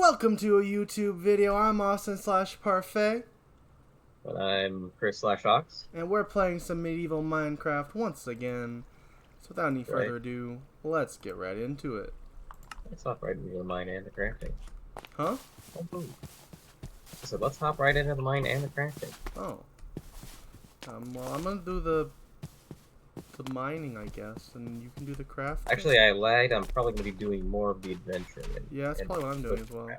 Welcome to a YouTube video. I'm Austin/Parfait, But I'm Chris/Awks. and we're playing some medieval Minecraft once again. So without any Right. further ado, let's get right into it. Let's hop right into the mine and the crafting. Huh? Oh, I said, let's hop right into the mine and the crafting. Oh. Well, I'm gonna do the mining, I guess, and you can do the crafting. Actually, I lied. I'm probably going to be doing more of the adventuring. Yeah, that's probably what I'm doing as well.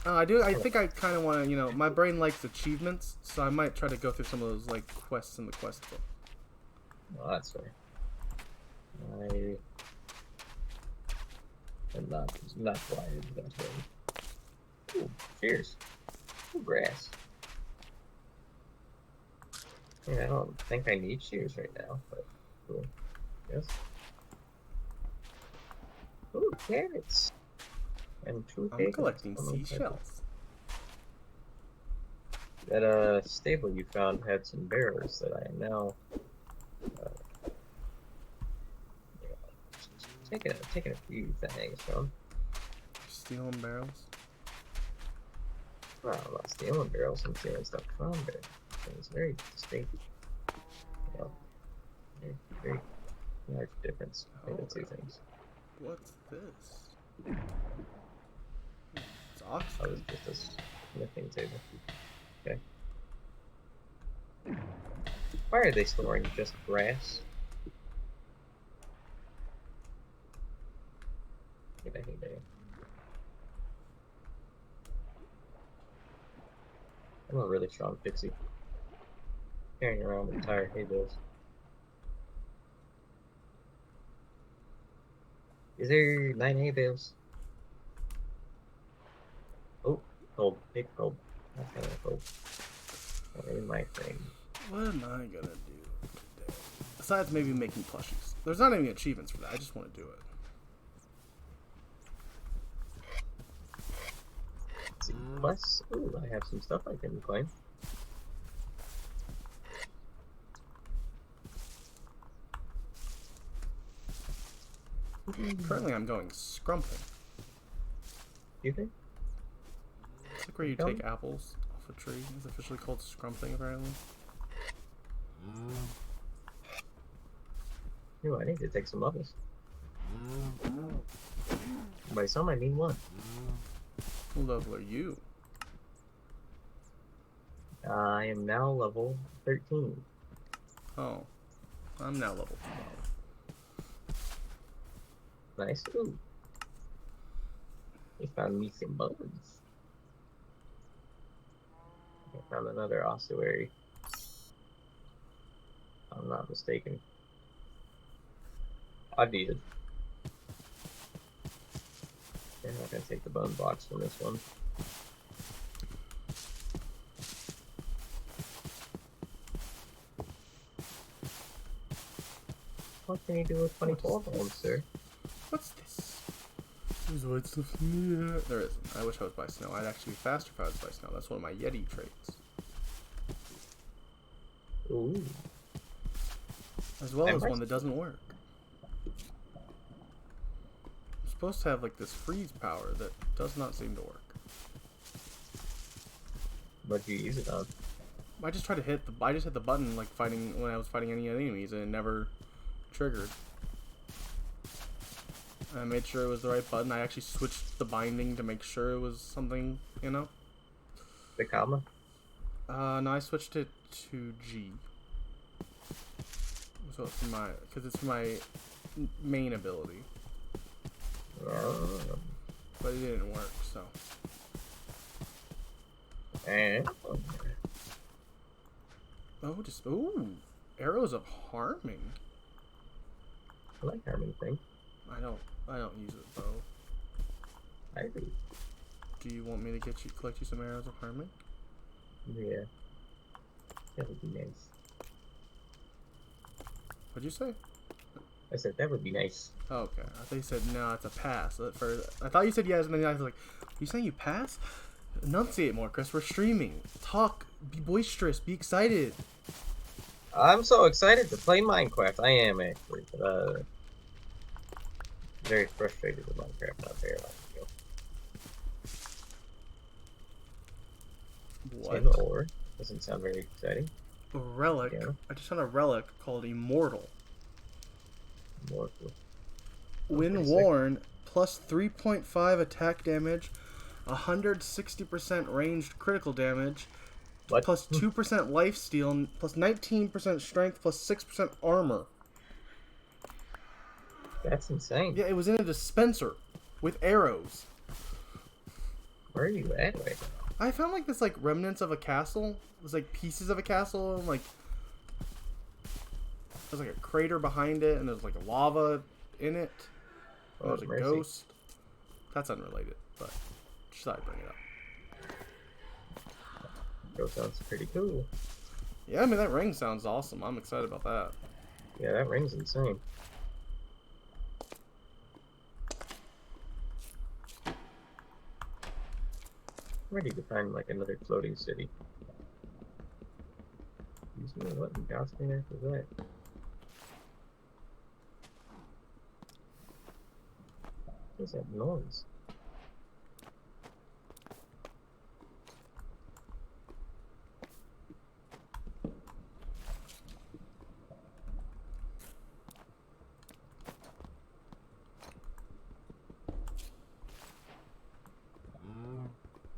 I think I kind of want to, my brain likes achievements, so I might try to go through some of those, like, quests in the quest book. Well, that's fair. I am not wired that way. Ooh, cheers. Ooh, grass. Yeah, I don't think I need shears right now, but cool. Yes. Ooh, carrots. And two I'm collecting seashells. That stable you found had some barrels that I am now taking a few things from. Stealing barrels? Well, I'm not stealing barrels, I'm stealing stuff from barrels. It's very distinct. Very large difference between the two things. What's this? It's Awks. That was just a smithing table. Okay. Why are they storing just grass? I'm a really strong pixie. Carrying around entire hay bales. Is there 9 hay bales? Oh, cold. Big cold. Not kind of cold. Not really my thing. What am I gonna do today? Besides maybe making plushies. There's not any achievements for that. I just want to do it. Plus, ooh, I have some stuff I can claim. Currently, I'm going scrumping. You think? It's like where you take apples off a tree. It's officially called scrumping, apparently. Ooh, I need to take some levels. By some, I mean one. What level are you? I am now level 13. Oh, I'm now level 12. Nice. Ooh. We found me some bones. I found another ossuary. If I'm not mistaken. I did. I'm not gonna take the bone box from this one. What can you do with 24 bones, sir? What's this? There's white stuff in the air. There isn't. I wish I was by snow. I'd actually be faster if I was by snow. That's one of my Yeti traits. Ooh. As well as one that doesn't work. I'm supposed to have like this freeze power that does not seem to work. What'd you use it on? I just tried to hit the button like when I was fighting any enemies and it never triggered. I made sure it was the right button. I actually switched the binding to make sure it was something, The comma? No, I switched it to G. So because it's my main ability. But it didn't work, so. And Ooh, arrows of harming. I like harming things. I don't use it though. I do. Do you want me to collect you some arrows of harming? Yeah. That would be nice. What'd you say? I said that would be nice. Oh, okay. I thought you said no, it's a pass. I thought you said yes, and then I was like, you saying you pass? Enunciate more, Chris. We're streaming. Talk. Be boisterous. Be excited. I'm so excited to play Minecraft. I am actually, but very frustrated with Minecraft not very long ago. What? Tin ore doesn't sound very exciting. A relic. Yeah. I just found a relic called Immortal. Immortal. When worn, plus 3.5 attack damage, 160% ranged critical damage, What? plus 2% life steal, plus 19% strength, plus 6% armor. That's insane. Yeah, it was in a dispenser with arrows. Where are you at right now? I found like this like remnants of a castle. It was like pieces of a castle, and like there's like a crater behind it, and there's like lava in it. And Oh, there's a mercy. ghost. That's unrelated, but just thought I'd bring it up. That sounds pretty cool. Yeah, I mean that ring sounds awesome. I'm excited about that. Yeah, that ring's insane. I'm ready to find like another floating city. Use me what in God's name after that? What is that noise?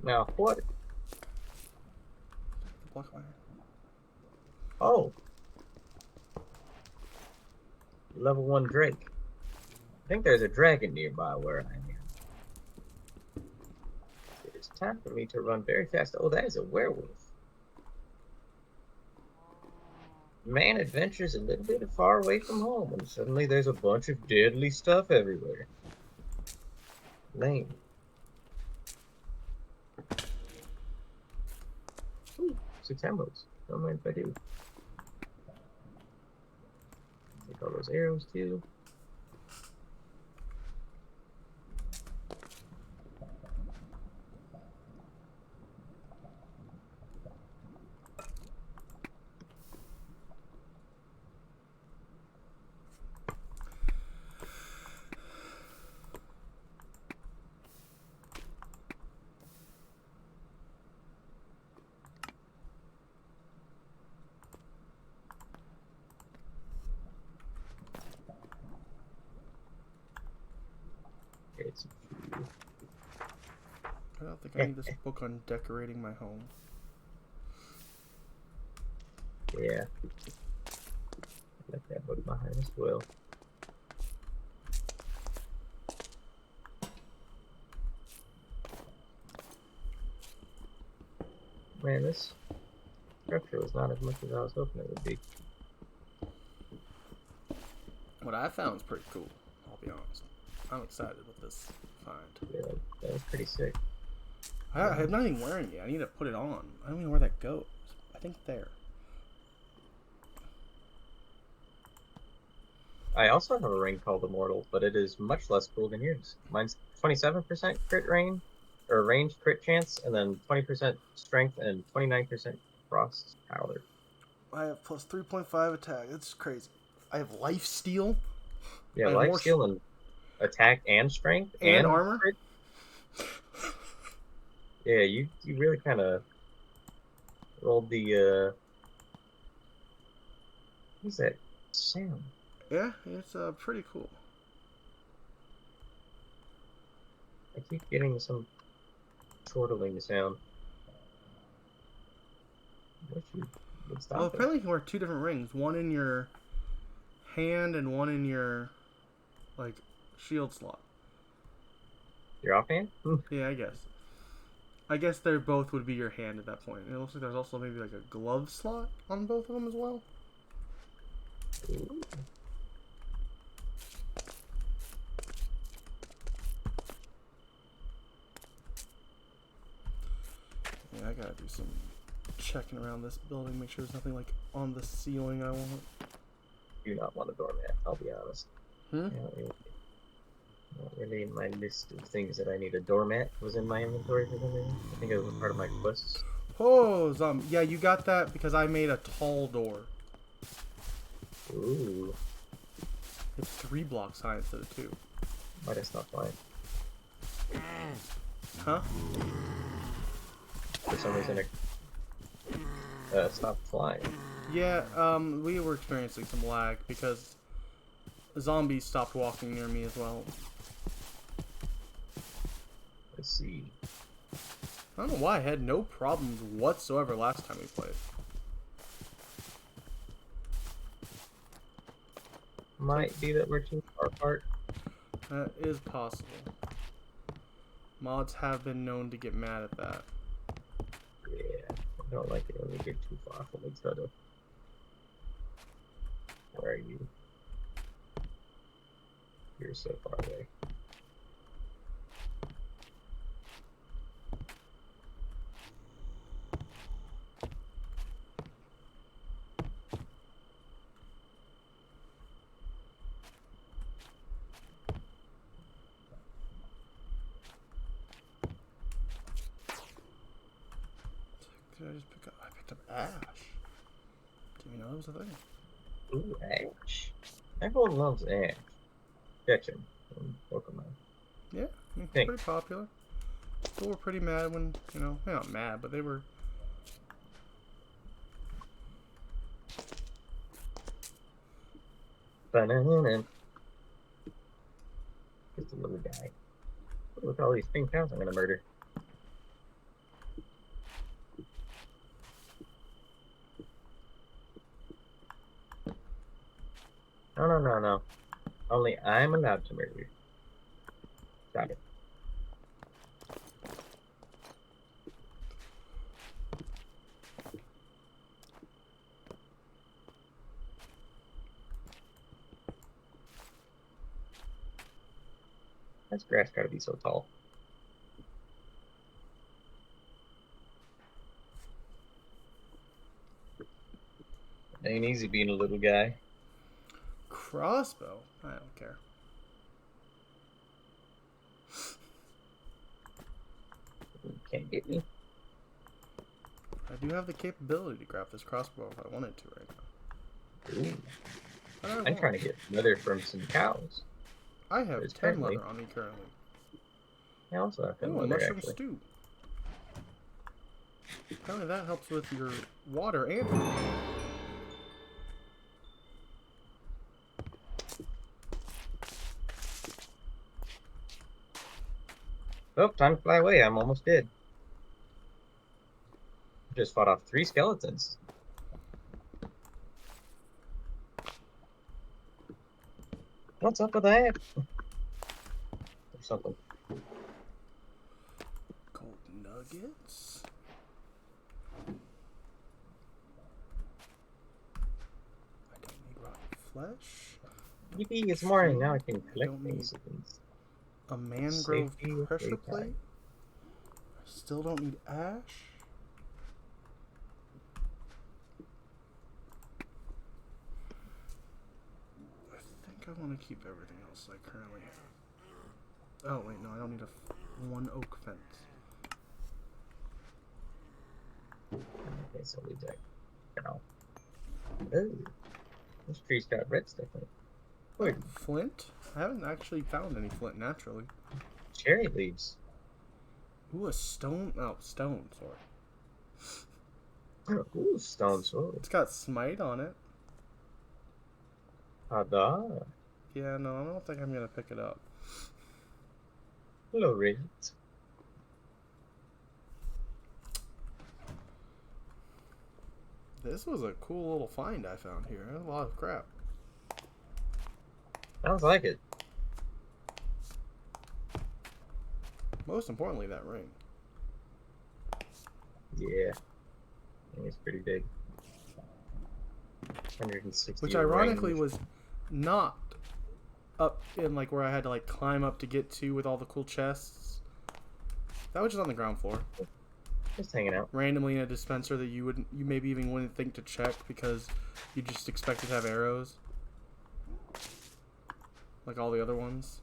Now what? Block iron. Oh, level 1 Drake. I think there's a dragon nearby where I am. It is time for me to run very fast. Oh, that is a werewolf. Man adventures a little bit far away from home, and suddenly there's a bunch of deadly stuff everywhere. Lame. Ooh, 6 emeralds. Don't mind if I do. Take all those arrows too. It's I don't think I need this book on decorating my home. yeah. Let that book behind as well. Man, this structure was not as much as I was hoping it would be. What I found is pretty cool. I'll be honest. I'm excited with this find. Yeah, that was pretty sick. I'm not even wearing it. I need to put it on. I don't even know where that goes. I think there. I also have a ring called Immortal, but it is much less cool than yours. Mine's 27% crit range, or range crit chance, and then 20% strength and 29% frost power. I have plus 3.5 attack. It's crazy. I have life steal. Yeah, I have life more steal and attack and strength and armor. Crit. Yeah, you really kind of rolled the what's that sound? Yeah, it's pretty cool. I keep getting some chortling sound. What you would stop Well, it? apparently you can wear 2 different rings. One in your hand and one in your, like, shield slot. Your offhand? Yeah, I guess. I guess they both would be your hand at that point. And it looks like there's also maybe like a glove slot on both of them as well. Ooh. Yeah, I gotta do some checking around this building, make sure there's nothing like on the ceiling I want. Do not want a doormat, I'll be honest. Hmm? Not really in my list of things that I need. A doormat was in my inventory for some reason. I think it was part of my quests. Oh, yeah, you got that because I made a tall door. Ooh. It's 3 blocks high instead of 2. Might have stopped flying. Huh? For some reason it stopped flying. Yeah, we were experiencing some lag because zombies stopped walking near me as well. Let's see. I don't know why I had no problems whatsoever last time we played. Might be that we're too far apart. That is possible. Mods have been known to get mad at that. Yeah, I don't like it when we get too far from each other. Where are you? You're so far away. Did I just pick up? I picked up ash. Didn't even know that was a thing. Ooh, Ash. Everyone loves Ash. Catch him in Pokemon. Yeah, I mean, Thanks. pretty popular. People were pretty mad when, you know, they're not mad, but they were. Banana. Just a little guy. Look at all these pink cows I'm gonna murder. No, no, no, no. Only I'm allowed to murder. Got it. This grass gotta be so tall. Ain't easy being a little guy. Crossbow? I don't care. You can't get me. I do have the capability to grab this crossbow if I wanted to right now. Ooh. But I I'm won't. trying to get leather from some cows. I have There's 10 apparently- leather on me currently. I also have 10 Ooh, leather, mushroom actually. stew. Apparently that helps with your water and Oh, time to fly away. I'm almost dead. Just fought off 3 skeletons. What's up with that? There's something. gold nuggets. I don't need rotten flesh. Yippee, it's morning. Now I can I collect don't things. need a mangrove Safety of pressure daytime. plate. I still don't need ash. I think I want to keep everything else I currently have. Oh wait, no, I don't need one oak fence. Okay, so we deck. Now. Ooh. This tree's got red stuff in it. Look, Flint? I haven't actually found any flint naturally. cherry leaves. Ooh, a stone. Oh, stone sword. Ooh, stone sword. It's got smite on it. Ada. Yeah, no, I don't think I'm gonna pick it up. Hello, Red. This was a cool little find I found here. A lot of crap. Sounds like it. Most importantly, that ring. Yeah. I think it's pretty big. 160. Which ironically was not up in like where I had to like climb up to get to with all the cool chests. That was just on the ground floor. Just hanging out. Randomly in a dispenser that you maybe even wouldn't think to check because you just expected to have arrows. Like all the other ones.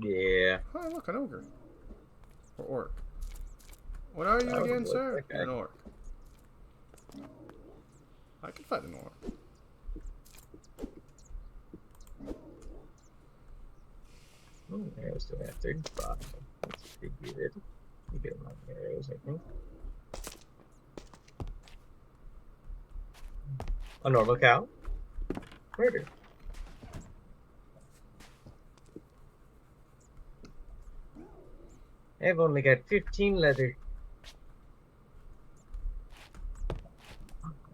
Yeah. Oh, look, an ogre. Or orc. What are you I would've again, liked sir? that guy. You're an orc. I could fight an orc. Arrows do I have 35? That's pretty good. You get my arrows, I think. A normal cow? Murder. I've only got 15 leather.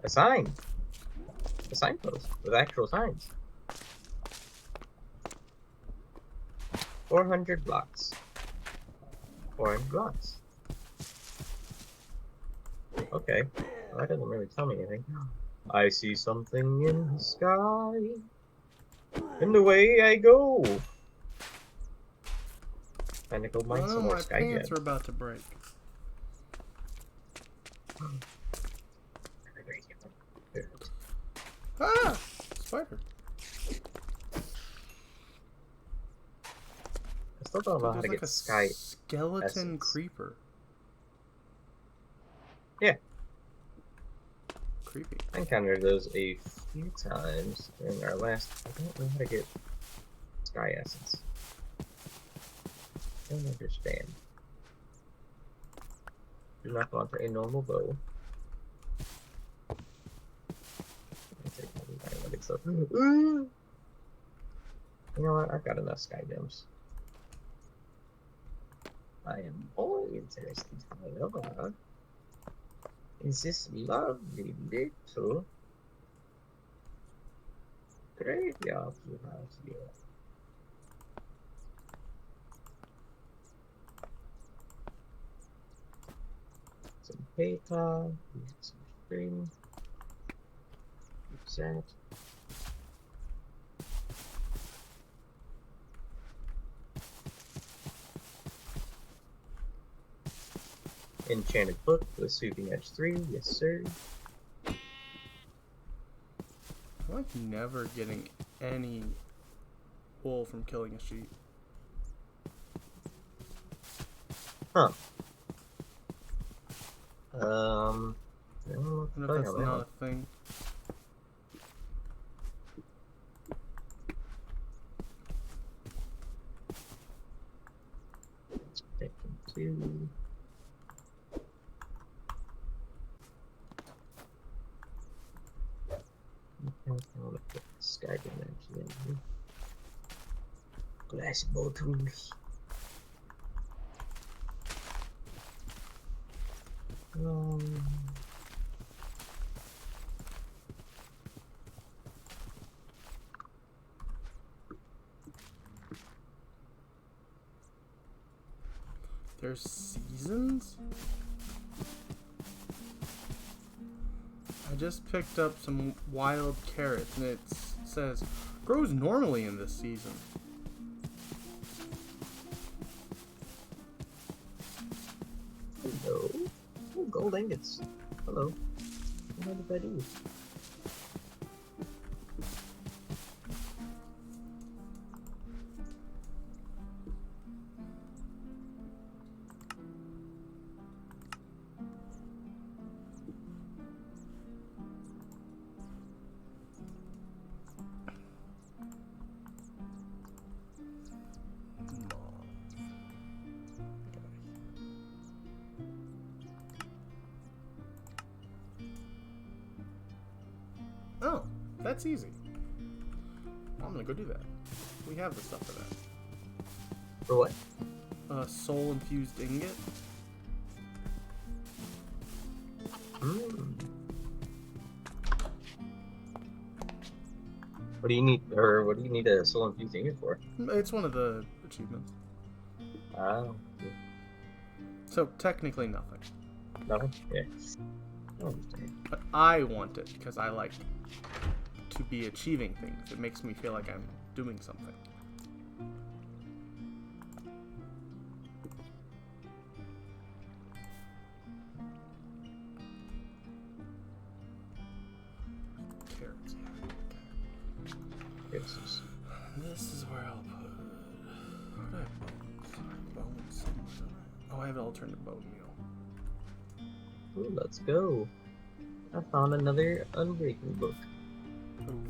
A sign. A signpost with actual signs. 400 blocks. 400 blocks. Okay. Well, that doesn't really tell me anything. I see something in the sky. And away I go. Time to go mine some more my sky pants gems. are about to break. Ah! Spider. I still don't know how to There's get sky. skeleton essence. creeper. Yeah. Creepy. I encountered those a few times during our last. I don't know how to get sky essence. I don't understand. Do not want a normal bow. I take all the dynamic stuff. You know what? I've got enough sky gems. I am more interested, however, is this lovely little graveyard you have here. Some paper, some string, use that. Enchanted book with sweeping edge 3, yes sir. I'm like never getting any wool from killing a sheep. Huh. I don't know I what wonder to if tell that's you on not that a thing. one. Taking 2. I want to put sky dimension in here. Glass bottles. There's seasons? I just picked up some wild carrots and it says grows normally in this season. Hello. Oh, gold ingots. Hello. What did I do? Oh, that's easy. I'm gonna go do that. We have the stuff for that. For what? Soul infused ingot. What do you need, or what do you need a soul infused ingot for? It's one of the achievements. Oh. So technically nothing. Nothing? Yeah. I understand. But I want it because I like to be achieving things. It makes me feel like I'm doing something. Carrots, yeah. This is where I'll put. Where do I have bones? Bones somewhere. Oh, I have an alternate bone meal. Ooh, let's go. I found another Unbreaking book. Ooh.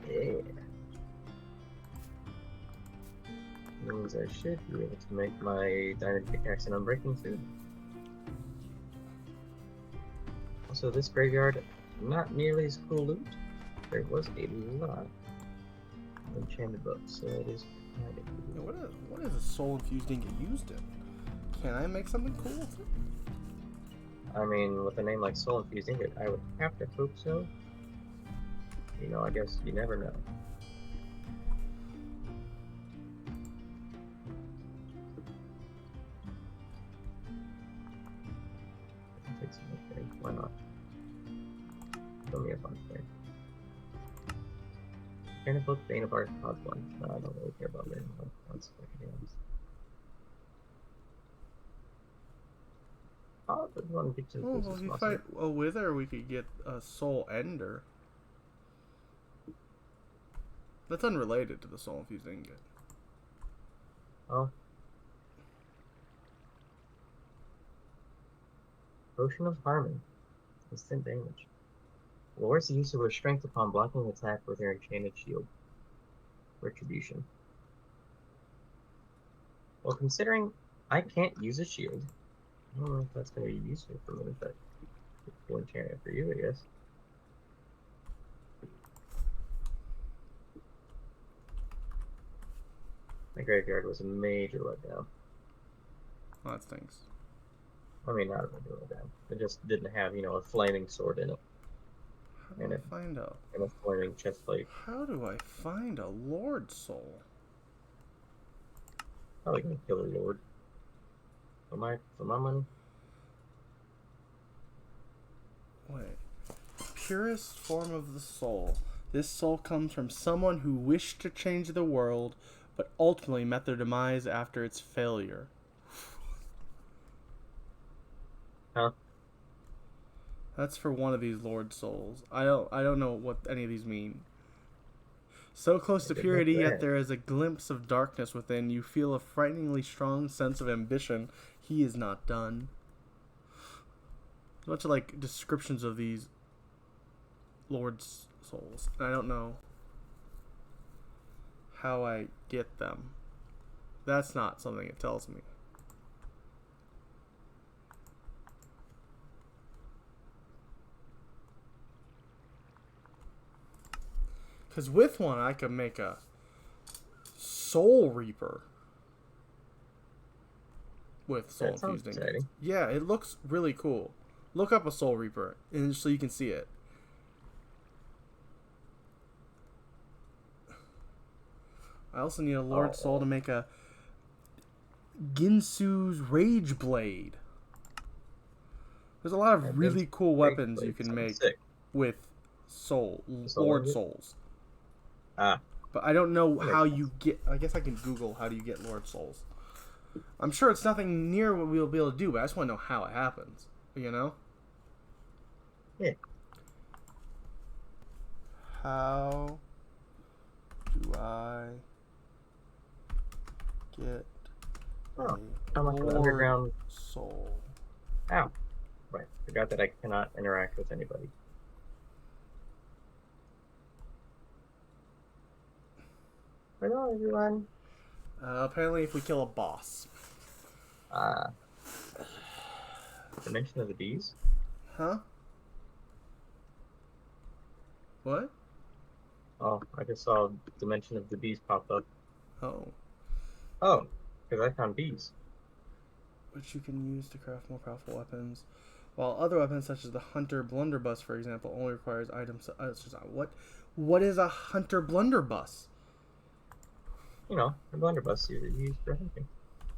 Yeah. Means I should be able to make my diamond pickaxe and unbreaking soon. Also, this graveyard, not nearly as cool loot. There was a lot of enchanted books, so it is kind of cool. What is a soul infused ingot used in? Can I make something cool with it? I mean, with a name like Soul Infused Ingot, I would have to hope so. You know, I guess you never know. Take some of thing. Why not? Show me a fun thing. Enchanted book, Bane of Art, Pod 1. No, I don't really care about Bane of Art. That's fucking honest. Oh, there's one picture of Well, if you fight a wither, we could get a soul ender. That's unrelated to the soul infused ingot. Oh. Potion of Harmony. Instant damage. Lowers the use of her strength upon blocking attack with her enchanted shield. Retribution. Well, considering I can't use a shield, I don't know if that's going to be useful for me, but we'll enchant it for you, I guess. My graveyard was a major letdown. Well, that stinks. I mean, not a major letdown. It just didn't have, you know, a flaming sword in it. How do I find a... And a flaming chest plate. How do I find a Lord Soul? Probably gonna kill a lord. For my money. Wait. Purest form of the soul. This soul comes from someone who wished to change the world, but ultimately met their demise after its failure. Huh? That's for one of these Lord Souls. I don't know what any of these mean. So close to purity, yet there is a glimpse of darkness within. You feel a frighteningly strong sense of ambition. He is not done. There's a bunch of like descriptions of these Lord Souls. I don't know how I get them. That's not something it tells me. Because with one, I could make a Soul Reaper. With Soul Infused Ingots. Yeah, it looks really cool. Look up a Soul Reaper, and so you can see it. I also need a Lord Soul to make a Ginsu's Rage Blade. There's a lot of really cool weapons you can make with Lord Souls. Ah. But I don't know how you get... I guess I can Google how do you get Lord Souls. I'm sure it's nothing near what we'll be able to do, but I just want to know how it happens. You know? Yeah. How do I get a Lord Soul? Ow. Right. Forgot that I cannot interact with anybody. Hello, everyone. Apparently, if we kill a boss. Dimension of the Bees? Huh? What? Oh, I just saw Dimension of the Bees pop up. Oh. Oh, because I found bees. Which you can use to craft more powerful weapons. While other weapons, such as the Hunter Blunderbuss, for example, only requires items... What is a Hunter Blunderbuss? You know, a blunderbuss you use for hunting.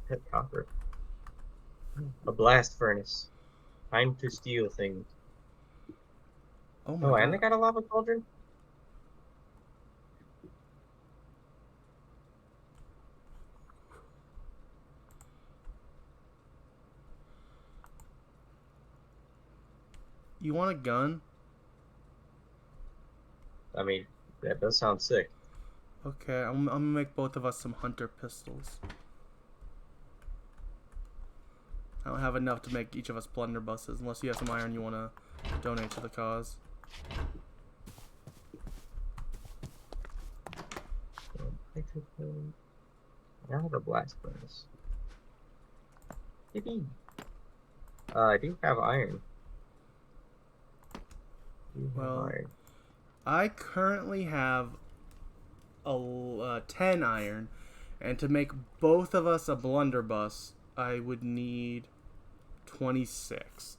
Pet copper. A blast furnace. Time to steal things. Oh my god. And they got a lava cauldron? You want a gun? I mean, that does sound sick. Okay, I'm gonna make both of us some hunter pistols. I don't have enough to make each of us blunderbusses, unless you have some iron you want to donate to the cause. I have a blast furnace. Yippee. I do have iron. Well, I currently have a 10 iron, and to make both of us a blunderbuss, I would need 26.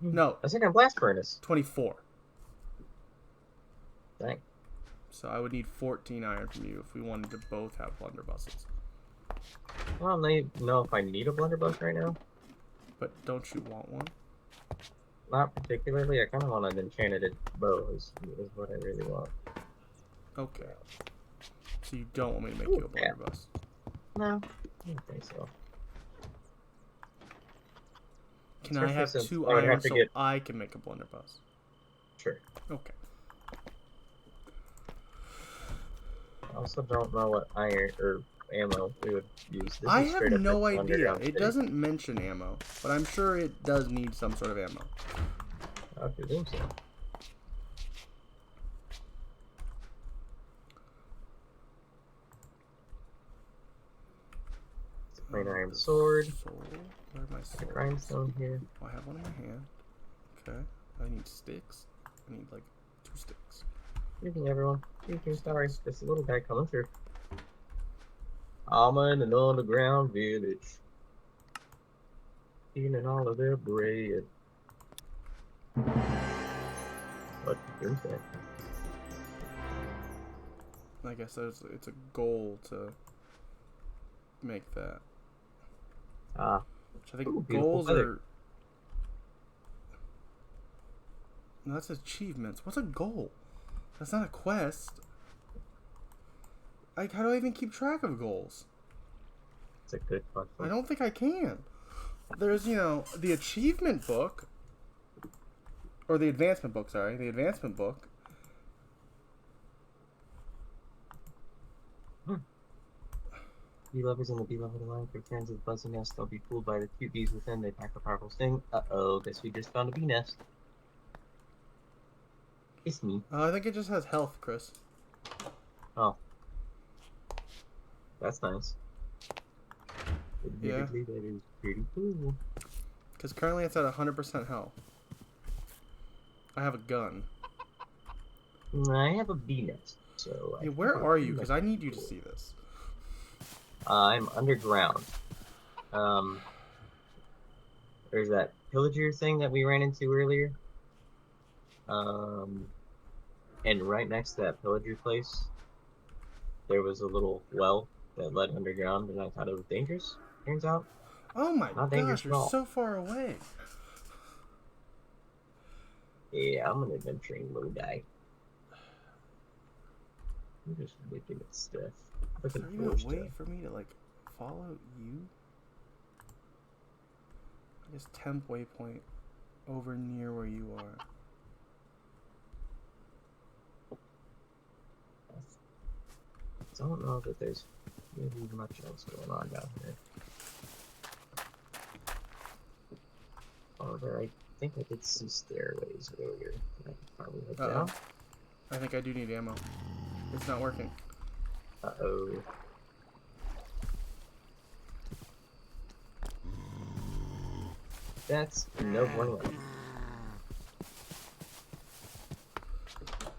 No, I think I'm blast furnace. 24. Dang. So I would need 14 iron from you if we wanted to both have blunderbusses. I don't know if I need a blunderbuss right now. But don't you want one? Not particularly. I kind of want an enchanted bow is what I really want. Okay. So you don't want me to make you a blunderbuss? No, I don't think so. Can I have 2 iron so I can make a blunderbuss? Sure. Okay. I also don't know what iron or ammo we would use. I have no idea. It doesn't mention ammo, but I'm sure it does need some sort of ammo. I presume so. Plain iron sword. Where are my swords? Grindstone here. Oh, I have one in my hand. Okay. I need sticks. I need like 2 sticks. Evening, everyone. Evening, sorry. There's a little guy coming through. I'm in an underground village. Eating all of their bread. What is that? I guess it's a goal to make that. Which I think goals are... No, that's achievements. What's a goal? That's not a quest. How do I even keep track of goals? It's a good question. I don't think I can. There's, the achievement book. Or the advancement book, sorry. The advancement book. Bee lovers in the bee lover line for fans of the buzzing nest. They'll be fooled by the cute bees within. They pack a powerful sting. Uh-oh, guess we just found a bee nest. It's me. I think it just has health, Chris. Oh. That's nice. Yeah. That is pretty cool. Because currently it's at 100% health. I have a gun. I have a bee nest, so... Hey, where are you? Because I need you to see this. I'm underground. There's that pillager thing that we ran into earlier. And right next to that pillager place, there was a little well that led underground, and I thought it was dangerous. Turns out, oh my gosh, you're so far away. Yeah, I'm an adventuring little guy. I'm just looking at stuff. Is there even a way for me to follow you? I guess temp waypoint over near where you are. I don't know that there's really much else going on down here. However, I think I did see stairways earlier. I could probably head down. I think I do need ammo. It's not working. Uh-oh. That's no bueno.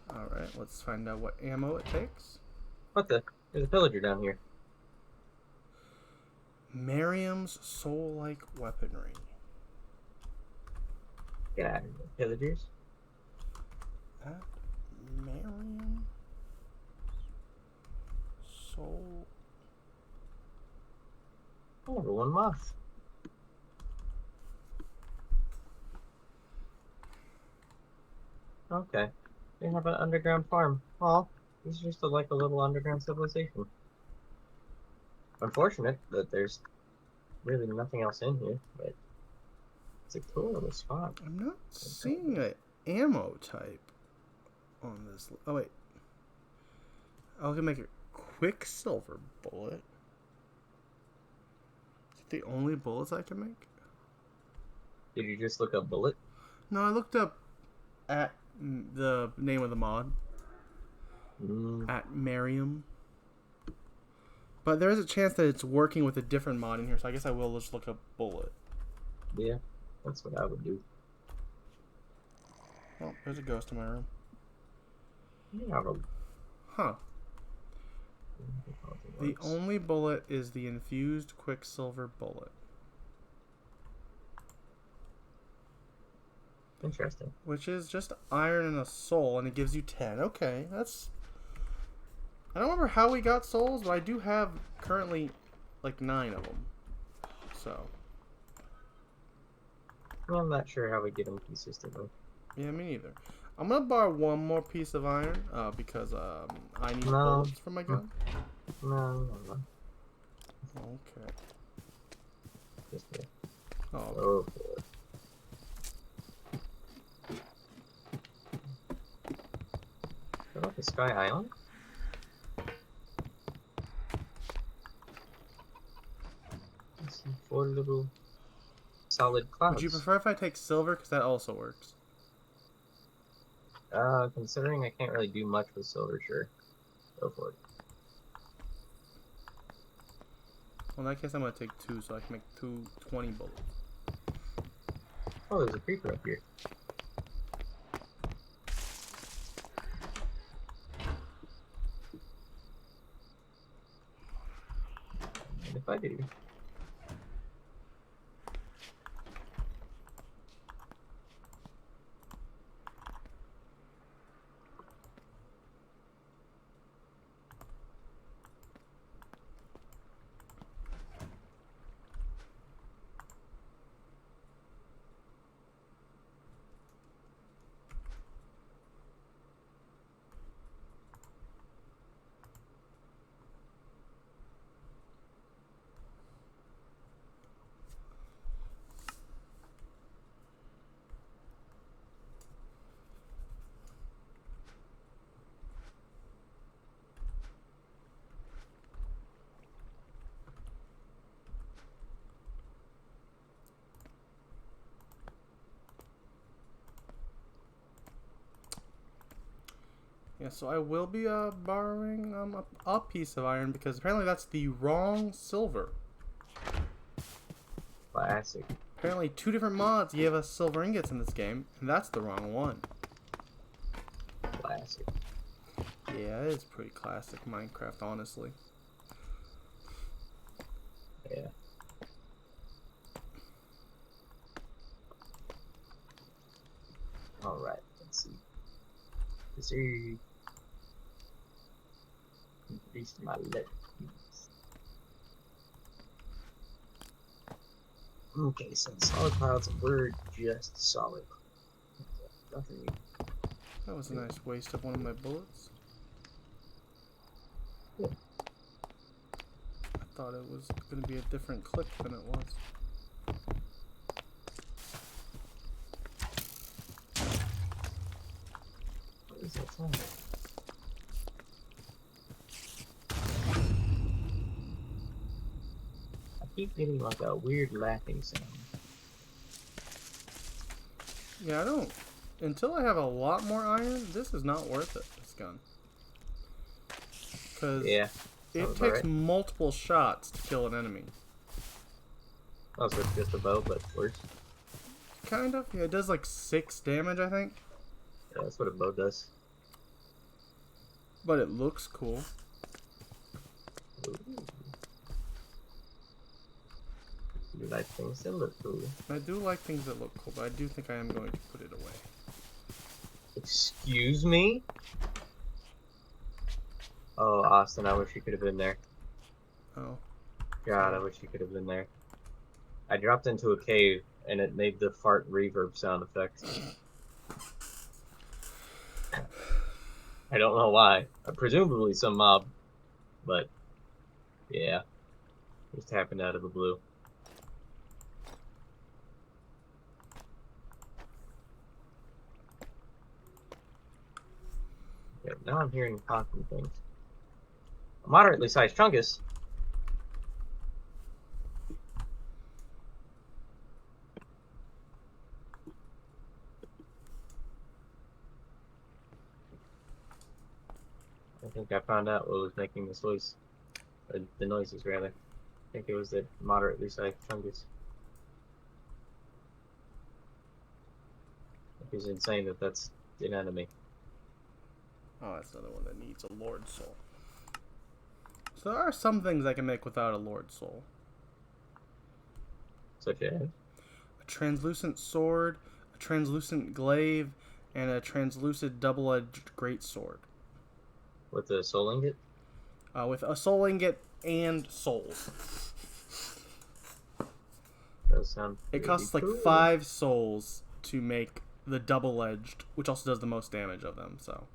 Alright, let's find out what ammo it takes. What the? There's a pillager down here. Miriam's soul-like weaponry. Get out of here, pillagers. At Miriam soul. Oh, one moth. Okay. They have an underground farm. Oh, this is just a little underground civilization. Unfortunate that there's really nothing else in here, but it's a cool little spot. I'm not seeing an ammo type on this. Oh, wait. I can make a quicksilver bullet. Is it the only bullets I can make? Did you just look up bullet? No, I looked up at the name of the mod. At Miriam. But there is a chance that it's working with a different mod in here, so I guess I will just look up bullet. Yeah, that's what I would do. Oh, there's a ghost in my room. Yeah, Huh. The only bullet is the infused quicksilver bullet. Interesting. Which is just iron and a soul, and it gives you 10. Okay, that's... I don't remember how we got souls, but I do have currently like 9 of them. So... Well, I'm not sure how we get them consistently. Yeah, me neither. I'm gonna borrow one more piece of iron, because I need No. bullets for my gun. No. Okay. Just me. Oh, okay. Oh, boy. What about the Sky Island? Some 4 little solid clouds. Would you prefer if I take silver? Because that also works. Considering I can't really do much with silver, sure. Go for it. Well, in that case, I'm gonna take 2, so I can make 20 bullets. Oh, there's a creeper up here. And if I do... Yeah, so I will be borrowing a piece of iron because apparently that's the wrong silver. Classic. Apparently 2 different mods gave us silver ingots in this game, and that's the wrong one. Classic. Yeah, it is pretty classic Minecraft, honestly. Yeah. Alright, let's see. Let's see. Increase my left. Okay, so solid clouds, we're just solid. Nothing. That was a nice waste of one of my bullets. Yeah. I thought it was going to be a different clip than it was. What is that sound? I keep getting like a weird laughing sound. Yeah, I don't... Until I have a lot more iron, this is not worth it, this gun. Because Yeah. it takes right. multiple shots to kill an enemy. Oh, so it's just a bow, but worse. Kind of. Yeah, it does like 6 damage, I think. Yeah, that's what a bow does. But it looks cool. Ooh. You like things that look cool. I do like things that look cool, but I do think I am going to put it away. Excuse me? Oh, Austin, I wish you could have been there. Oh. God, I wish you could have been there. I dropped into a cave, and it made the fart reverb sound effect. I don't know why. Presumably some mob. But, yeah. Just happened out of the blue. Yeah, now I'm hearing talking things. A moderately sized chungus. I think I found out what was making this noise. The noises rather. I think it was the moderately sized chungus. It is insane that that's an enemy. Oh, that's another one that needs a Lord Soul. So there are some things I can make without a Lord Soul. Such as? A translucent sword, a translucent glaive, and a translucent double-edged greatsword. With the soul ingot? With a soul ingot and souls. Does sound It costs like cool. 5 souls to make the double-edged, which also does the most damage of them, so.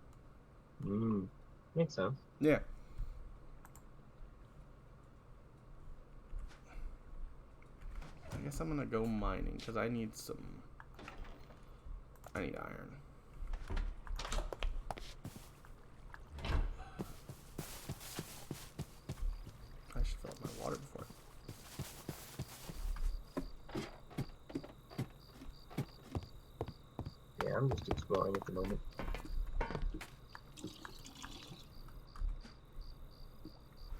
Makes sense. Yeah. I guess I'm gonna go mining, because I need iron. I should fill up my water before. Yeah, I'm just exploring at the moment.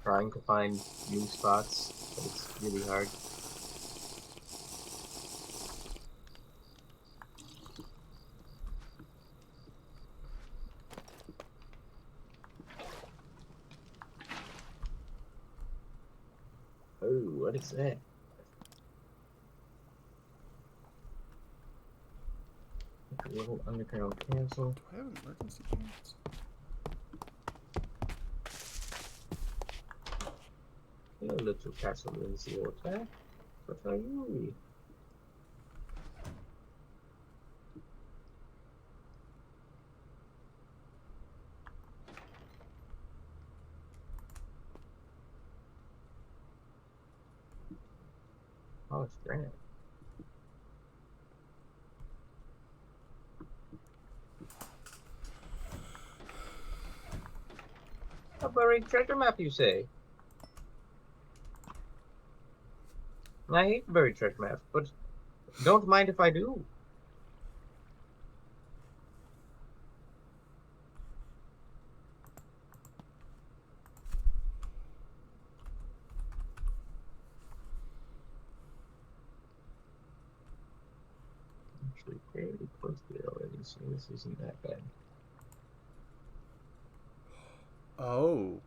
Trying to find new spots, but it's really hard. Oh, what is that? A little underground castle. Do I have emergency pants? Hello, little castle in the water. What are you? Oh, it's granite. A buried treasure map, you say? I hate buried treasure maps, but don't mind if I do. Actually, fairly close to it already, so this isn't that bad. Oh.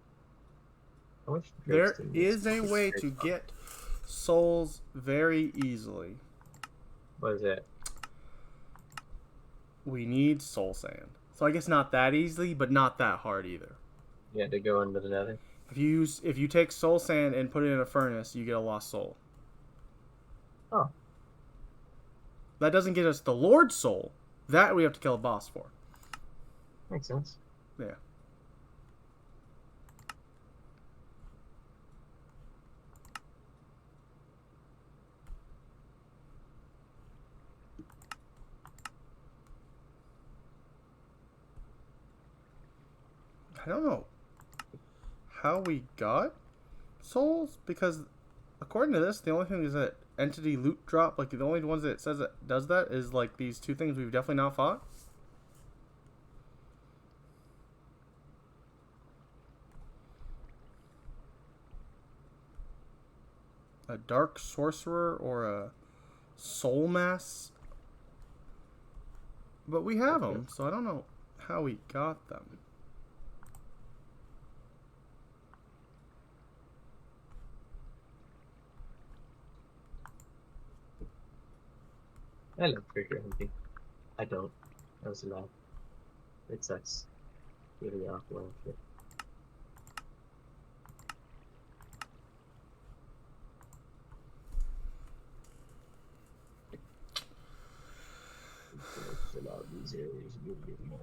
How much There is a way to get souls very easily. What is that? We need soul sand. So I guess not that easily, but not that hard either. You had to go into the nether? If you take soul sand and put it in a furnace, you get a lost soul. Oh. That doesn't get us the Lord soul. That we have to kill a boss for. Makes sense. Yeah. I don't know how we got souls, because according to this, the only thing is that entity loot drop, like the only ones that it says that does that is like these 2 things we've definitely not fought. A dark sorcerer or a soul mass. But we have them, so I don't know how we got them. I love treasure hunting. I don't. That was a lie. It sucks. Really awful shit. Fill out these areas a little bit more.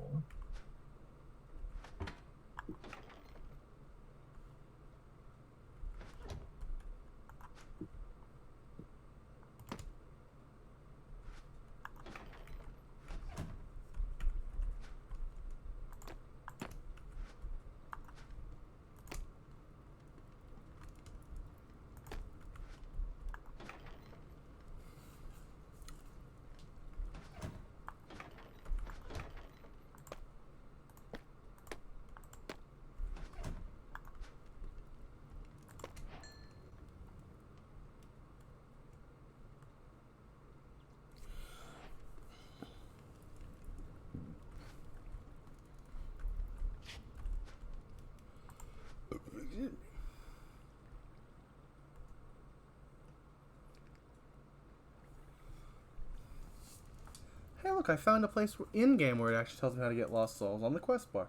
look, I found a place in-game where it actually tells me how to get lost souls on the quest bar.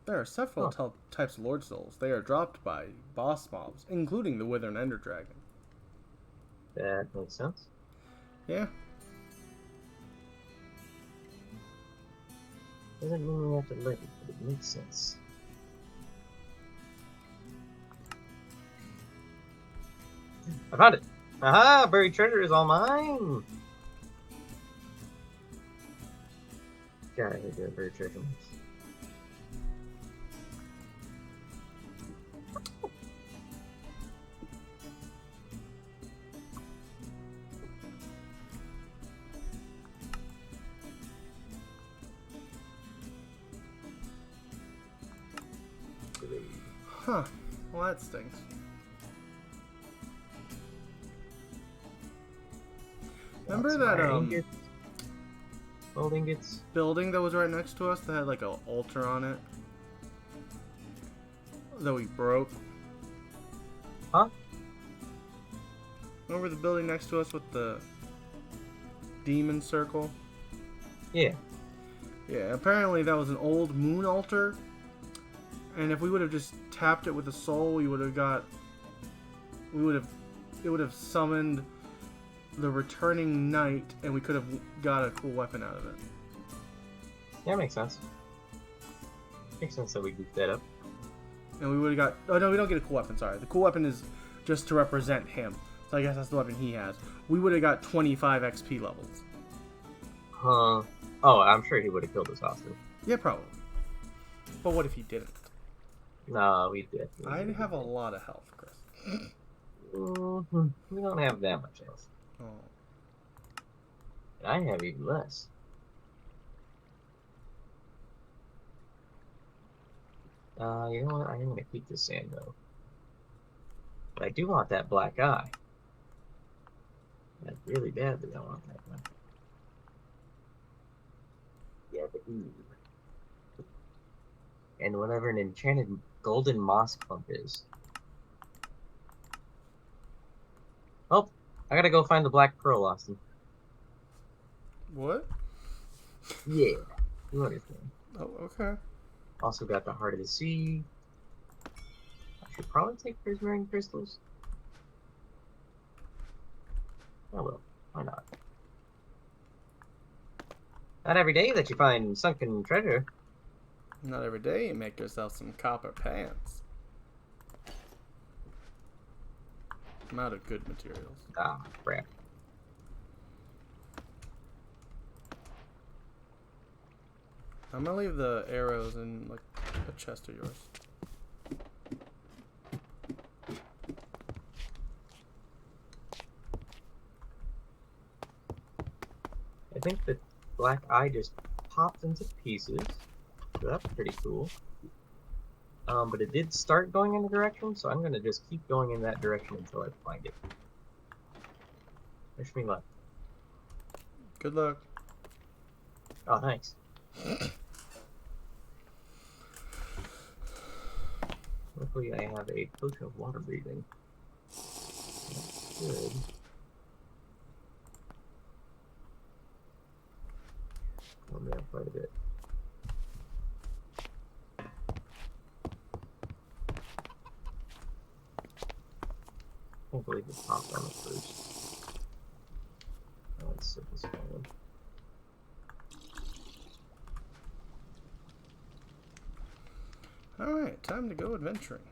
There are several types of Lord Souls. They are dropped by boss mobs, including the Wither and Ender Dragon. That makes sense. Yeah. Doesn't mean we have to live it, but it makes sense. I found it! Aha! Buried treasure is all mine! God, I hate doing buried treasure. Huh. Well, that stinks. Remember that Gold ingots. Building that was right next to us that had like an altar on it? That we broke? Huh? Remember the building next to us with the demon circle? Yeah. Yeah, apparently that was an old moon altar. And if we would have just tapped it with a soul, it would have summoned the returning knight, and we could have got a cool weapon out of it. Yeah, makes sense. Makes sense that we goofed that up. And we would have got... Oh, no, we don't get a cool weapon, sorry. The cool weapon is just to represent him. So I guess that's the weapon he has. We would have got 25 XP levels. Huh. Oh, I'm sure he would have killed us, Austin. Yeah, probably. But what if he didn't? No, we did. I'd have a lot of health, Chris. We don't have that much health. Oh. And I have even less. You know what? I am going to keep this sand, though. But I do want that black eye. Like, really badly, I want that one. Yeah, but and whatever an enchanted golden moss clump is. Oh, I gotta go find the black pearl, Austin. What? Yeah, you understand. Oh, okay. Also got the heart of the sea. I should probably take prismarine crystals. Oh well, why not? Not every day that you find sunken treasure. Not every day you make yourself some copper pants. I'm out of good materials. Ah, crap. I'm gonna leave the arrows in like a chest of yours. I think the black eye just popped into pieces. So that's pretty cool. But it did start going in the direction, so I'm gonna just keep going in that direction until I find it. Wish me luck. Good luck. Oh, thanks. Luckily, I have a potion of water breathing. That's good. Oh man, quite a bit. I can't believe it popped on the first. Oh, it's so disappointing. Alright, time to go adventuring.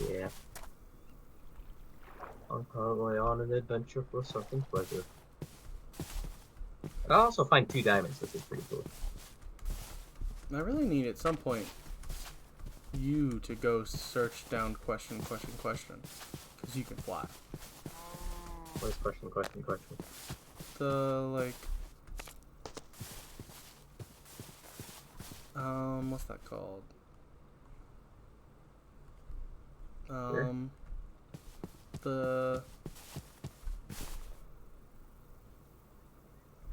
Yeah. I'm probably on an adventure for something pleasure. I also find 2 diamonds, which is pretty cool. I really need at some point you to go search down question. Because you can fly. What is question? The, like... what's that called? Sure.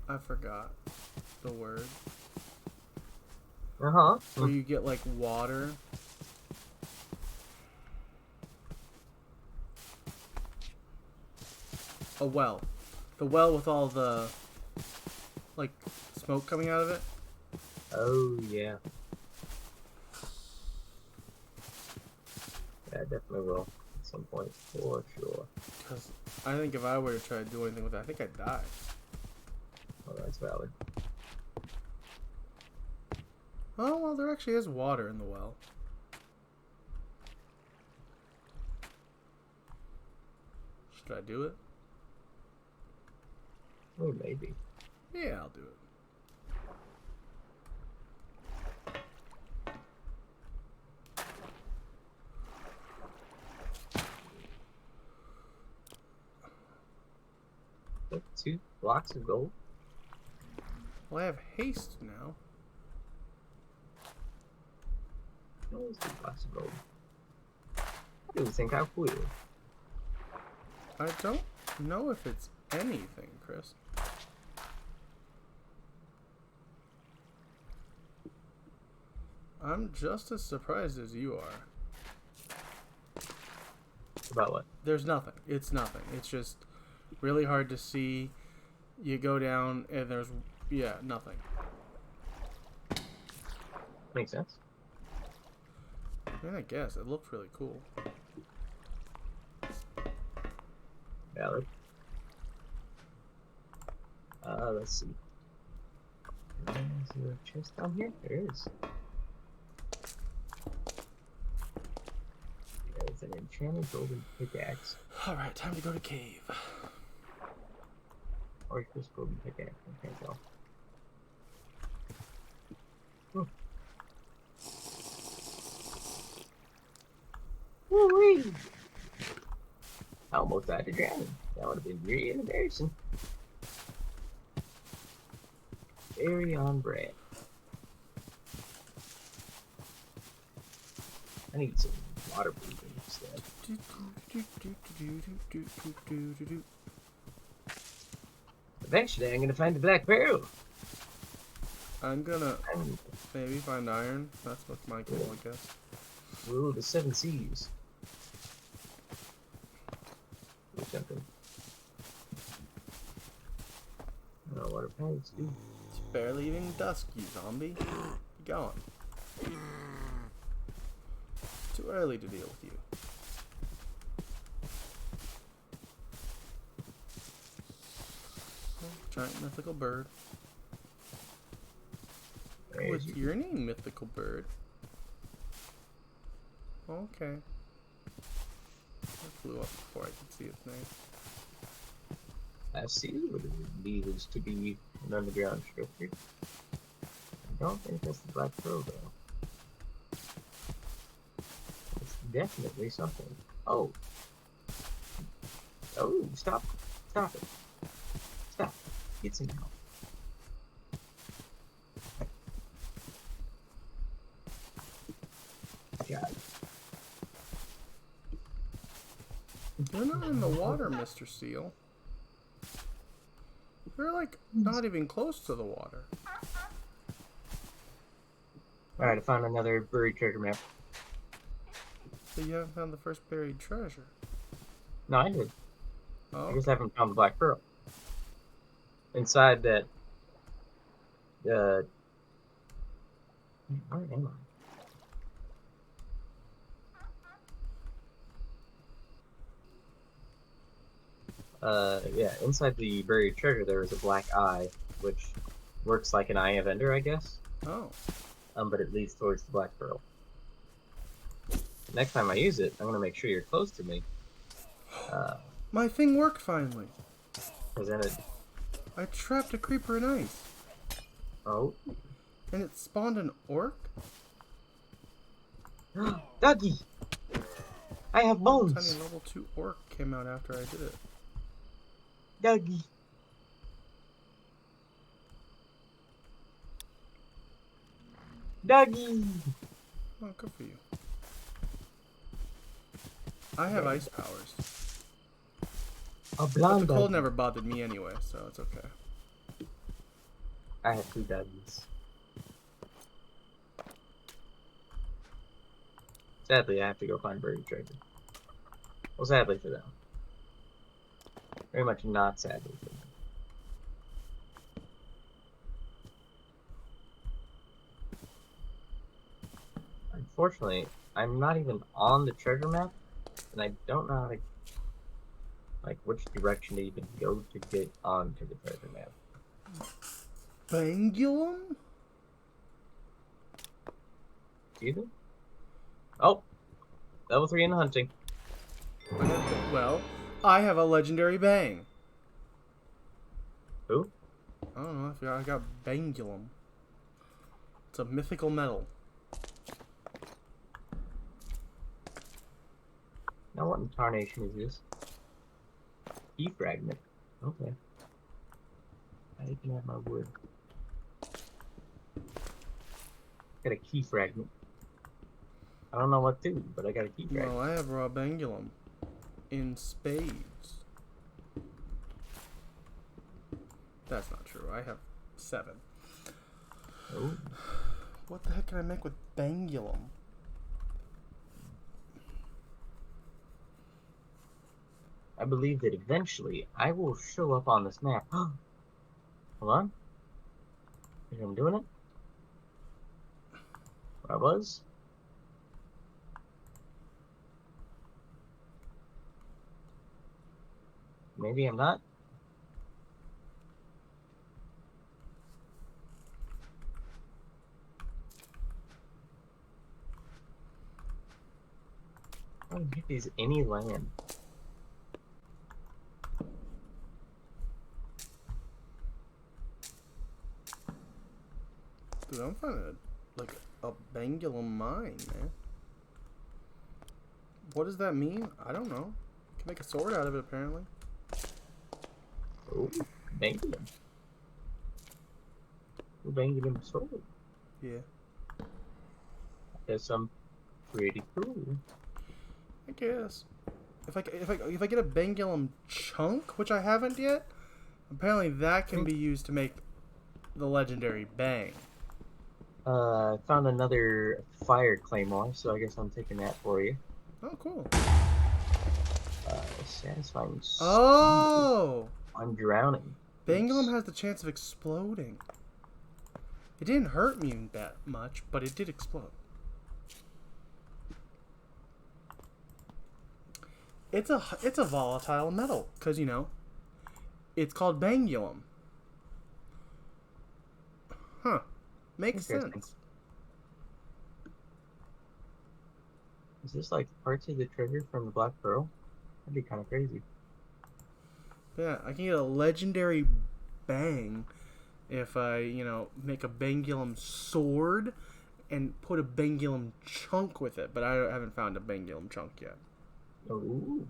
I forgot the word. Uh-huh. Where you get, like, water. A well. The well with all the, like, smoke coming out of it. Oh, yeah. Yeah, I definitely will at some point, for sure. Because I think if I were to try to do anything with that, I think I'd die. Oh, that's valid. Oh, well, there actually is water in the well. Should I do it? Oh, maybe. Yeah, I'll do it. Look, 2 blocks of gold. Well, I have haste now. Always 2 blocks of gold. You think I will. I don't know if it's anything, Chris. I'm just as surprised as you are. About what? There's nothing. It's nothing. It's just really hard to see. You go down and there's, yeah, nothing. Makes sense. I mean, I guess. It looked really cool. Valid. Let's see. Is there a chest down here? There is. There's an enchanted golden pickaxe. Alright, time to go to cave. Or just golden pickaxe. I can't tell. Woo-wee! I almost died to drowning. That would have been really embarrassing. Very on brand. I need some water breathing instead. Eventually, I'm gonna find the black pearl. I'm gonna maybe find iron. That's what's my goal, I guess. Rule the 7 seas. Or something. I don't know what our pirates do. It's barely even dusk, you zombie. Be gone. Too early to deal with you. Oh, giant mythical bird. What's your name, mythical bird? Okay. It flew up before I could see its name. I see what it needs to be an underground structure. I don't think that's the black pearl though. It's definitely something. Oh. Oh, stop. Stop it. Stop. Get some help. God. You're not in the water, Mr. Seal. You're like not even close to the water. Alright, I found another buried treasure map. So you haven't found the first buried treasure. No, I did. Oh, I just haven't found the black pearl. Inside that, where am I? Yeah, inside the buried treasure there is a black eye, which works like an eye of Ender, I guess. oh. But it leads towards the black pearl. Next time I use it, I'm gonna make sure you're close to me. My thing worked finally. Cause then it. I trapped a creeper in ice. Oh. And it spawned an orc? Doggy! I have bones! Tiny level 2 orc came out after I did it. Doggy! Doggy! Oh, good for you. I have ice powers. A But blonde the cold doggy. never bothered me anyway, so it's okay. I have 2 doggies. Sadly, I have to go find buried treasure. Well, sadly for them. Very much not sadly for me. Unfortunately, I'm not even on the treasure map, and I don't know how to, like, which direction to even go to get onto the treasure map. Bangulum? Either? Oh, level 3 in hunting. Well, I have a legendary bang. Who? I don't know if I got Bangulum. It's a mythical metal. Now what in tarnation is this? Key fragment. Okay. I can have my wood. Got a key fragment. I don't know what to do, but I got a key fragment. Well, I have raw Bangulum. In spades. That's not true. I have 7. Oh. What the heck can I make with Bangulum? I believe that eventually I will show up on this map. Hold on. Think I'm doing it? Where I was? Maybe I'm not. I don't think there's any land. Dude, I'm finding like a Bangulum mine, man. What does that mean? I don't know. Can make a sword out of it, apparently. Oh, Bangulum. Bangulum sword. Yeah. That's some pretty cool. I guess. If I get a Bangulum chunk, which I haven't yet, apparently that can be used to make the legendary bang. I found another fire claymore, so I guess I'm taking that for you. Oh, cool. Satisfying. Oh! I'm drowning. Bangulum has the chance of exploding. It didn't hurt me that much, but it did explode. It's a volatile metal, because, you know, it's called Bangulum. Huh. Makes sense. Is this like parts of the treasure from the Black Pearl? That'd be kind of crazy. Yeah, I can get a legendary bang if I, you know, make a Bangulum sword and put a Bangulum chunk with it, but I haven't found a Bangulum chunk yet. Ooh.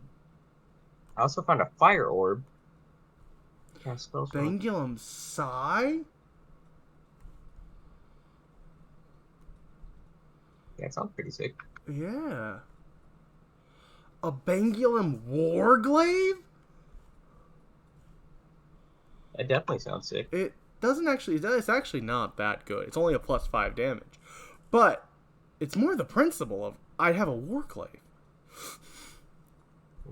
I also found a fire orb. Cast spells from Bangulum Sai? Yeah, it sounds pretty sick. Yeah. A Bangulum Warglaive? That definitely sounds sick. It doesn't actually. It's actually not that good. It's only a +5 damage, but it's more the principle of I'd have a Warglaive.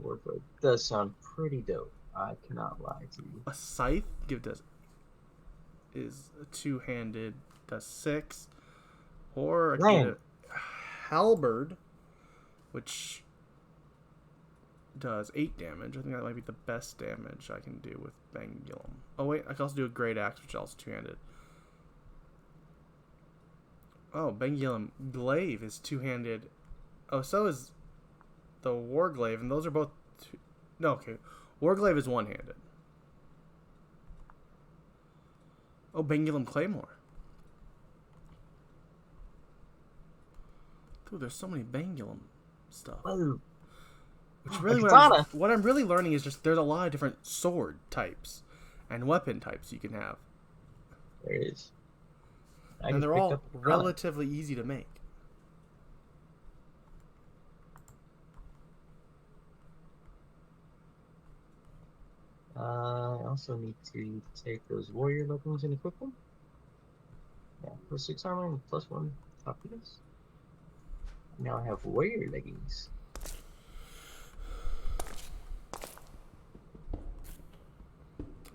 Warglaive does sound pretty dope. I cannot lie to you. A scythe is a 2-handed, does 6, or I can get a halberd, which does 8 damage. I think that might be the best damage I can do with Bangulum. Oh wait, I can also do a great axe, which is also 2-handed. Oh, Bangulum glaive is 2-handed. Oh, so is the Warglaive, and those are both no, okay. Warglaive is 1-handed. Oh, Bangulum claymore. Dude, there's so many Bangulum stuff. Whoa. Which really what I'm really learning is just there's a lot of different sword types and weapon types you can have. There is. And they're all relatively easy to make. I also need to take those warrior leggings and equip them. Yeah, +6 armor and +1 toughness. Now I have warrior leggings.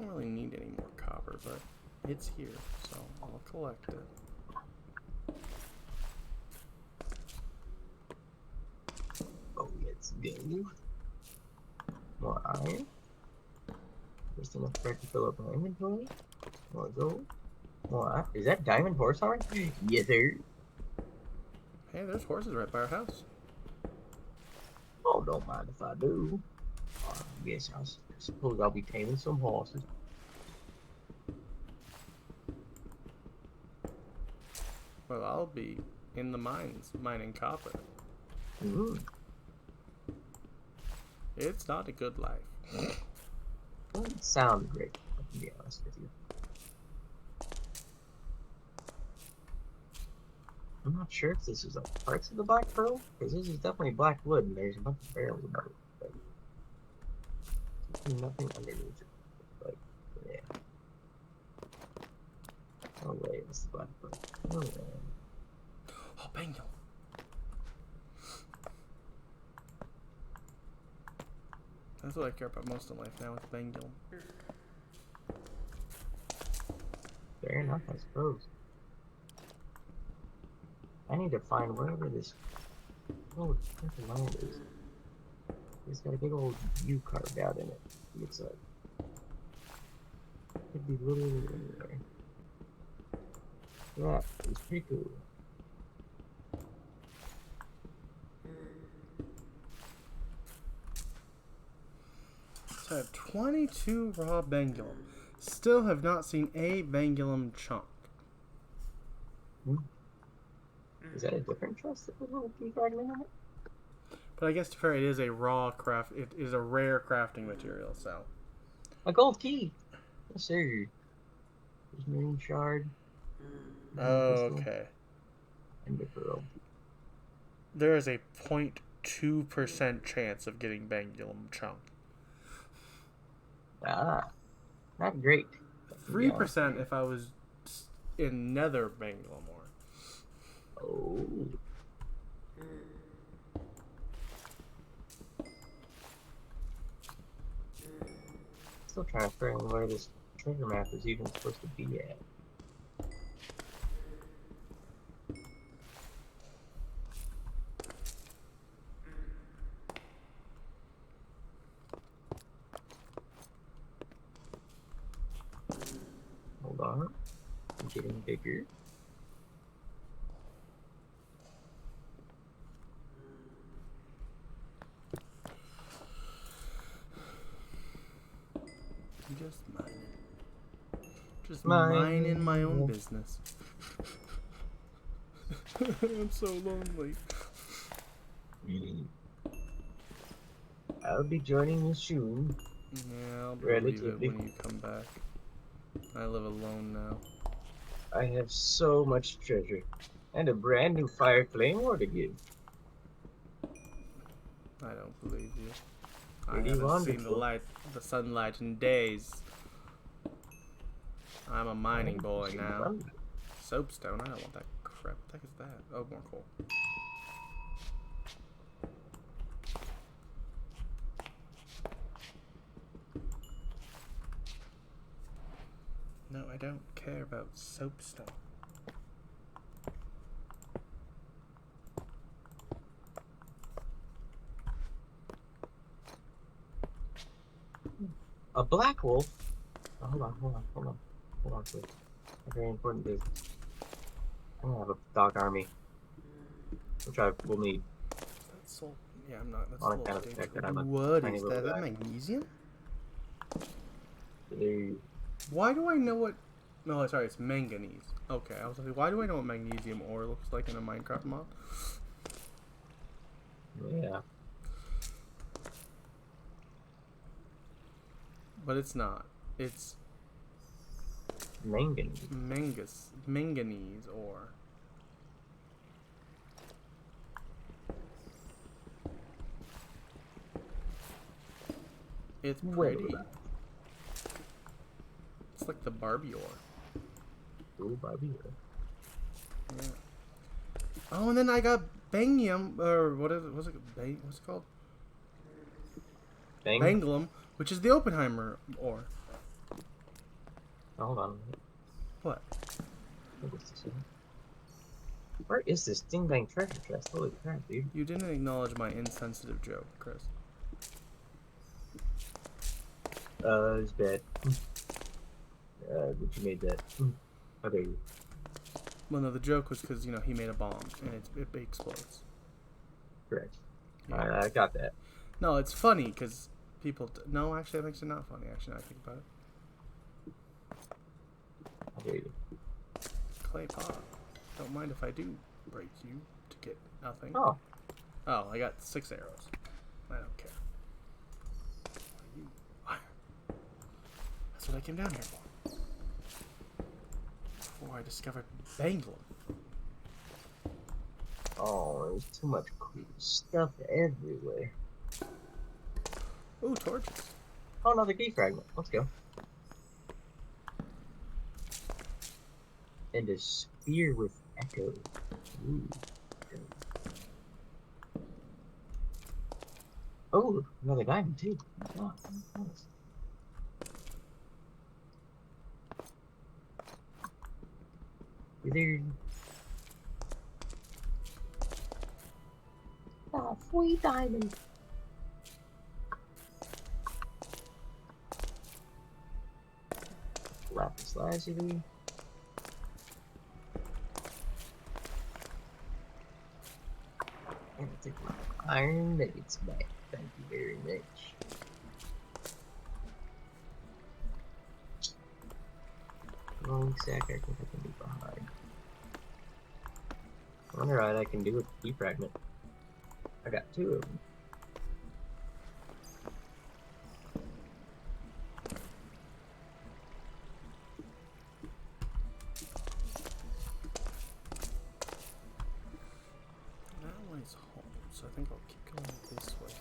don't really need any more copper, but it's here, so I'll collect it. Oh, let's go. More iron. Just enough bread to fill up my inventory. More gold. More iron. Is that diamond horse horn? Yes, sir. Hey, there's horses right by our house. Oh, don't mind if I do. Yes, I suppose I'll be taming some horses. Well, I'll be in the mines mining copper. It's not a good life. Doesn't sound great, to be honest with you. I'm not sure if this is like parts of the black pearl, because this is definitely black wood, and there's a bunch of barrels about it. But nothing underneath it. Like, yeah. No way, this is black pearl. No way. Oh, Bengal. That's what I care about most in life now, is Bengal. Fair enough, I suppose. I need to find wherever this land is. It's got a big old U carved out in it. Looks like. Could be literally anywhere. That is pretty cool. So I have 22 raw Bengalum. Still have not seen a Bengalum chunk. Is that a different chest that was a little key fragment in it? But I guess to be fair, it is a raw craft. It is a rare crafting material, so. A gold key! Yes, sir. There's marine shard. Okay. And the pearl. There is a 0.2% chance of getting Bengalum chunk. Ah. Not great. 3% if I was in Nether Bengalum ore. Oh. Still trying to figure out where this treasure map is even supposed to be at. Hold on. I'm getting bigger. Just mining. Just minding my own business. I'm so lonely. I'll be joining you soon. Yeah, I'll believe it when you come back. I live alone now. I have so much treasure. And a brand new fire claymore to give. I don't believe you. I haven't seen the sunlight in days. I'm a mining boy now. Soapstone, I don't want that crap. What the heck is that? Oh, more coal. No, I don't care about soapstone. A black wolf? Oh, hold on, please. A very important business. I'm gonna have a dog army. Which I will need. That's so... Yeah, I'm not... That's On a little account of the fact that I'm a What tiny is little that? Is that guy. magnesium? They... Why do I know what... No, sorry, it's manganese. Okay, I was like, why do I know what magnesium ore looks like in a Minecraft mod? Yeah. But it's not. It's... Manganese. Manganese ore. It's pretty. It's like the Barbie ore. Ooh, Barbie. Yeah. Oh, and then I got bangium, or what is it? What's it called? Bangalum, which is the Oppenheimer ore. Hold on a minute. What? What is this? Where is this ding dang treasure chest? Holy crap, dude. You didn't acknowledge my insensitive joke, Chris. It's bad. But you made that. How dare you? Well, no, the joke was because, you know, he made a bomb and it explodes. Correct. Yeah. I got that. No, it's funny because people... No, actually, that makes it not funny, actually, now I think about it. How dare you? Clay pot. Don't mind if I do break you to get nothing. Oh. Oh, I got 6 arrows. I don't care. That's what I came down here for. Before I discovered Bangla. Oh, there's too much cool stuff everywhere. Ooh, torches. Oh, another key fragment. Let's go. And a spear with echo. Ooh. Oh, another diamond too. Oh, nice. There. Oh, free diamond. Lapis lazuli. And I take my iron nuggets back. Thank you very much. Long sack, I think I can leave behind. I wonder what I can do with the key fragment. I got 2 of them. That way's home, so I think I'll keep going this way.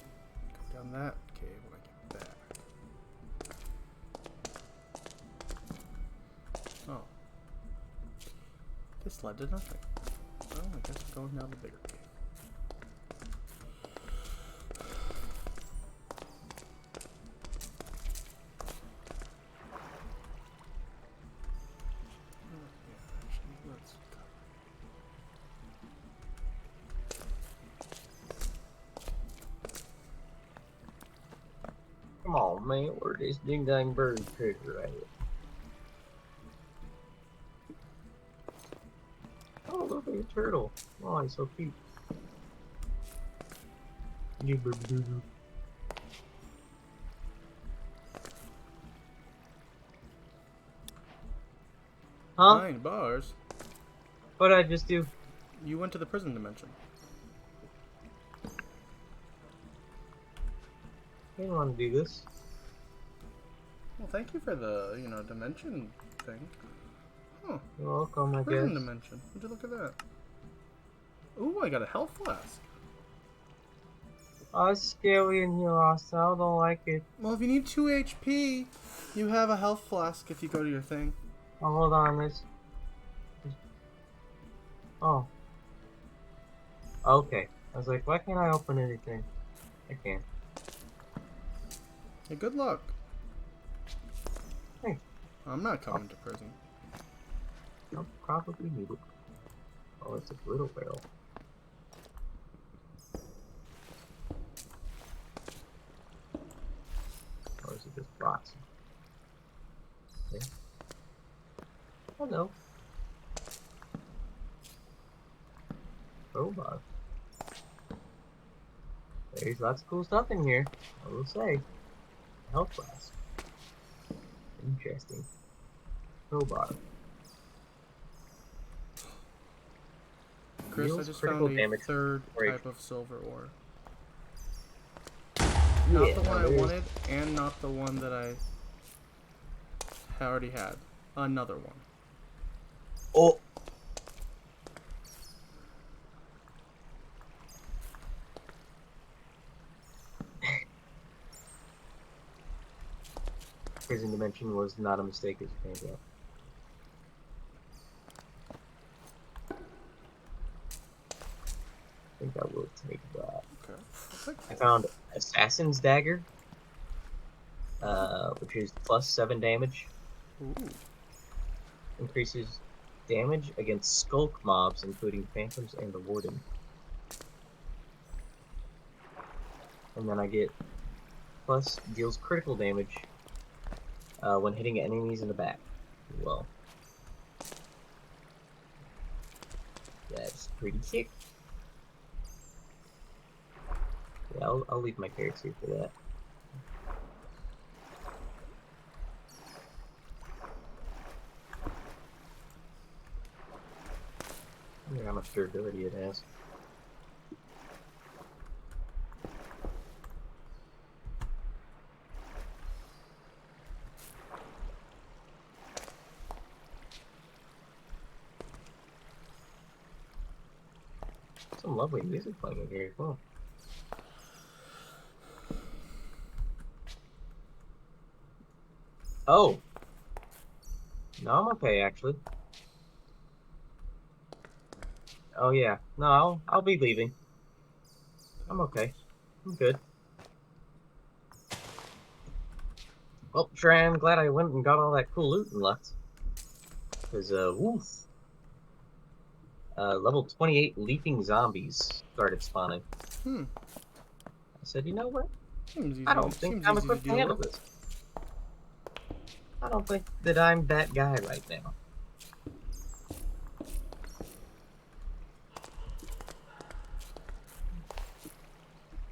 Go down that cave when I get back. Oh. This led to nothing. Well, I guess we're going down the bigger cave. Come on, man, where this ding dang bird treasure at? Oh, look at a turtle. Oh, he's so cute. You bird. Huh? 9 bars? What did I just do? You went to the prison dimension. I didn't want to do this. Well, thank you for the, you know, dimension thing. Huh. You're welcome, I Prison guess. dimension. Would you look at that? Ooh, I got a health flask. Oh, it's scary in here, Austin. I don't like it. Well, if you need 2 HP, you have a health flask if you go to your thing. Oh, hold on, this. Oh. Okay. I was like, why can't I open anything? I can't. Hey, good luck. Hey. I'm not coming to prison. I'll probably need it. Oh, it's a little barrel. Or is it just rocks? Okay. Hello. Robot. There's lots of cool stuff in here, I will say. Health flask. Interesting. Robot. Chris, I Deals just critical found a damage 3rd for type of silver ore. Not Yeah, the one I there's- wanted, and not the one that I already had. Another one. Oh! Prison dimension was not a mistake as it turns out. I think I will take that. Okay. I'll take I that. found Assassin's Dagger, which is +7 damage. Ooh. increases damage against skulk mobs, including phantoms and the warden. And then I get plus deals critical damage when hitting enemies in the back. Well, that's pretty sick. Yeah, I'll leave my carrots here for that. I wonder how much durability it has. Some lovely music playing in here as well. Oh! No, I'm okay, actually. Oh, yeah. No, I'll be leaving. I'm okay. I'm good. Well, sure, I'm glad I went and got all that cool loot and left. Because, woof. Level 28 leaping zombies started spawning. Hmm. I said, you know what? Seems easy. I don't think Seems I'm easy to equipped to deal handle with. this. I don't think that I'm that guy right now.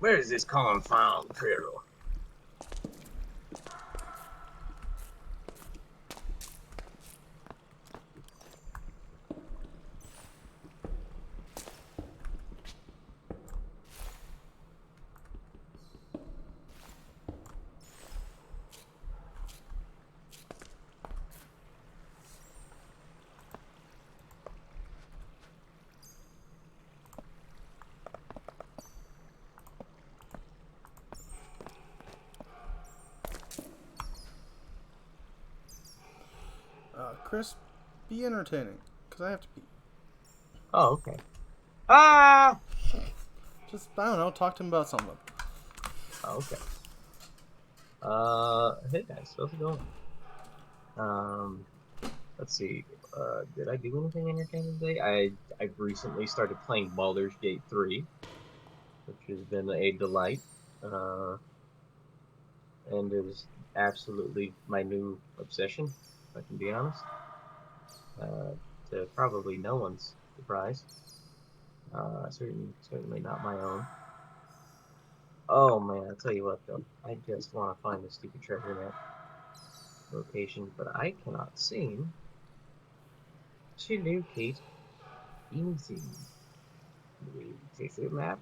Where is this confound trail? Chris, be entertaining, because I have to pee. Oh, okay. Ah! Just, I don't know, talk to him about something. Oh, okay. Hey guys, how's it going? Let's see. Did I do anything entertaining today? I've recently started playing Baldur's Gate 3, which has been a delight. And is absolutely my new obsession, if I can be honest. To probably no one's surprise. Certainly not my own. Oh man, I'll tell you what though. I just want to find the stupid treasure map location, but I cannot seem to locate anything. The treasure map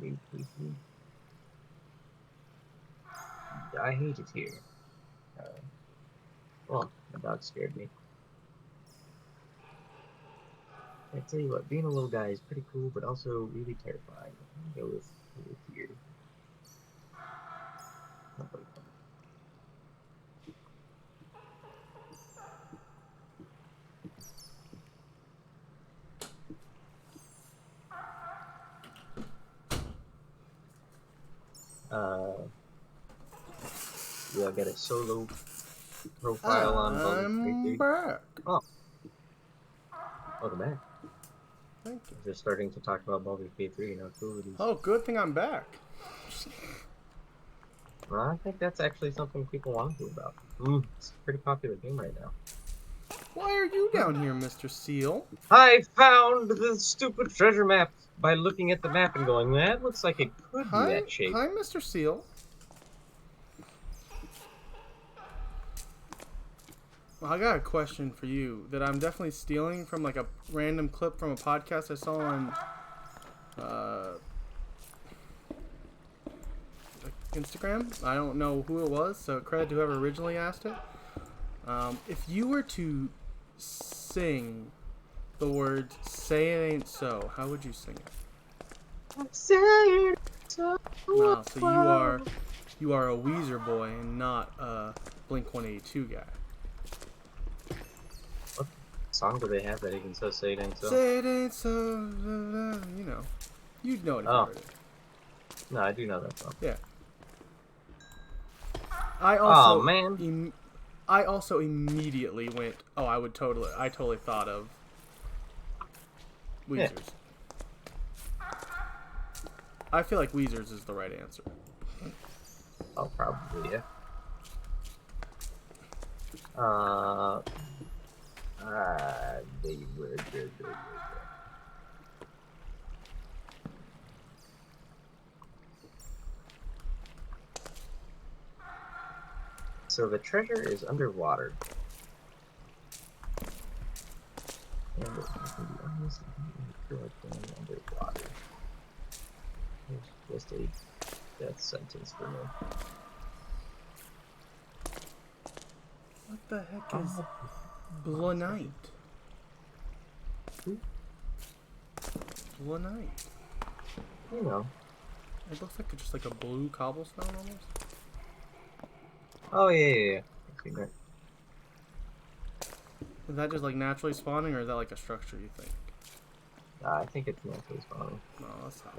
location. I hate it here. Well, my dog scared me. I tell you what, being a little guy is pretty cool, but also really terrifying. I'm gonna go with here. Yeah, I got a solo profile on Baldur's Gate 3. I'm back. Oh, welcome back. Thank you. Just starting to talk about Baldur's Gate 3 and how cool it is. Oh, good thing I'm back. Well, I think that's actually something people want to do about. It's a pretty popular game right now. Why are you down here, Mr. Seal? I found the stupid treasure map by looking at the map and going, that looks like it could be that shape. Hi, Mr. Seal. Well, I got a question for you that I'm definitely stealing from like a random clip from a podcast I saw on Instagram. I don't know who it was, so credit to whoever originally asked it. If you were to sing the words "Say It Ain't So," how would you sing it? Say it so. Wow, so you are a Weezer boy and not a Blink-182 guy. What song do they have that even says "Say It Ain't So"? Say it ain't so, you know. You'd know it if you heard it. No, I do know that song. Yeah. I also... Oh, man. I also immediately went, oh, I totally thought of Yeah. Weezers. I feel like Weezers is the right answer. Oh, probably, yeah. They were good. So the treasure is underwater. And I can be honest, I don't really feel like going underwater. It's just a death sentence for me. What the heck is Blonite? Blonite. You know. It looks like just like a blue cobblestone almost. Oh, yeah. I've seen that. Is that just like naturally spawning, or is that like a structure you think? I think it's naturally spawning. No, that's not.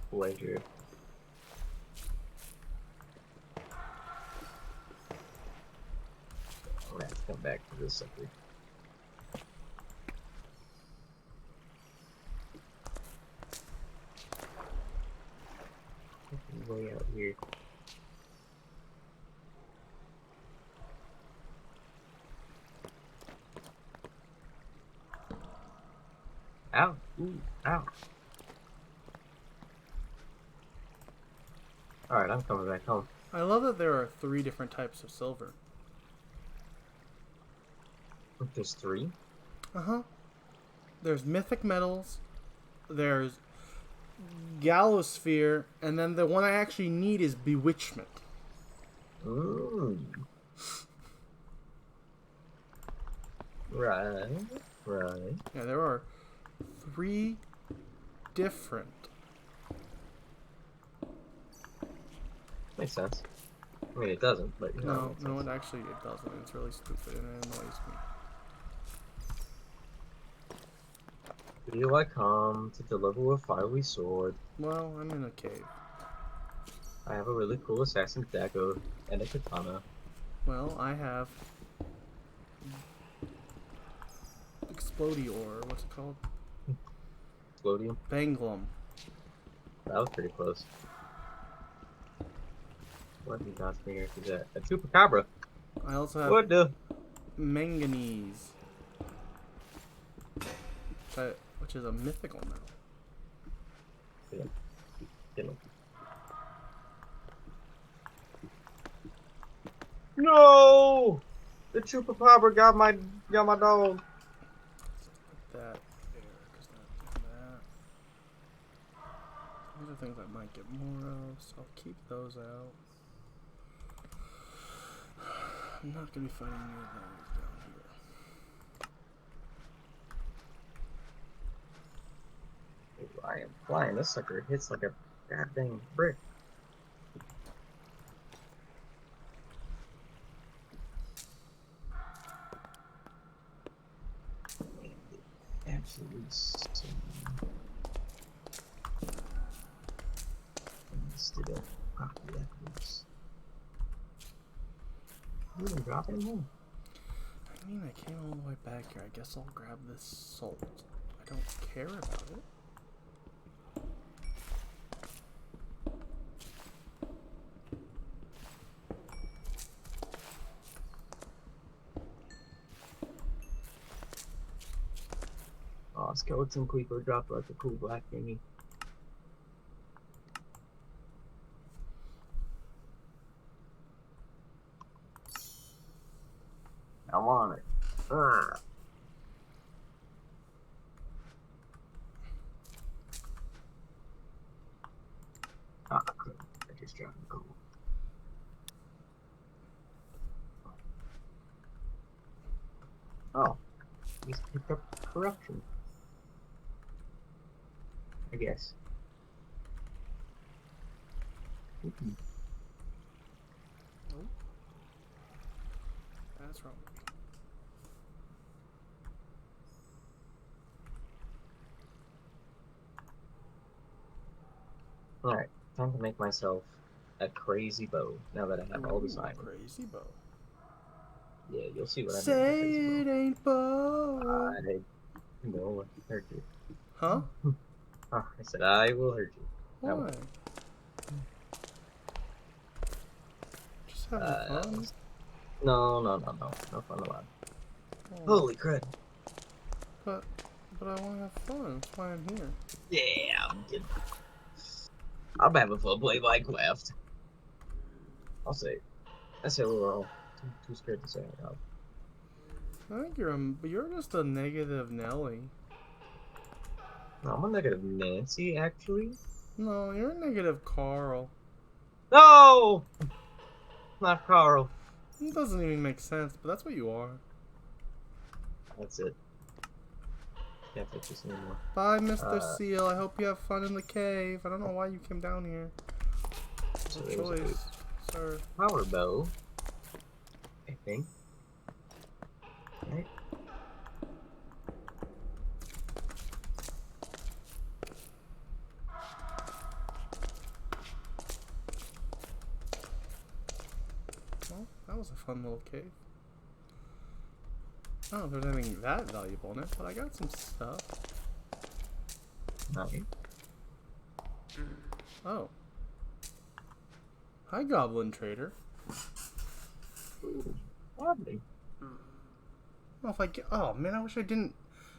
Pleasure. I'm gonna have to come back to this sucker. Way out here. Ow. Ooh. Ow. Alright, I'm coming back home. I love that there are 3 different types of silver. There's 3? Uh-huh. There's mythic metals, there's gallosphere, and then the one I actually need is bewitchment. Ooh. Right. Yeah, there are 3 different. Makes sense. I mean, it doesn't, but you know. No, it doesn't. It's really stupid and it annoys me. Here I come to deliver a fiery sword. Well, I'm in a cave. I have a really cool assassin dagger and a katana. Well, I have Explodior. What's it called? Explodium. Banglum. That was pretty close. What in God's finger is that? A chupacabra. I also have What the? manganese, which is a mythical metal. Get him. No! The chupacabra got my dog. Put that there, because that. These are things I might get more of, so I'll keep those out. I'm not gonna be fighting any of those down here. I am flying. This sucker hits like a goddamn brick. Absolutely insane. Instead of properly afterwards. You didn't drop it home. I mean, I came all the way back here. I guess I'll grab this salt. I don't care about it. Oh, skeleton creeper dropped like a cool black thingy. I'm on it. Ah, crap. I just dropped the cool. Oh, he's picked up corruption. I guess. Mm-hmm. Oh, that's wrong. Alright, time to make myself a crazy bow now that I have all this Ooh, iron. crazy bow. Yeah, you'll see what I mean. Say it ain't bow. I will hurt you. Huh? Oh, I said I will hurt you. Why? Just having fun. No fun allowed. Oh. Holy crud! But I want to have fun. That's why I'm here. Yeah, I'm kidding. I'm having fun playing Minecraft. I'll say. I say we're all too scared to say it out. I think you're just a negative Nelly. No, I'm a negative Nancy, actually. No, you're a negative Carl. No! Not Carl. It doesn't even make sense, but that's what you are. That's it. Can't fix this anymore. Bye, Mr. Seal. I hope you have fun in the cave. I don't know why you came down here. So No choice, sir. Power bow. I think. Right? Well, that was a fun little cave. I don't know if there's anything that valuable in it, but I got some stuff. Okay. Oh. Hi, Goblin Trader. Ooh, lovely. Well, if I get... Oh, man, I wish I didn't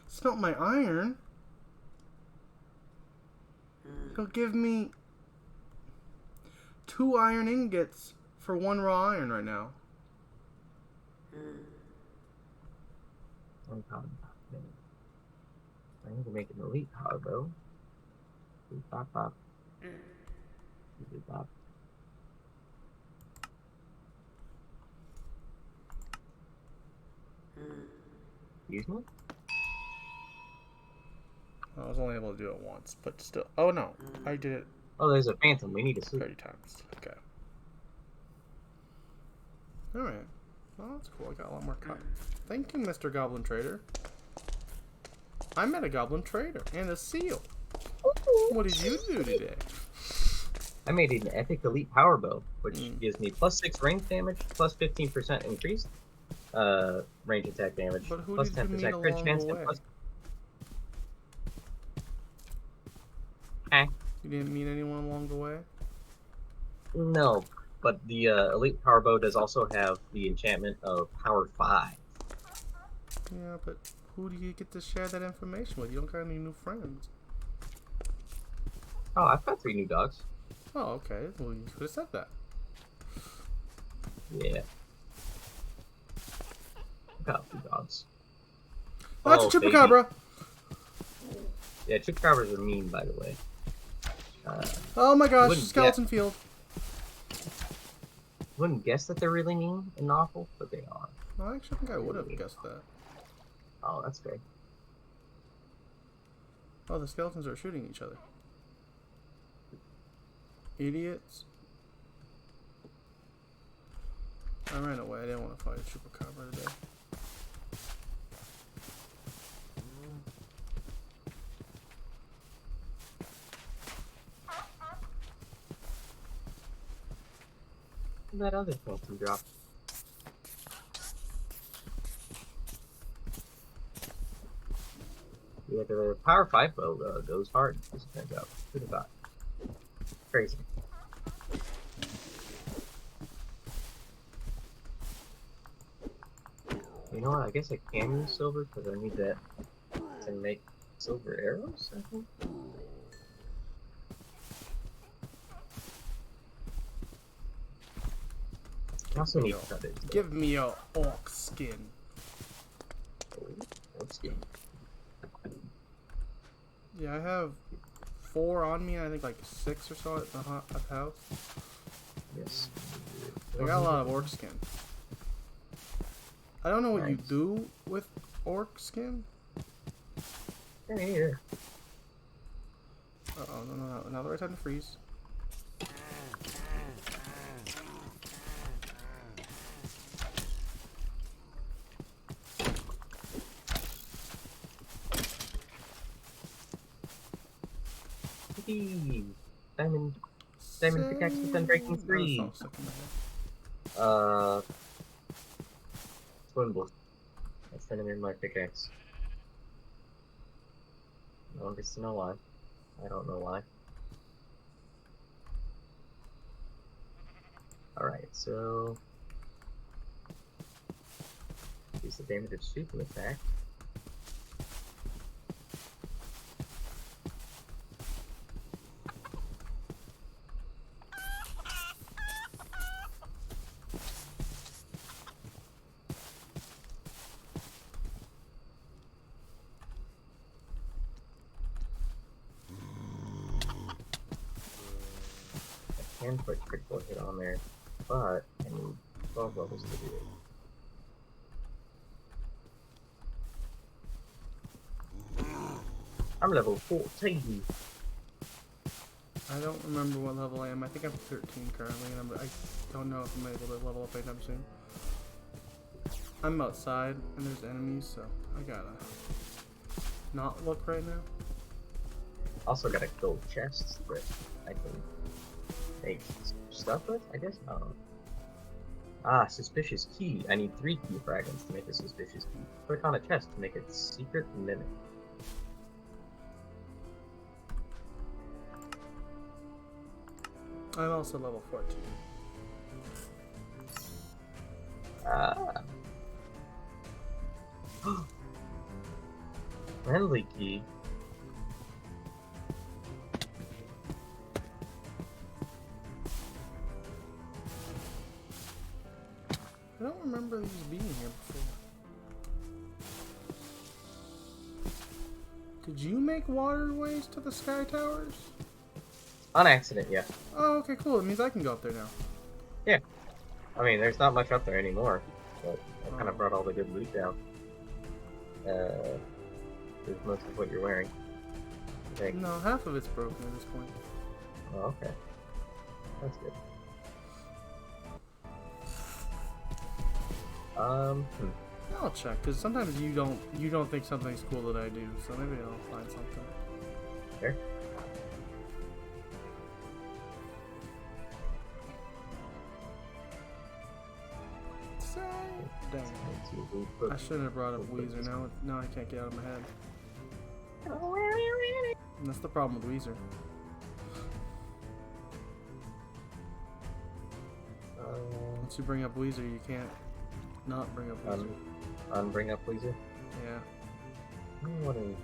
smelt my iron. It'll give me 2 iron ingots for 1 raw iron right now. I need to make an elite power bow. Bop, bop. Bop. Excuse me? I was only able to do it once, but still. Oh, no. I did it Oh, there's a phantom. We need to sleep. 30 times. Okay. Alright. Well, that's cool. I got a lot more cut. Thank you, Mr. Goblin Trader. I met a Goblin Trader and a seal. What did you do today? I made an epic elite power bow, which gives me +6 range damage, plus 15% increased range attack damage, But who plus did you 10% meet crit along chance, the and way? plus. Eh? You didn't meet anyone along the way? No, but the elite power bow does also have the enchantment of power 5. Yeah, but who do you get to share that information with? You don't got any new friends. Oh, I've got 3 new dogs. Oh, okay. Well, you could have said that. Yeah. I've got a few dogs. Oh, that's a chupacabra! Baby. Yeah, chupacabras are mean, by the way. Oh my gosh, skeleton field. Wouldn't guess that they're really mean and awful, but they are. No, I actually think I would have guessed that. Oh, that's fair. Oh, the skeletons are shooting each other. Idiots. I ran away. I didn't want to fight a chupacabra today. That other phantom drop. Yeah, the power 5 bow goes hard, as it turns out. Who'd have thought? Crazy. You know what? I guess I can use silver because I need that to make silver arrows, I think. I also need feathers. Give me a orc skin. Orc skin. Yeah, I have 4 on me. I think like 6 or so at the house. Yes. I got a lot of orc skin. I don't know what you do with orc skin. Here. Uh-oh, no. Now the right time to freeze. Diamond pickaxe with unbreaking 3. Swimble. That's the name of my pickaxe. No one gets to know why. I don't know why. Alright, so... Use the damage of super attack. I can put critical hit on there, but I need 12 levels to do it. I'm level 14. I don't remember what level I am. I think I'm 13 currently, and I don't know if I'm able to level up anytime soon. I'm outside, and there's enemies, so I gotta not look right now. Also got a gold chest that I can make stuff with, I guess? I don't know. Ah, suspicious key. I need 3 key fragments to make a suspicious key. Click on a chest to make a secret mimic. I'm also level 14. Ah. Friendly key. I don't remember these being here before. Did you make waterways to the sky towers? On accident, yeah. Oh, okay, cool. It means I can go up there now. Yeah. I mean, there's not much up there anymore, but I kind Oh. of brought all the good loot down. There's most of what you're wearing. I think. No, half of it's broken at this point. Oh, okay. That's good. I'll check, because sometimes you don't think something's cool that I do, so maybe I'll find something. There. Dang. I shouldn't have brought up Weezer. Now I can't get out of my head. And that's the problem with Weezer. Once you bring up Weezer, you can't not bring up Weezer. Unbring up Weezer? Yeah. I don't know what a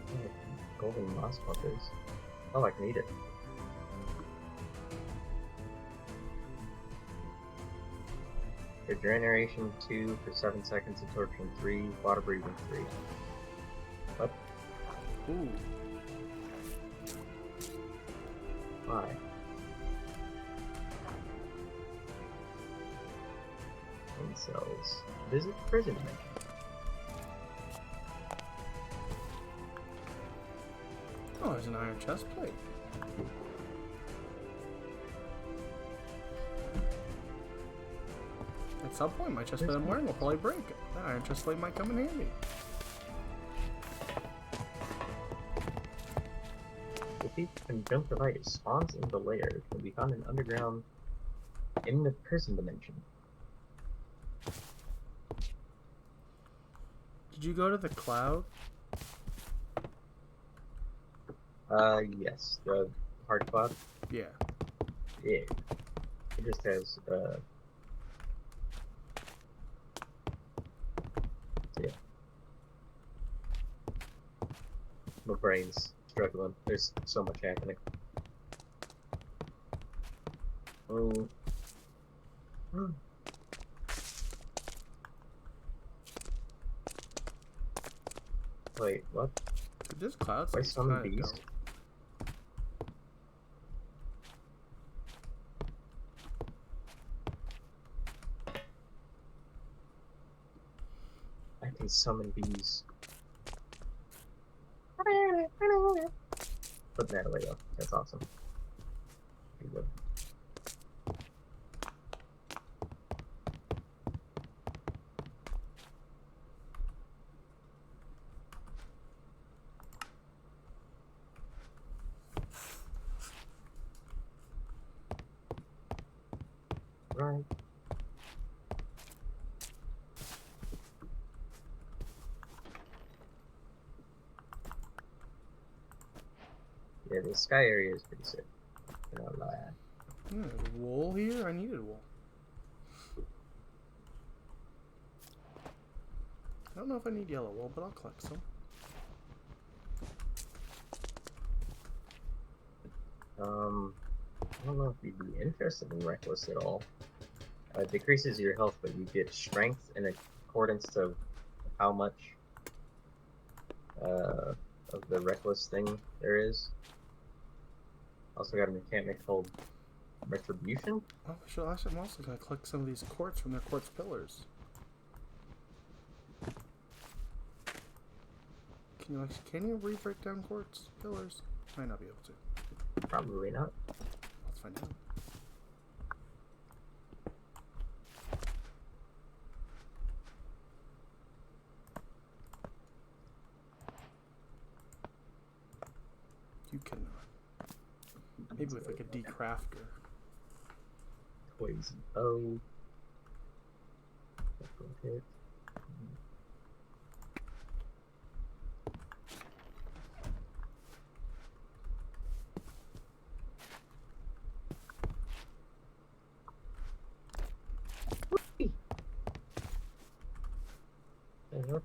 golden moss pup is. Oh, I can eat it. Regeneration 2 for 7 seconds, absorption 3, water breathing 3. What? Ooh. Why? Cells. Visit prison dimension. Oh, there's an iron chest plate. At some point, my chest plate I'm wearing will probably break. That iron chest plate might come in handy. The thief conjunctivitis spawns in the lair. It can be found underground in the prison dimension. Did you go to the cloud? Yes. The hard cloud? Yeah. Yeah. It just has, yeah. My brain's struggling. There's so much happening. Oh. Wait, what? This cloud's Why some kind of bees? dope. I can summon bees. Put that away though. That's awesome. Pretty good. Right. The sky area is pretty sick. I'm not gonna lie. There's wool here? I needed wool. I don't know if I need yellow wool, but I'll collect some. I don't know if you'd be interested in Reckless at all. It decreases your health, but you get strength in accordance to how much of the Reckless thing there is. Also got a mechanic called Retribution. Oh, I'm also going to collect some of these quartz from their quartz pillars. Can you re-break down quartz pillars? Might not be able to. Probably not. Let's find out. You cannot. Maybe with like a decrafter. Poison. Oh. Hit. What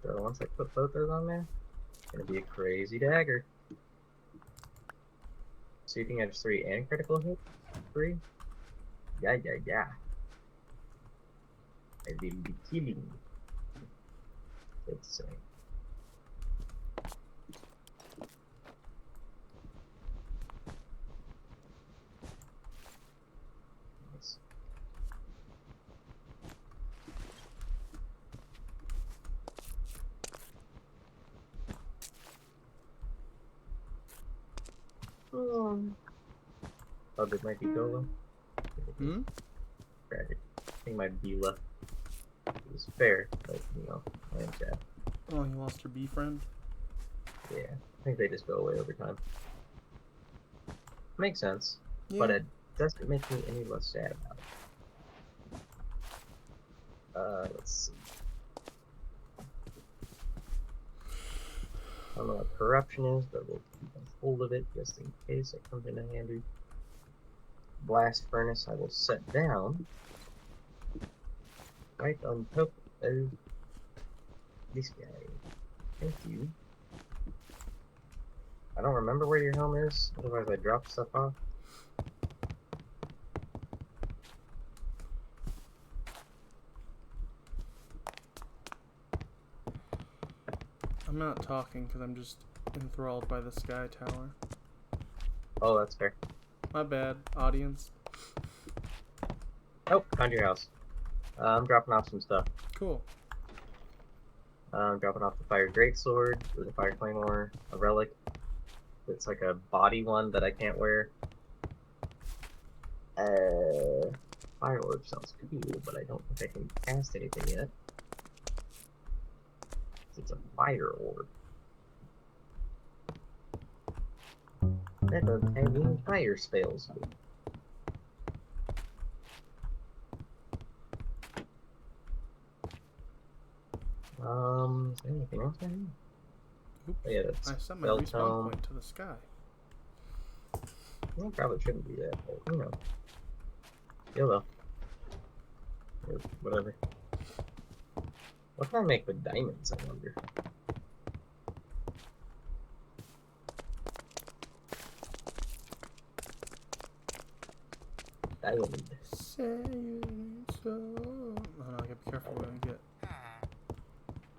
though? Once I put both those on there, it's gonna be a crazy dagger. Shooting edge 3 and critical hit 3? Yeah. I will be killing. Let's say. Nice. Oh, did my B go low? Tragic. I think my B left. It was fair, but you know, I am sad. Oh, you lost your bee friend? Yeah, I think they just go away over time. Makes sense, Yeah. but it doesn't make me any less sad about it. Let's see. I don't know what corruption is, but we'll keep a hold of it just in case it comes in handy. Blast furnace I will set down right on top of this guy. Thank you. I don't remember where your helm is, otherwise I drop stuff off. I'm not talking because I'm just enthralled by the sky tower. Oh, that's fair. My bad, audience. Oh, found your house. I'm dropping off some stuff. Cool. I'm dropping off the fire greatsword, the fire claymore, a relic. It's like a body one that I can't wear. Fire orb sounds cool, but I don't think I can cast anything yet. It's a fire orb. That doesn't have any fire spells. Is there anything else I need? Oops. Oh, yeah, that's I set my bell respawn tome. point to the sky. Well, probably shouldn't be that, but you know. YOLO. Or whatever. What can I make with diamonds, I wonder? Diamond. Say it ain't so. Oh, no, I gotta be careful when I get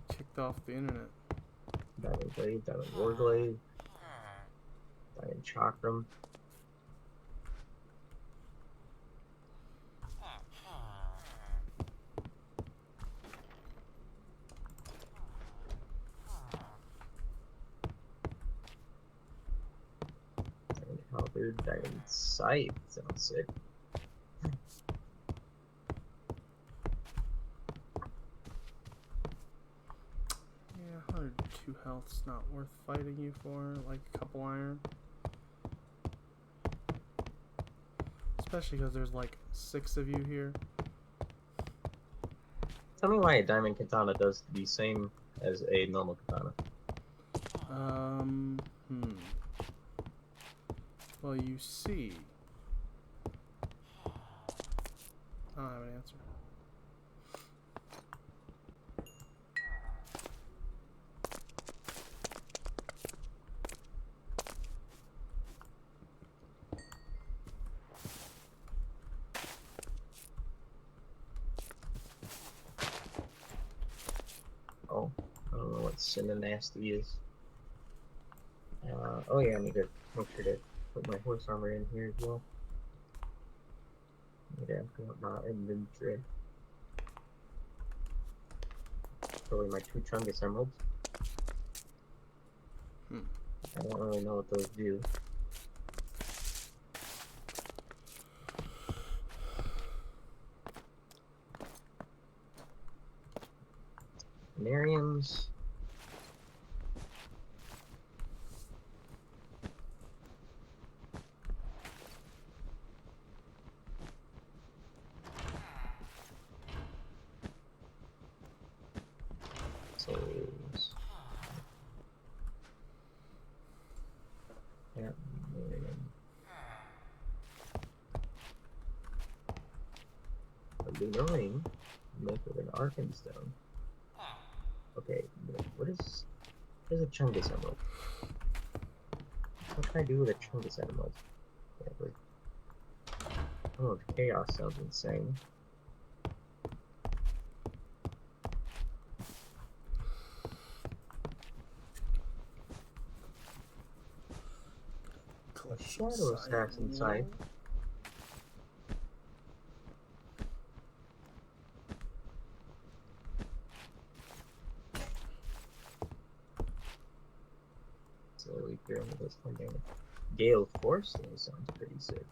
kicked off the internet. Diamond blade, diamond warglaive, diamond chakram. Diamond halberd, diamond scythe, sounds sick. Yeah, 102 health's not worth fighting you for, like a couple iron. Especially because there's like 6 of you here. Tell me why a diamond katana does the same as a normal katana. Well, you see. I don't have an answer. Oh, I don't know what Nasty is. Oh yeah, I need to make sure to put my horse armor in here as well. Yeah, put my inventory. Probably my 2 Chungus emeralds. I don't really know what those do. Miriam's. Souls. Yeah, Miriam. A lunar ring. Make with an Arkenstone. Okay, what is a Chungus emerald? What can I do with a Chungus emerald? Yeah, oh, chaos sounds insane. A shadow assassin scythe. Slowly clearing this one damage. Gale Force sounds pretty sick.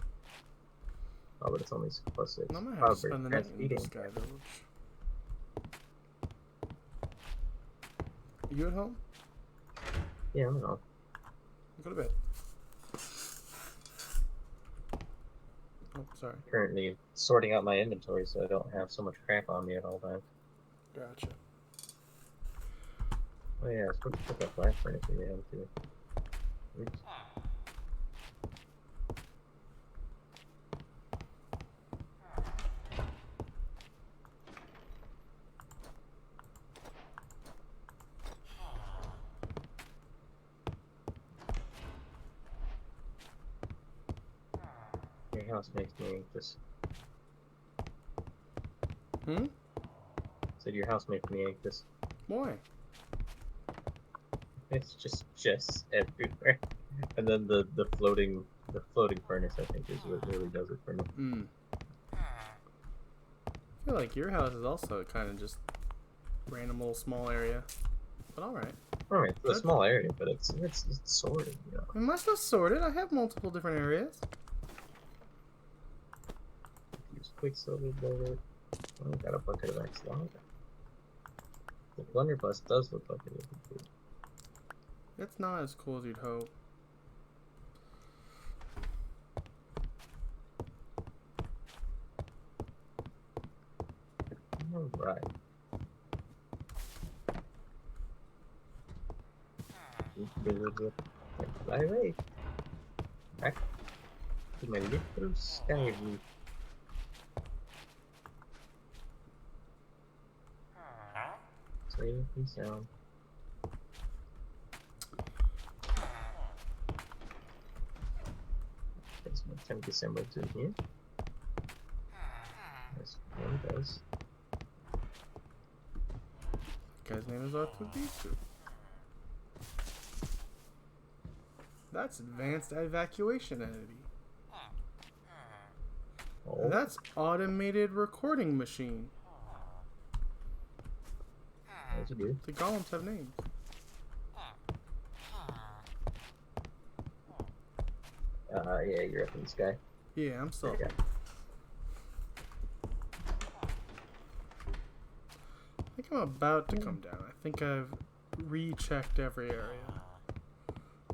Oh, but it's only +6. I might have to spend the night in this guy village. Are you at home? Yeah, I'm at home. Go to bed. Oh, sorry. Currently sorting out my inventory so I don't have so much crap on me at all times. Gotcha. Oh yeah, I was supposed to put that blast furnace in there too. Oops. Your house makes me anxious. Hmm? Said your house makes me anxious. Why? It's just everywhere. And then the floating furnace I think is what really does it for me. I feel like your house is also kind of just random little small area. But alright. Alright, it's a small area, but it's sorted, you know. My stuff's sorted. I have multiple different areas. Use Quicksilver Bullet. Oh, got a bucket of X lava. The blunderbuss does look like it would be cool. It's not as cool as you'd hope. Alright. Fly away. Back to my little sky roof. Safe and sound. There's my 10 December in here. This one does. Guy's name is R2D2. That's advanced evacuation entity. Oh. And that's automated recording machine. How's it do? The golems have names. Yeah, you're up in the sky. Yeah, I'm still. There you go. I think I'm about to come down. I think I've rechecked every area.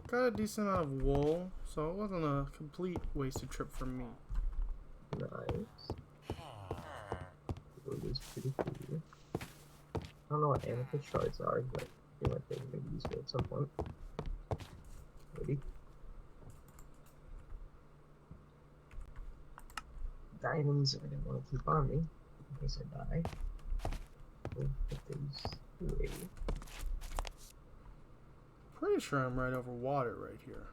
Got a decent amount of wool, so it wasn't a complete wasted trip for me. Nice. It is pretty cool. I don't know what amethyst shards are, but I feel like they may be useful at some point. Maybe. diamonds I didn't want to keep on me in case I die. We'll put these away. Pretty sure I'm right over water right here.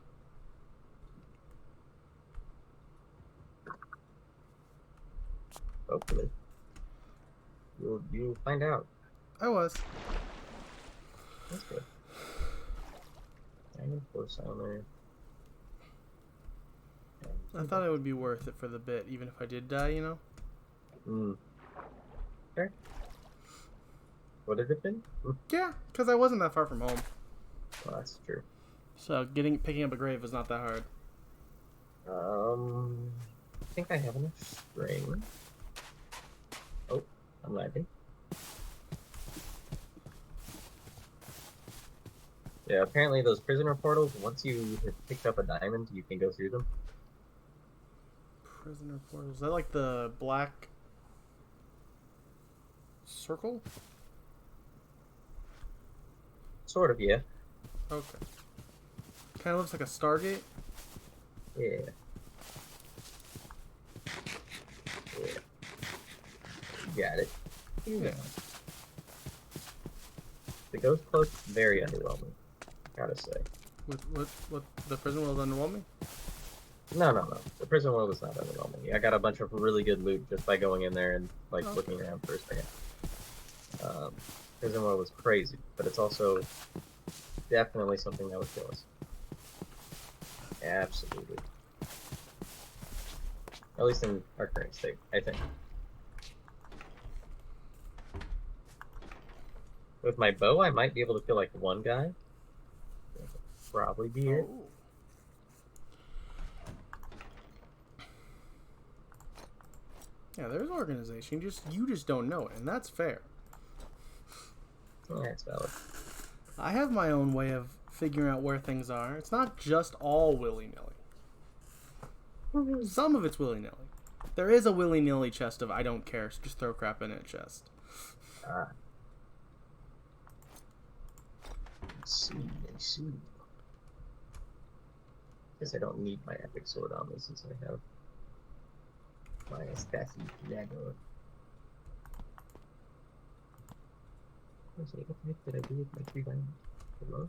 Hopefully. You'll find out. I was. That's good. Diamond force armor. I thought it would be worth it for the bit, even if I did die, you know? Okay. What did it been? Yeah, because I wasn't that far from home. Well, that's true. So picking up a grave was not that hard. I think I have enough string. Oh, I'm lagging. Yeah, apparently those prisoner portals, once you have picked up a diamond, you can go through them. Prisoner portal. Is that like the black circle? Sort of, yeah. Okay. Kind of looks like a Stargate. Yeah. Yeah. You got it. Yeah. The ghost cloak, very underwhelming, gotta say. What the prison world underwhelming? No. The prison world is not underwhelming. I got a bunch of really good loot just by going in there and looking around for a second. Prison world was crazy, but it's also definitely something that would kill us. Absolutely. At least in our current state, I think. With my bow, I might be able to kill like one guy. That'll probably be it. Yeah, there's organization. You just don't know it, and that's fair. Yeah, it's valid. I have my own way of figuring out where things are. It's not just all willy-nilly. Some of it's willy-nilly. There is a willy-nilly chest of I don't care, so just throw crap in it chest. I see. Guess I don't need my epic sword on me since I have my Stasi dagger. What the heck did I do with my 3 diamonds? Hello?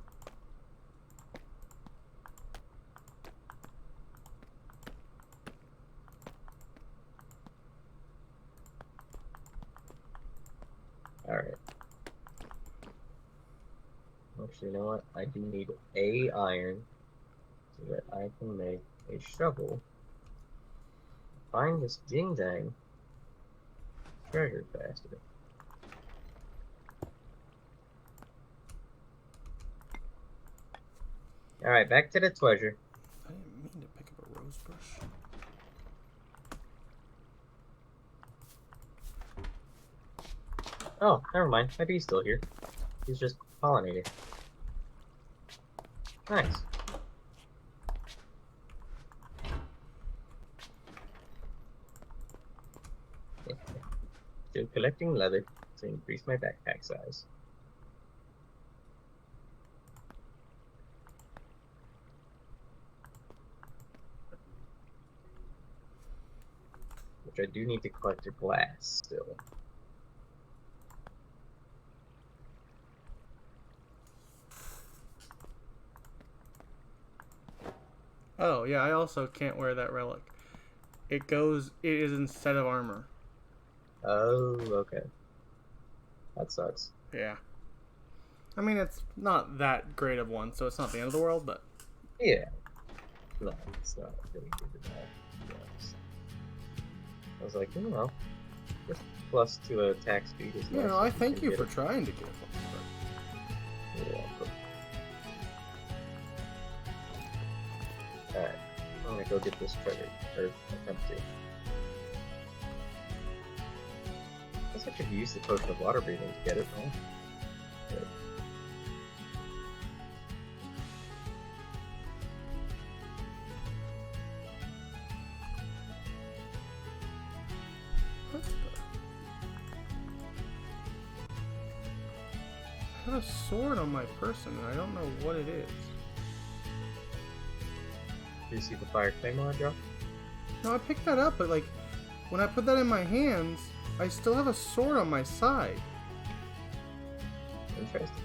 Alright. Actually, you know what? I do need a iron so that I can make a shovel. Find this ding-dang treasure faster. Alright, back to the treasure. I didn't mean to pick up a rose bush. Oh, never mind. My bee's still here. He's just pollinating. Nice. Still collecting leather to increase my backpack size. Which I do need to collect a glass still. Oh, yeah, I also can't wear that relic. It is instead of armor. Oh, okay. That sucks. Yeah. I mean, it's not that great of one, so it's not the end of the world, but... Yeah. No, it's not really good at all, to be honest. I was like, you know, just plus 2 attack speed is nice. You know, I thank you for trying to get one. You're welcome. Alright, I'm gonna go get this treasure, or attempt to. I guess I should use the potion of water breathing to get it, huh? Good. What the... I have a sword on my person, and I don't know what it is. Do you see the fire claymore I dropped? No, I picked that up, but, like, when I put that in my hands, I still have a sword on my side. Interesting.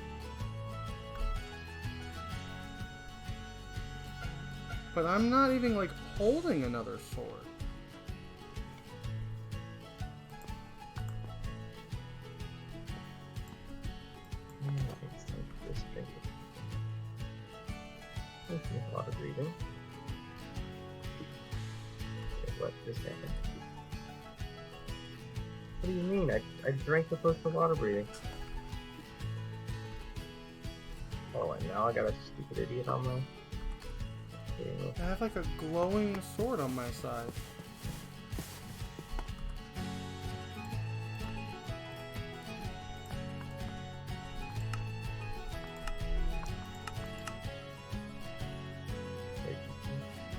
But I'm not even, like, holding another sword. It's time for this drink. A lot of breathing. Okay, what just happened? What do you mean? I drank the first of water breathing. Oh, and now I got a stupid idiot on my... I have, like, a glowing sword on my side.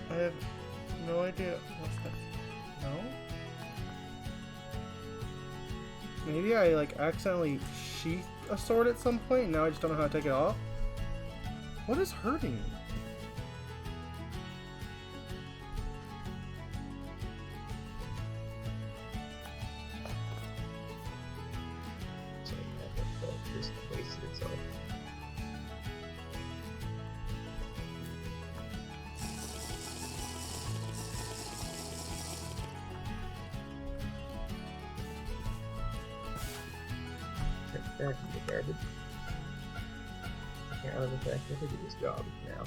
I have no idea what's that. No? Maybe I, like, accidentally sheathed a sword at some point and now I just don't know how to take it off? What is hurting me? So that just wasted itself. Check that in the garbage. Get out of the fact I think it is garbage now.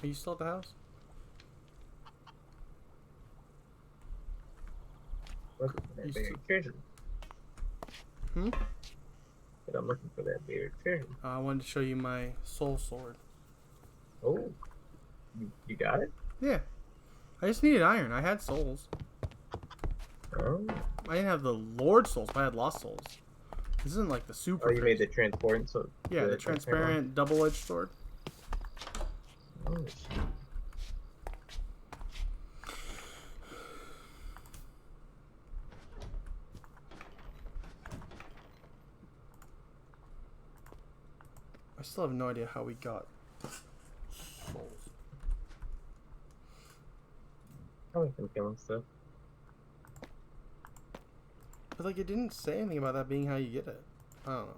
Are you still at the house? Looking for that You buried still- treasure. Hmm? But I'm looking for that buried treasure. I wanted to show you my soul sword. Oh, you got it? Yeah. I just needed iron. I had souls. Oh, I didn't have the Lord souls, but I had lost souls. This isn't like the super. oh, you made the transparent, so Yeah, the transparent double-edged sword. Oh, shit. I still have no idea how we got souls. Probably from killing stuff. But like, it didn't say anything about that being how you get it. I don't know.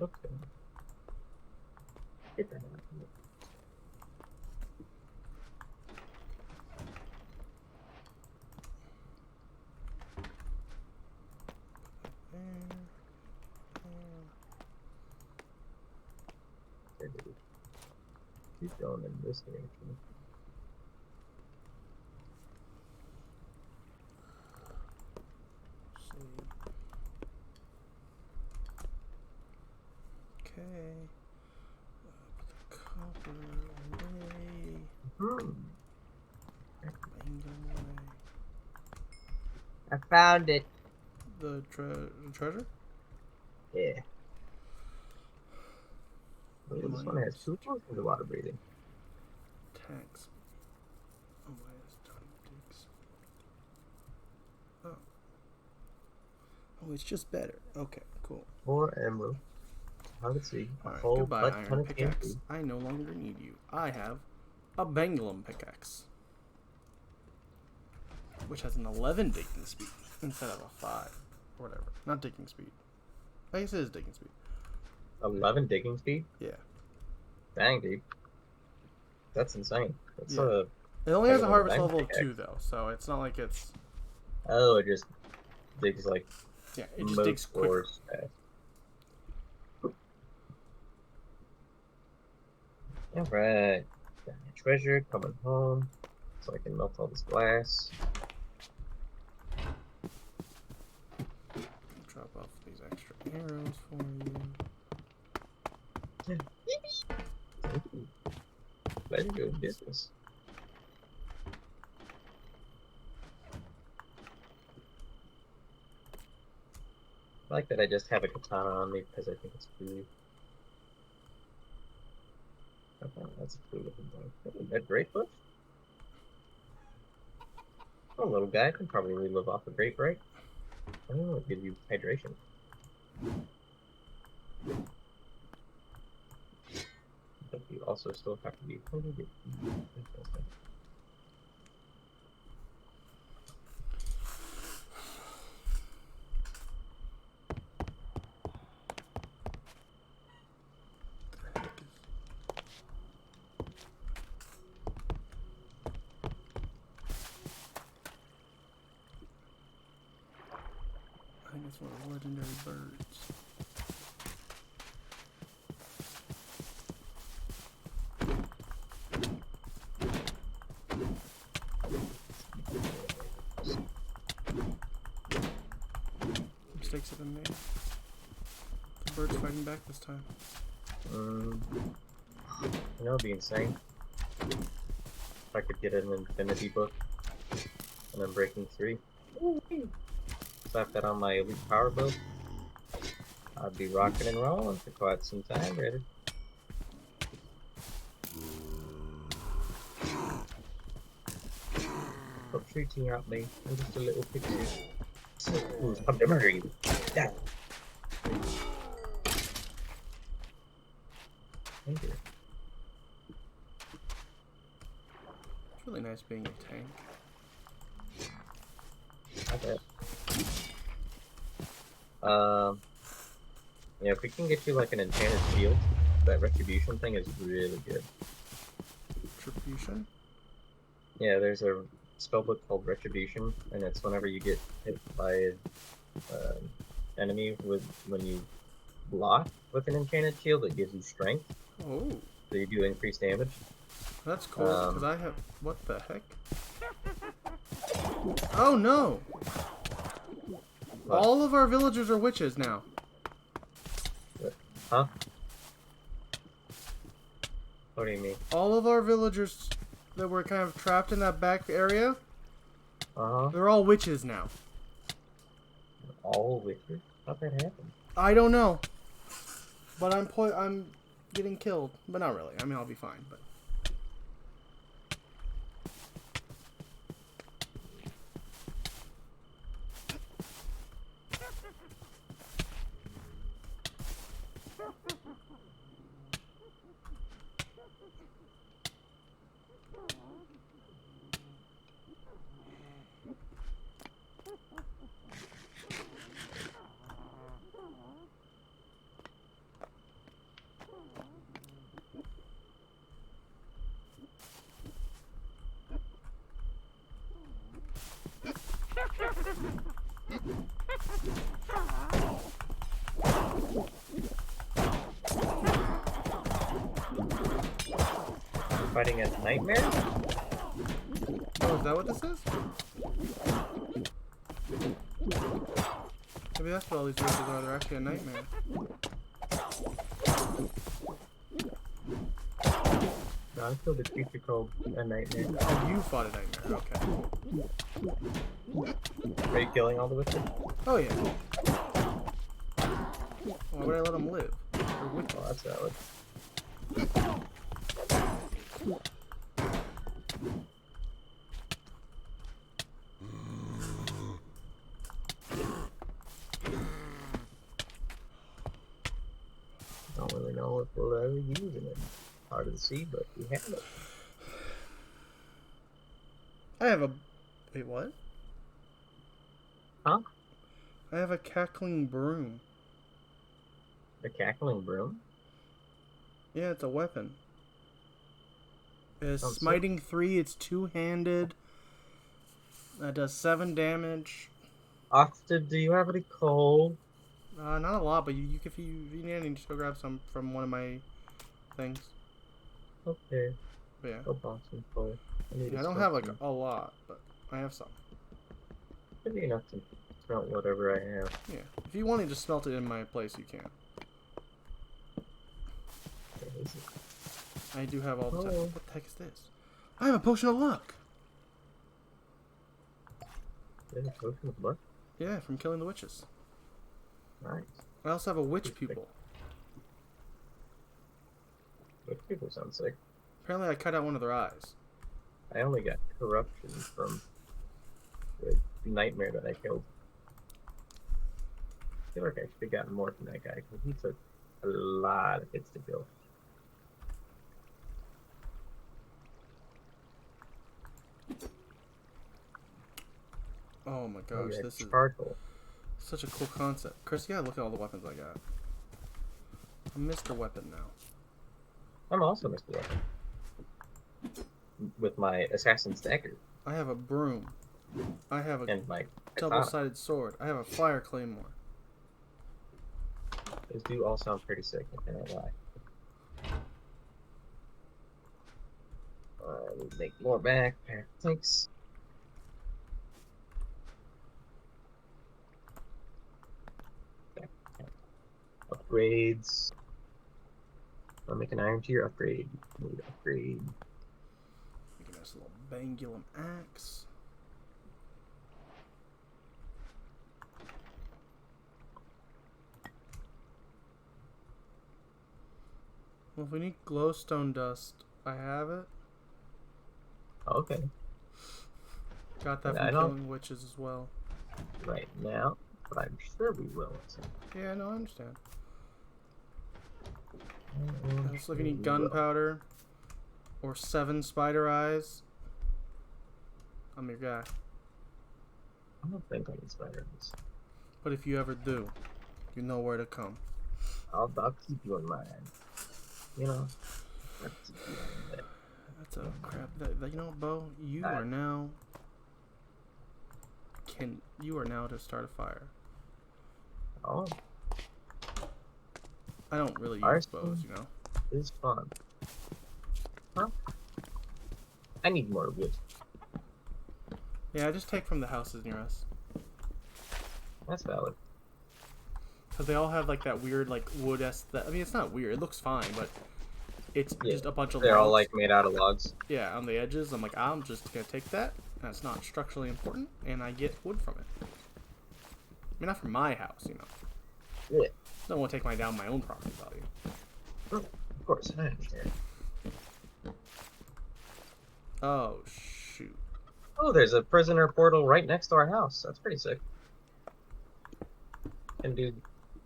Okay. Get that out of here. Keep going in this direction. Okay. Put the copper away. Bang away. I found it. The treasure? Yeah. This one has 2 potions of water breathing. Tax. Oh, why is digs? Oh. Oh, it's just better. Okay, cool. 4 emeralds. Let's see. A Alright, whole goodbye, butt iron ton of pickaxe. TNT. I no longer need you. I have a Bengalum pickaxe, which has an 11 digging speed instead of a 5 or whatever. Not digging speed. I guess it is digging speed. 11 digging speed? Yeah. Dang, dude. That's insane. That's yeah. It only has a like harvest level of pickaxe. 2 though, so it's not like it's. Oh, it just digs like. Yeah, it just digs quicker. Alright. Got my treasure coming home. So I can melt all this glass. Drop off these extra arrows for you. Thank you. Glad you're doing business. I like that I just have a katana on me because I think it's cool. Okay, that's a cool looking bow. That great bush? Oh, little guy can probably live off a grape, right? Oh, it gives you hydration. But you also still have to be hungry. I think it's one of the legendary birds. Mistakes have been made. The bird's fighting back this time. You know, it'd be insane if I could get an infinity book and then breaking 3. Slap that on my elite power bow. I'd be rocking and rolling for quite some time, brother. Stop shooting at me. I'm just a little pixie. Who's come to murder you? Yeah. Thank you. It's really nice being a tank. I bet. Yeah, if we can get you like an enchanted shield, that retribution thing is really good. Retribution? Yeah, there's a spellbook called Retribution, and it's whenever you get hit by an enemy when you block with an enchanted shield, it gives you strength. Oh. So you do increased damage. That's cool, because I have... What the heck? Oh, no! What? All of our villagers are witches now. Huh? What do you mean? All of our villagers that were kind of trapped in that back area, they're all witches now. All witches? How'd that happen? I don't know. But I'm getting killed. But not really. I mean, I'll be fine, but... fighting a nightmare? Oh, is that what this is? Maybe that's what all these witches are. They're actually a nightmare. No, I killed a creature called a nightmare. Oh, you fought a nightmare. Okay. Are you killing all the witches? Oh, yeah. Why would I let them live? They're witches. Oh, that's valid. Don't really know if we'll ever use it in part of the sea, but we have it. I have a... Wait, what? Huh? I have a cackling broom. The cackling broom? Yeah, it's a weapon. It's Sounds smiting 3, it's two-handed. That does 7 damage. Awks, do you have any coal? Not a lot, but if you need any, just go grab some from one of my things. Okay. But yeah. Go buy some coal. I don't have like a lot, but I have some. Should be enough to smelt whatever I have. Yeah. If you want to just smelt it in my place, you can. Where is it? I do have all the time. Oh. What the heck is this? I have a potion of luck! There's a potion of luck? Yeah, from killing the witches. Nice. I also have a witch pupil. Witch people sound sick. Apparently I cut out one of their eyes. I only got corruption from the nightmare that I killed. I feel like I should have gotten more from that guy because he took a lot of hits to kill. Oh my gosh, yeah, this is charcoal. such a cool concept. Chris, yeah, look at all the weapons I got. I'm Mr. Weapon now. I'm also Mr. Weapon. With my assassin's dagger I have a broom. I have a and my katana. double-sided sword. I have a fire claymore. Those do all sound pretty sick, I cannot lie. We'll make more backpack. Thanks. Upgrades. I'll make an iron tier upgrade. Need upgrade. Make a nice little bangulum axe. Well, if we need glowstone dust, I have it. Okay. Got that Yeah, I from don't- killing witches as well. Right now, but I'm sure we will. Yeah, no, I understand. I'm Also, sure if you need we will. gunpowder or 7 spider eyes, I'm your guy. I don't think I need spiders. But if you ever do, you know where to come. I'll keep you in mind. You know? I'll keep you in mind. That's a crap. You know, Bo, you are now. You are now to start a fire. Oh, I don't really use Arson? bows, you know. it's fun. Huh? I need more wood. Yeah, I just take from the houses near us. That's valid. Because they all have like that weird like wood aesthetic. I mean, it's not weird. It looks fine, but it's Yeah, just a bunch of They're all logs. like made out of logs. Yeah, on the edges. I'm like, I'm just gonna take that. That's not structurally important, and I get wood from it. I mean, not from my house, you know. Yeah. Don't want to take down my own property value. Of course, I understand. Oh shoot! Oh, there's a prisoner portal right next to our house. That's pretty sick. Can do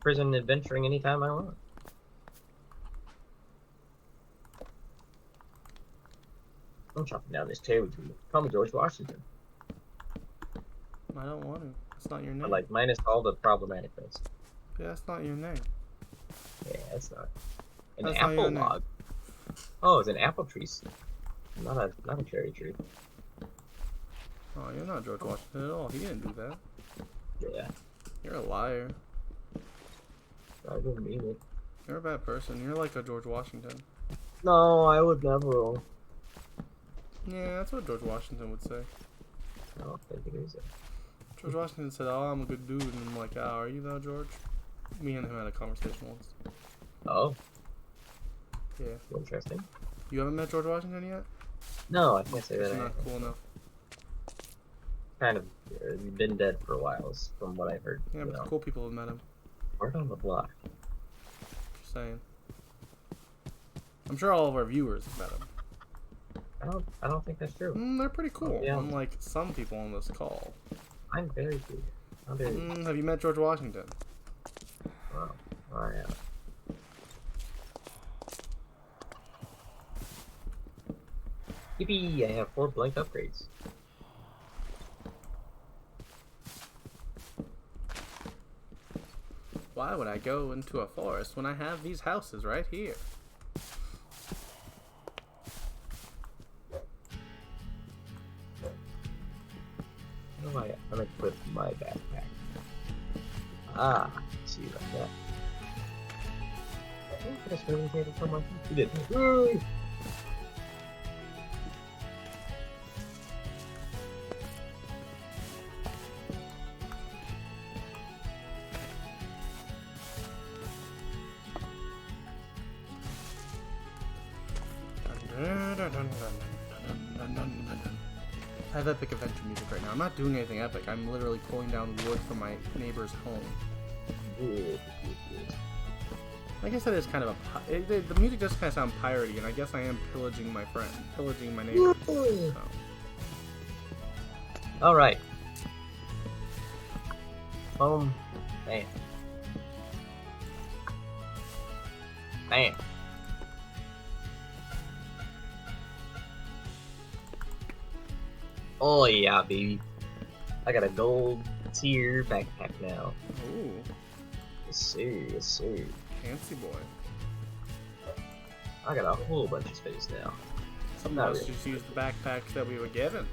prison adventuring anytime I want. I'm chopping down this tree with you. Call me George Washington. I don't want to. It's not your name. But like minus all the problematic bits. Yeah, that's not your name. Yeah, that's not. An That's not apple your name. log. Oh, it's an apple tree. Not a cherry tree. Oh, you're not George Washington at all. He didn't do that. Yeah, You're a liar. I didn't mean it. You're a bad person. You're like a George Washington. No, I would never. Yeah, that's what George Washington would say. I don't think it is. George Washington said, "Oh, I'm a good dude," and I'm like, "Oh, are you though, George?" Me and him had a conversation once. Oh, Yeah. interesting. You haven't met George Washington yet? No, I can't say He's that. not cool enough. Kind of been dead for a while, from what I've heard. Yeah, but cool people have met him. Word on the block. Just saying. I'm sure all of our viewers have met him. I don't think that's true. They're pretty cool. Oh, yeah. Unlike some people on this call. I'm very cool. Have you met George Washington? Wow. Oh, yeah. Yippee! I have 4 blank upgrades. Why would I go into a forest when I have these houses right here? How do I unequip my backpack? Ah, see like that. Oh, did I swing the table for my feet? You did. Woo! I have epic adventure music right now. I'm not doing anything epic. I'm literally pulling down wood from my neighbor's home. I guess that is kind of a... the music does kind of sound piratey, and I guess I am pillaging my friend. Pillaging my neighbor. So. Alright. Boom. Bam. Bam. Oh yeah, baby. I got a gold tier backpack now. Ooh. Yes sir, yes sir. Fancy boy. I got a whole bunch of space now. Some of us just used the backpacks that we were given.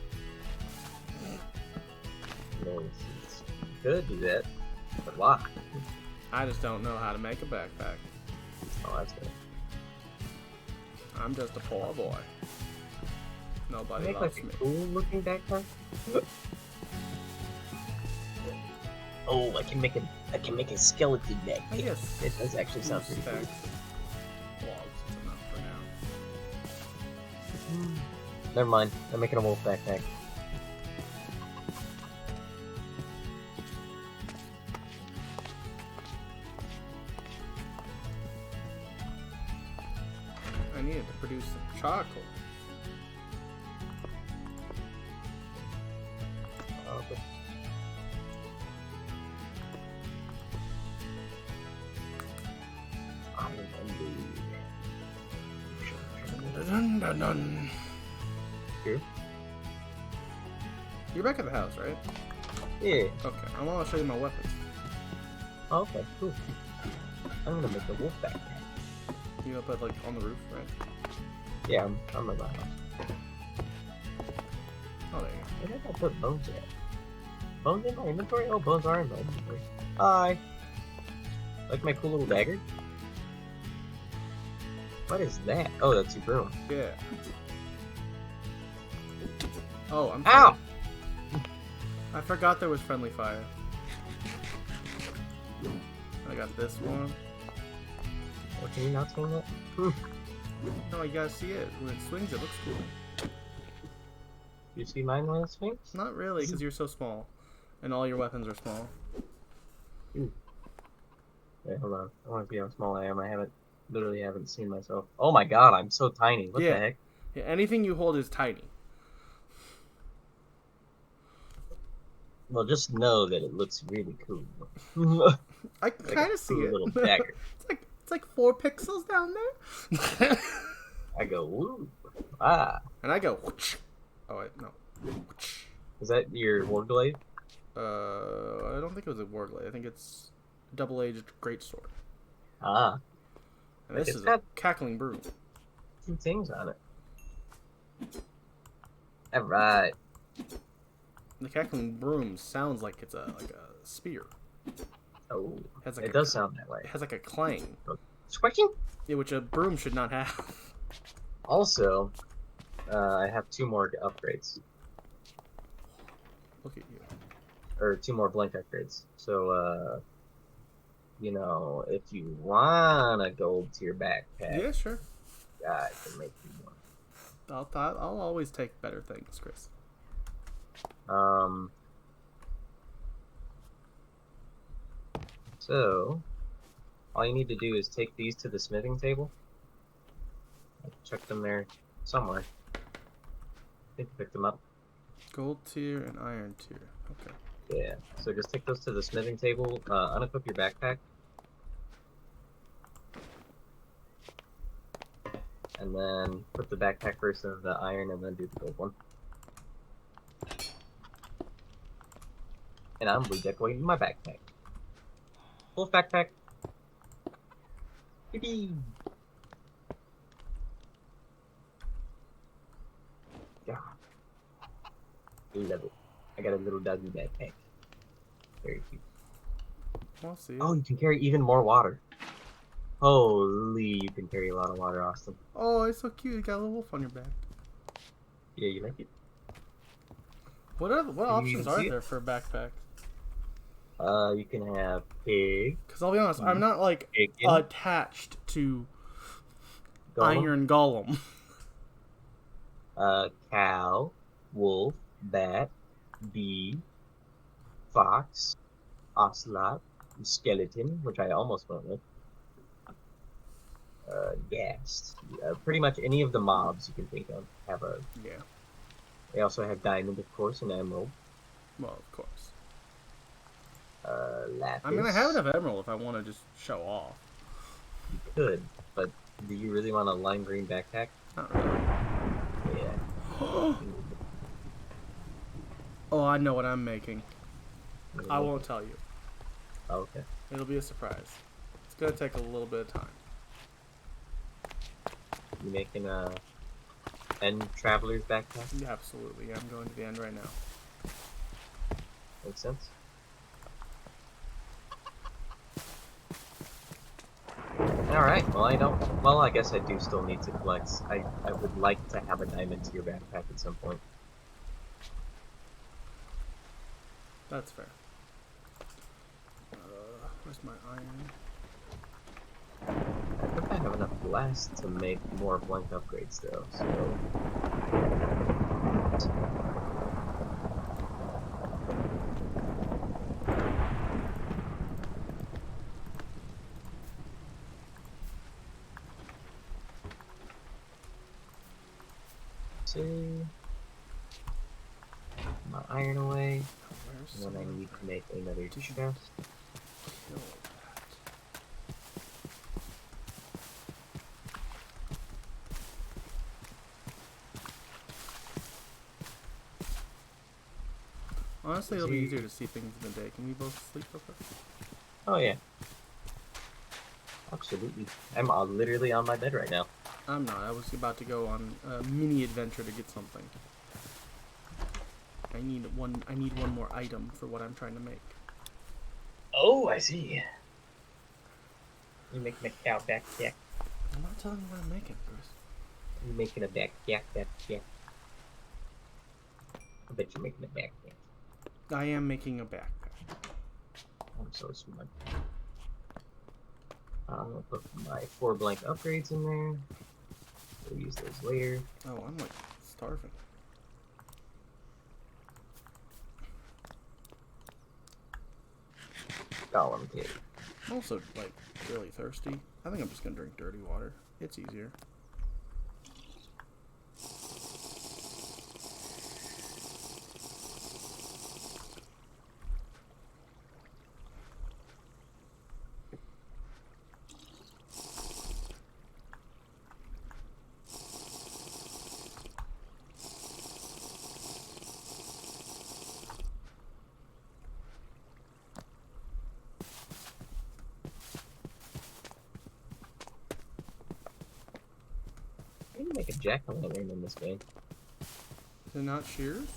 No, it's good to do that. But why? I just don't know how to make a backpack. Oh, that's good. I'm just a poor boy. Nobody Make loves like me. a cool looking backpack. Oh, I can make a skeleton backpack. I guess It does actually sound pretty cool. logs is enough for now. Never mind. I'm making a wolf backpack. I needed to produce some charcoal. Okay. Dun, dun, dun. Here? You're back at the house, right? Yeah. Okay, I want to show you my weapons. Okay, cool. I'm gonna make a wolf backpack. You up at, like, on the roof, right? Yeah, I'm at my house. Oh, there you Where did I put bones at? Bones in my inventory? Oh, bones are in my inventory. Hi. Like my cool little dagger? What is that? Oh, that's your broom. go. Yeah. Oh, I'm Ow! sorry. I forgot there was friendly fire. I got this one. Oh, can you not swing that? No, you gotta see it. When it swings, it looks cool. You see mine when it swings? Not really, because you're so small. And all your weapons are small. Wait, hold on. I want to see how small I am. Literally haven't seen myself. Oh my god, I'm so tiny. What the heck? Yeah, anything you hold is tiny. Well, just know that it looks really cool. I can Like kind a of see cool it. little dagger. It's like 4 pixels down there. I go, woo. Ah. And I go, whoosh. Oh, wait, no. Whoosh. Is that your warglaive? I don't think it was a warglaive. I think it's a double-edged greatsword. Ah. And this It's is a got- cackling broom. 2 things on it. Alright. The cackling broom sounds like it's a spear. Oh. Has like It a does sound that way. It has like a clang, Squishing? yeah, which a broom should not have. Also, I have 2 more upgrades. Look at you. Or 2 more blank upgrades. So, you know, if you wanna go to your backpack, Yeah, sure. I can make you one. I'll always take better things, Chris. So all you need to do is take these to the smithing table. I chucked them there somewhere. I think I picked them up. Gold tier and iron tier. Okay. Yeah. So just take those to the smithing table. Unequip your backpack. And then put the backpack first in the iron and then do the gold one. And I'm redecorating my backpack. Full backpack. Yippee! Yeah. Love it. I got a little doggy backpack. Very cute. I'll see it. Oh, you can carry even more water. Holy, you can carry a lot of water, Austin. Oh, it's so cute. You got a little wolf on your back. Yeah, you like it? What Can you options even are see it? there for a backpack? You can have pig, Because I'll be honest, I'm not like chicken, attached to golem, Iron Golem. cow, wolf, bat, bee, fox, ocelot, skeleton, which I almost went with, ghast. Pretty much any of the mobs you can think of have a. Yeah. They also have diamond, of course, and emerald. Well, of course. Lapis. I mean, I have enough emerald if I want to just show off. You could, but do you really want a lime green backpack? Not really. Yeah. Oh, I know what I'm making. I won't tell you. Oh, okay. It'll be a surprise. It's gonna take a little bit of time. You making a end traveler's backpack? Yeah, absolutely. I'm going to the end right now. Makes sense. Alright, well, I guess I do still need to collect. I would like to have a diamond to your backpack at some point. That's fair. Where's my iron? I think I have enough glass to make more blank upgrades, though, so. See. My iron away. Where's And then I need to make another chest. kill that? Honestly, it'll be easier to see things in the day. Can we both sleep real quick? Oh, yeah. Absolutely. I'm literally on my bed right now. I'm not. I was about to go on a mini adventure to get something. I need one more item for what I'm trying to make. Oh, I see. You're making a cow backpack. I'm not telling you what I'm making, Chris. You're making a backpack. I bet you're making a backpack. I am making a backpack. I'm so smart. I'm gonna put my 4 blank upgrades in there. We'll use those later. Oh, I'm like starving. Golem cake. I'm also like really thirsty. I think I'm just gonna drink dirty water. It's easier. I need to make a jack-o'-lantern in this game. Is it not shears?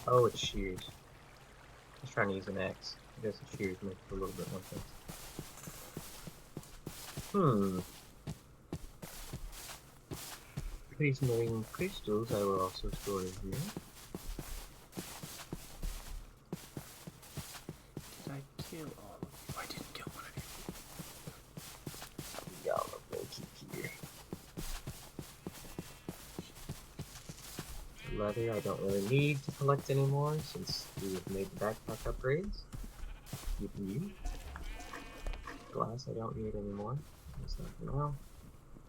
Oh, it's shears. I was trying to use an axe. I guess the shears make a little bit more sense. prismarine crystals I will also store in here. Did I kill all of you? I didn't kill one of you. Y'all will keep here. Leather I don't really need to collect anymore since we have made the backpack upgrades. You can use. Glass I don't need anymore. That's not for now.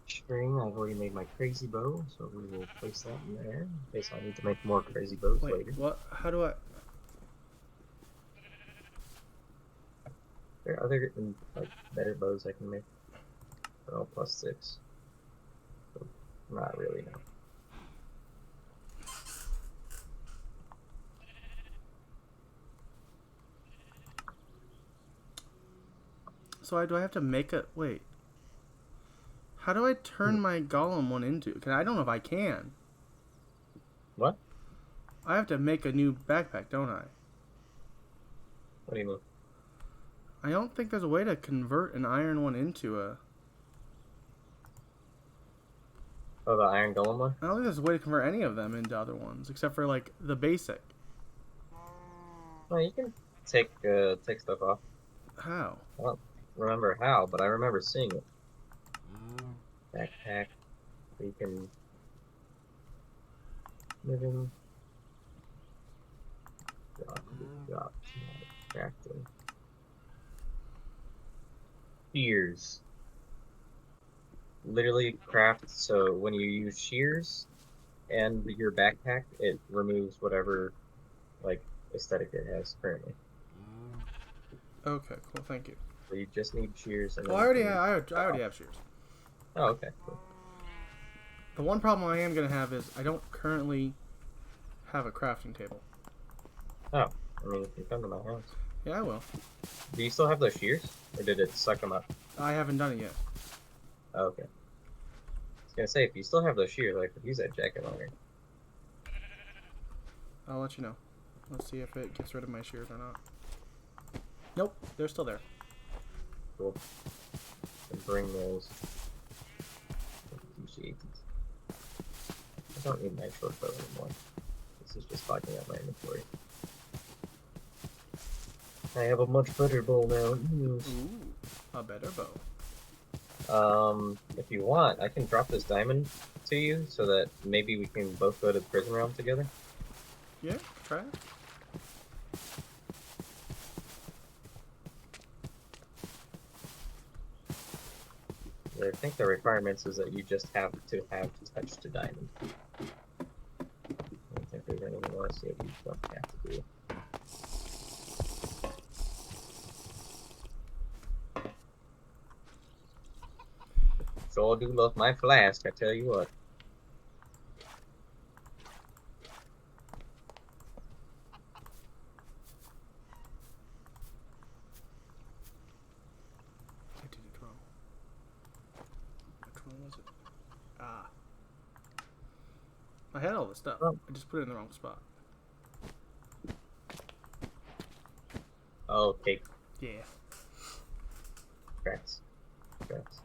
String, I've already made my crazy bow, so we will place that in there in case I need to make more crazy bows later. What? How do I... There are other like better bows I can make. Oh, +6. So, not really, no. So do I have to make a... Wait. How do I turn my golem one into... I don't know if I can. What? I have to make a new backpack, don't I? What do you mean? I don't think there's a way to convert an iron one into a... Oh, the iron golem one? I don't think there's a way to convert any of them into other ones, except for, like, the basic. Well, you can take stuff off. How? I don't remember how, but I remember seeing it. Backpack. You can... Living... Drop. Crafting. Shears. Literally craft, so when you use shears and your backpack, it removes whatever, like, aesthetic it has currently. Okay, cool, thank you. So you just need shears and... Well, I already have shears. Oh, okay, cool. The one problem I am going to have is I don't currently have a crafting table. Oh, I mean, if you come to my house. Yeah, I will. Do you still have those shears? Or did it suck them up? I haven't done it yet. Oh, okay. I was gonna say, if you still have those shears, I could use that jacket longer. I'll let you know. Let's see if it gets rid of my shears or not. Nope, they're still there. Cool. And bring those. Appreciate it. I don't need my short bow anymore. This is just fogging up my inventory. I have a much better bow now. Ooh, a better bow. If you want, I can drop this diamond to you so that maybe we can both go to the prison realm together. Yeah, try it. I think the requirements is that you just have to touched a diamond. I don't think there's anything else that you don't have to do. Sure do love my flask, I tell you what. I did it wrong. Which one was it? Ah. I had all the stuff. Oh. I just put it in the wrong spot. Oh, okay. Yeah. Congrats. Congrats.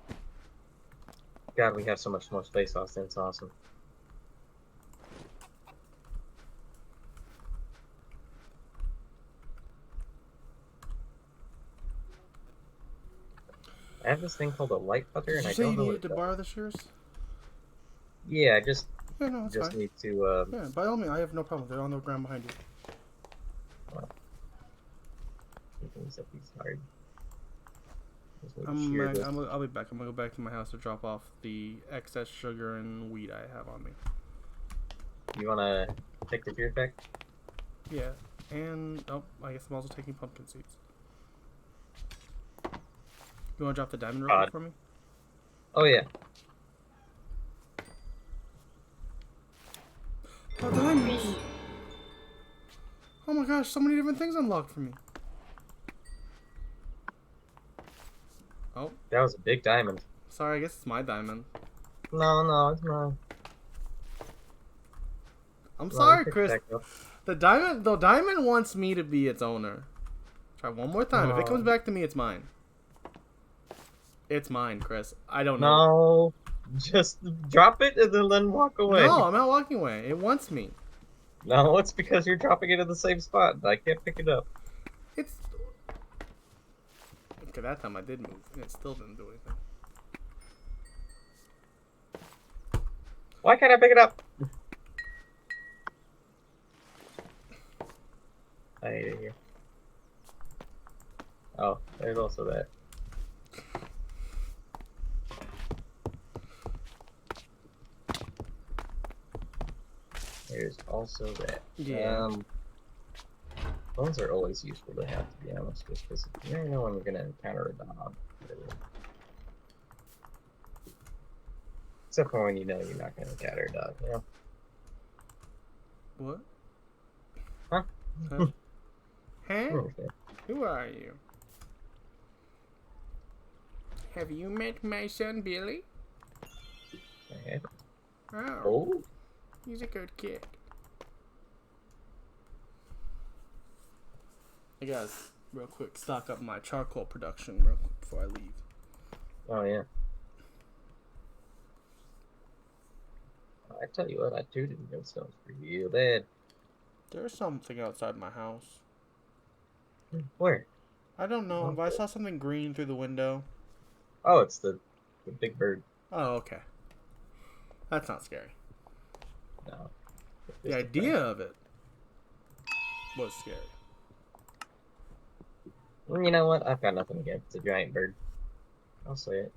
God, we have so much more space, Austin. It's awesome. I have this thing called a light cutter, Did and you I say don't you know needed what to borrow the shears? Yeah, I just Yeah, no, that's fine. need to. Yeah, by all means, I have no problem. They're on the ground behind you. Things up these hard. I'll be back. I'm gonna go back to my house to drop off the excess sugar and wheat I have on me. You wanna take the shears back? Yeah, and oh, I guess I'm also taking pumpkin seeds. You wanna drop the diamond real quick for me? Oh yeah. Oh, diamonds! Oh my gosh, so many different things unlocked for me. Oh. That was a big diamond. Sorry, I guess it's my diamond. No, it's mine. I'm sorry, Chris. The diamond wants me to be its owner. Try one more time. If it comes back to me, it's mine. It's mine, Chris. I don't know. No. Just drop it and then walk away. No, I'm not walking away. It wants me. No, it's because you're dropping it in the same spot. I can't pick it up. It's... Okay, that time I did move, and it still didn't do anything. Why can't I pick it up? I hate it here. Oh, there's also that. There's also that. Yeah. Bones are always useful to have, to be honest, just because you never know when you're gonna encounter a dog. Really. Except for when you know you're not gonna encounter a dog, you know? What? Huh? Huh? Huh? Okay. Who are you? Have you met my son Billy? Okay. Oh, Oh, he's a good kid. I gotta, real quick, stock up my charcoal production real quick before I leave. oh yeah. I tell you what, I too didn't go sounds real bad. There's something outside my house. Where? I don't know, but I saw something green through the window. Oh, it's the big bird. Oh, okay. That's not scary. No. The idea of it was scary. Well, you know what? I've got nothing against the giant bird. I'll say it.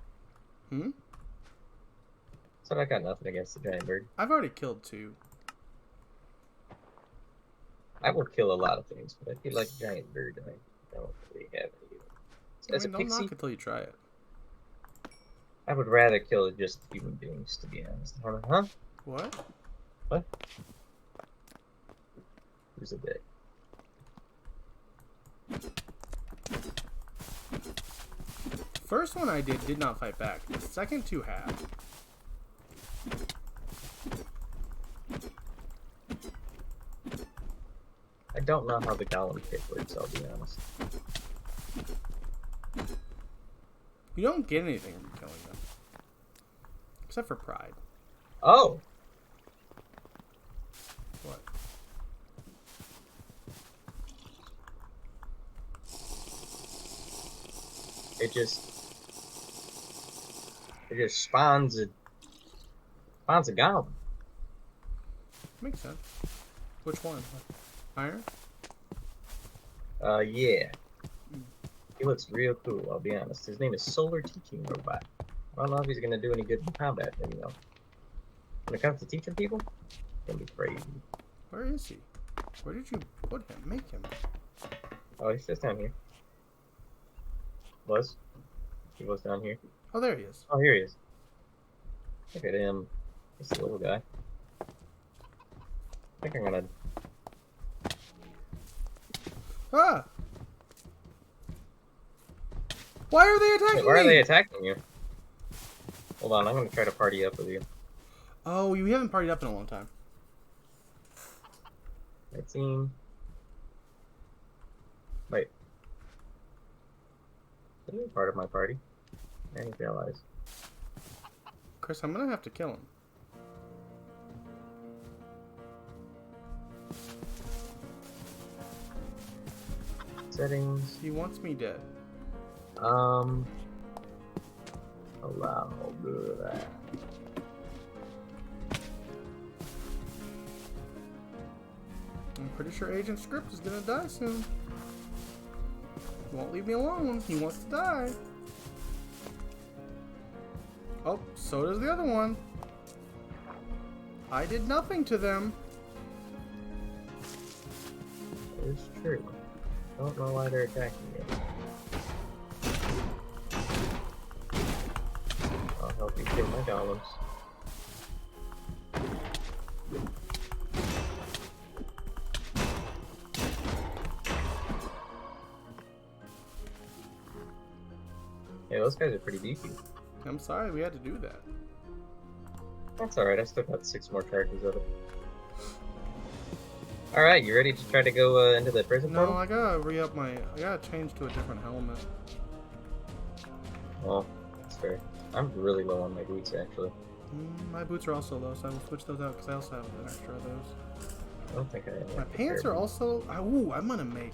Hmm? Said I got nothing against the giant bird. I've already killed 2. I will kill a lot of things, but I feel like a giant bird. I don't really have any. As a don't pixie, knock it till you try it. I would rather kill just human beings, to be honest. Huh? What? What? Who's a dick? First one I did not fight back. The second 2 have. I don't know how the golem kick works, I'll be honest. You don't get anything from killing them. Except for pride. Oh! What? It just spawns a golem. Makes sense. Which one? Iron? Yeah. He looks real cool, I'll be honest. His name is Solar Teaching Robot. I don't know if he's gonna do any good in combat, but you know. When it comes to teaching people, it's gonna be crazy. Where is he? Where did you put him? Make him. Oh, he's just down here. He was down here. Oh, there he is. Oh, here he is. Look at him. This little guy. I think I'm gonna... Ah! Why are they attacking Wait, why are me? they attacking you? Hold on, I'm gonna try to party up with you. Oh, you haven't partied up in a long time. My team. Wait. Is he part of my party? I didn't realize. Chris, I'm gonna have to kill him. Settings. He wants me dead. Allow that. I'm pretty sure Agent Script is gonna die soon. He won't leave me alone. He wants to die. Oh, so does the other one. I did nothing to them. It's true. Don't know why they're attacking you. I'll help you kill my golems. Yeah, those guys are pretty beefy. I'm sorry we had to do that. That's alright, I still got 6 more charges of it. Alright, you ready to try to go into the prison No, portal? I gotta re-up my... I gotta change to a different helmet. Well, that's fair. I'm really low on my boots, actually. My boots are also low, so I will switch those out because I also have an extra of those. I don't think I have My a pants pair are of boots. also. Ooh, I'm gonna make.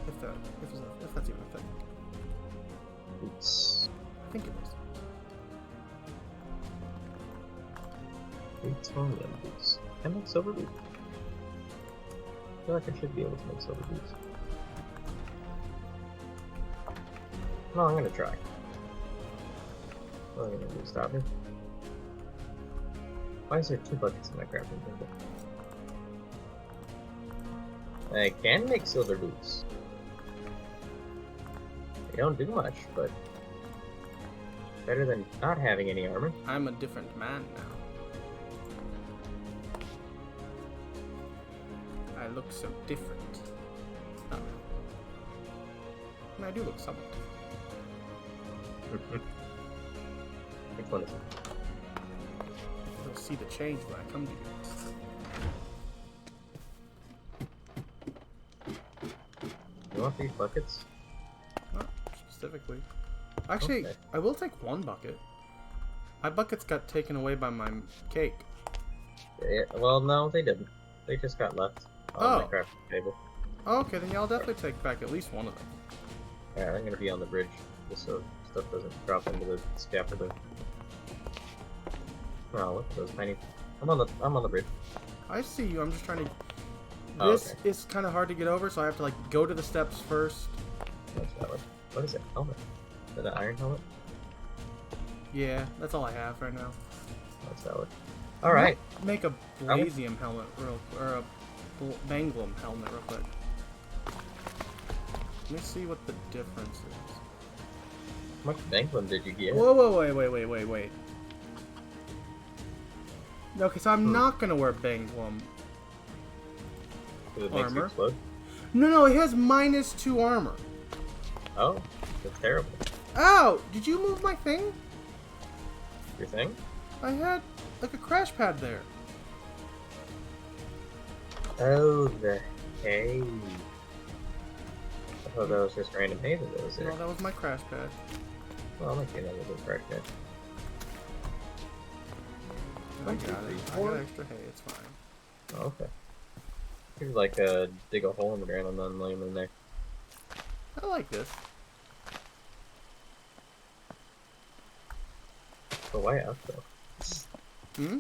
If that's even a thing. Boots. I think it is. Boots on them boots. I make silver boots. I feel like I should be able to make silver boots. No, I'm gonna try. What are you gonna do? Stop me? Why is there 2 buckets in my crafting table? I can make silver boots. They don't do much, but better than not having any armor. I'm a different man now. I look so different. Not really. I mean, I do look somewhat different. Which one is it? You'll see the change when I come to you. You want these buckets? Not specifically. Actually, Okay. I will take one bucket. My buckets got taken away by my cake. Yeah, well, no, they didn't. They just got left on my Oh. crafting table. Oh, okay, then yeah, I'll definitely take back at least one of them. Yeah, I'm gonna be on the bridge just so stuff doesn't drop into the scaffolding. Oh, look at those tiny. I'm on the bridge. I see you. I'm just trying to. Oh, This okay. is kind of hard to get over, so I have to like go to the steps first. That's valid. What is it? Helmet? Is that an iron helmet? Yeah, that's all I have right now. That's valid. All right. Make a Blazium helmet or a Banglum helmet real quick. Let me see what the difference is. How much Banklin did you get? Whoa, wait. Okay, so I'm not gonna wear Banglum. Because it makes you armor. explode? No, it has -2 armor. Oh, that's terrible. Ow! Did you move my thing? Your thing? I had like a crash pad there. Oh, the hay. I thought that was just random hay that was there. No, that was my crash pad. Well, I'll make you another little crack there. I got it. I got extra hay. It's fine. Oh, okay. You could like dig a hole in the ground and then lay them in there. I like this. But why up though? Hmm?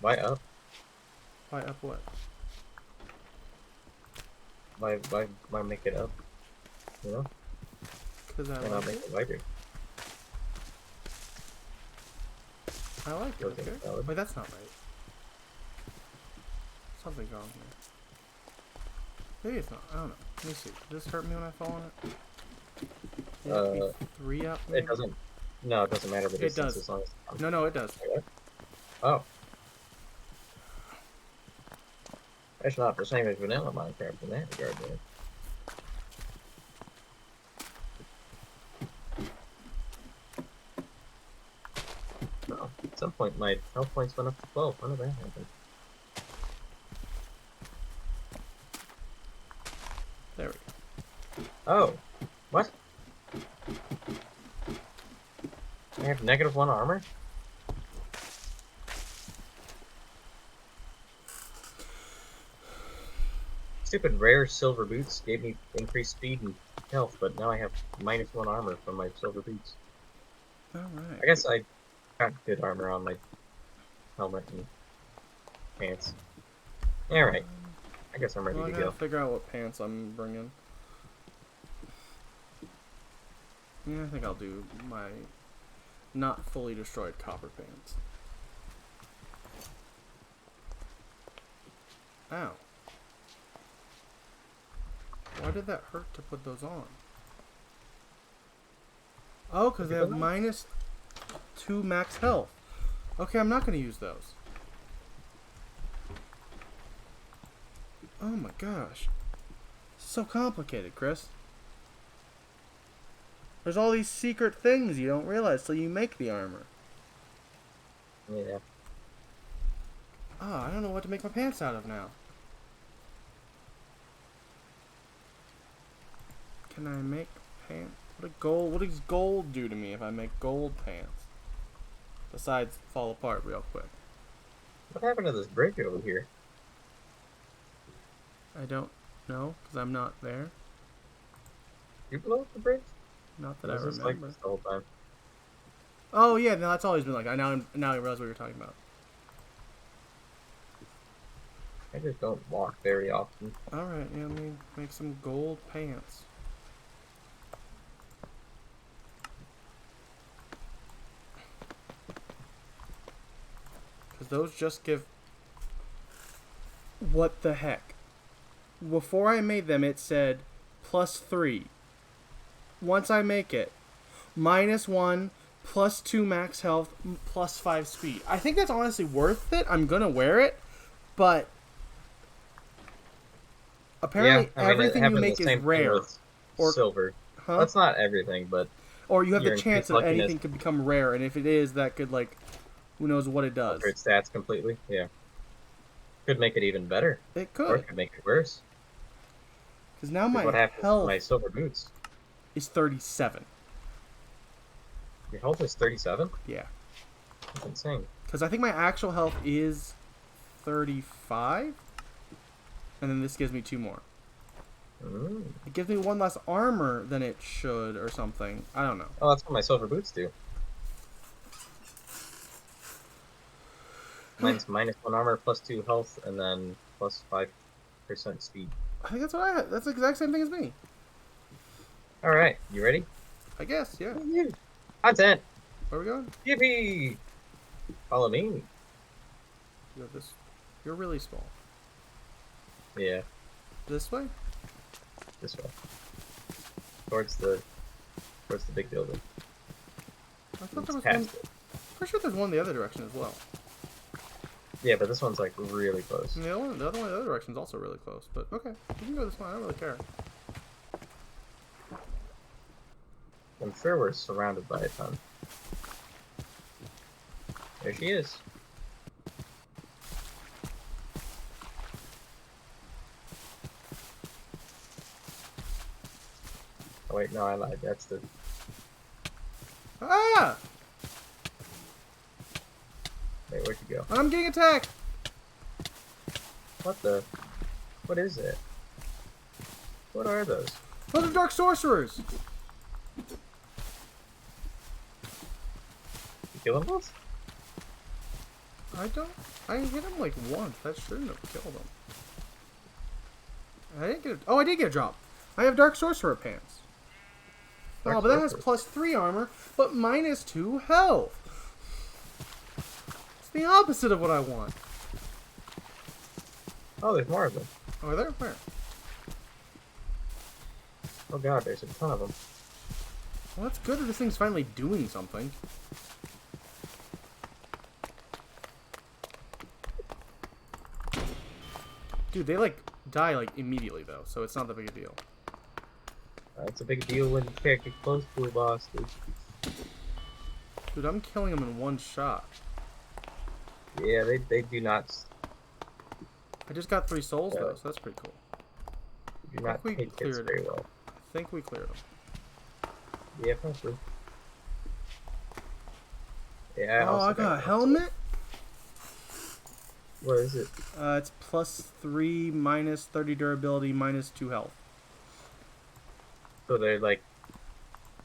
Why up? Why up what? Why make it up? You know? Because I Why not like make it. it wider? I like it. Okay, Okay. valid. Wait, that's not right. Something's wrong here. Maybe it's not. I don't know. Let me see. Does this hurt me when I fall on it? Will it be 3 up? Maybe? It doesn't. No, it doesn't matter the distance does. as long as. No, it does. Oh. That's not the same as vanilla Minecraft in that regard, man. Oh, at some point my health points went up to 12. When did that happen? There we go. Oh, what? I have -1 armor? Stupid rare silver boots gave me increased speed and health, but now I have -1 armor from my silver boots. Alright. I guess I got good armor on my helmet and pants. Alright. I guess I'm ready Well, I to gotta go. figure out what pants I'm bringing. Yeah, I think I'll do my not fully destroyed copper pants. Ow. Why did that hurt to put those on? Oh, because they have -2 max health. Okay, I'm not going to use those. Oh my gosh. So complicated, Chris. There's all these secret things you don't realize till you make the armor. Yeah. Ah, I don't know what to make my pants out of now. Can I make pants? What does gold do to me if I make gold pants? Besides fall apart real quick. What happened to this bridge over here? I don't know, because I'm not there. You blew up the bridge? Not that I Was this remember. like this the whole time? Oh yeah, no, that's always been like. Now I realize what you're talking about. I just don't walk very often. Alright, yeah, let me make some gold pants. Because those just give... What the heck? Before I made them, it said +3. Once I make it, -1, +2 max health, +5 speed. I think that's honestly worth it. I'm gonna wear it, but apparently everything you make is rare. Or silver. Huh? That's not everything, but or you have the your chance that luckiness- anything could become rare, and if it is, that could like, who knows what it does. alter its stats completely. Yeah. Could make it even better. It Or it could, could make it worse. because now my What happens to health my silver boots? is 37. Your health is 37? Yeah, That's insane. because I think my actual health is 35, and then this gives me 2 more. Mm. It gives me 1 less armor than it should, or something. I don't know. Oh, that's what my silver boots do. Mine's -1 armor, +2 health, and then +5% speed. I think that's what I had. That's the exact same thing as me. Alright, you ready? I guess, yeah. Content! Where are we going? Yippee! Follow me. You have this. You're really small. Yeah, This way? this way. Towards the big building. I thought there was Past one. it. Pretty sure there's one the other direction as well. Yeah, but this one's like really close. And the other one in the other direction is also really close. But okay, we can go this way. I don't really care. I'm sure we're surrounded by a ton. There she is. Oh wait, no, I lied. That's the... Ah! Wait, where'd you go? I'm getting attacked. What the... What is it? What are those? Those are dark sorcerers. You kill them both? I hit them like once. That shouldn't have killed them. I didn't get. I did get a drop. I have dark sorcerer pants. Dark but that has sorcerer. +3 armor, but -2 health. It's the opposite of what I want. Oh, there's more of them. Oh, are there? Where? Oh god, there's a ton of them. Well, that's good that this thing's finally doing something. Dude, they like die like immediately though, so it's not that big a deal. It's a big deal when you can't get close to a boss, dude. Dude, I'm killing them in 1 shot. Yeah, they do not... I just got 3 souls Yeah. though, so that's pretty cool. Do not we take hits cleared very well. I think we cleared them. Yeah, probably. Yeah, Oh, I got a helmet? What is it? It's +3, -30 durability, -2 health. So they're like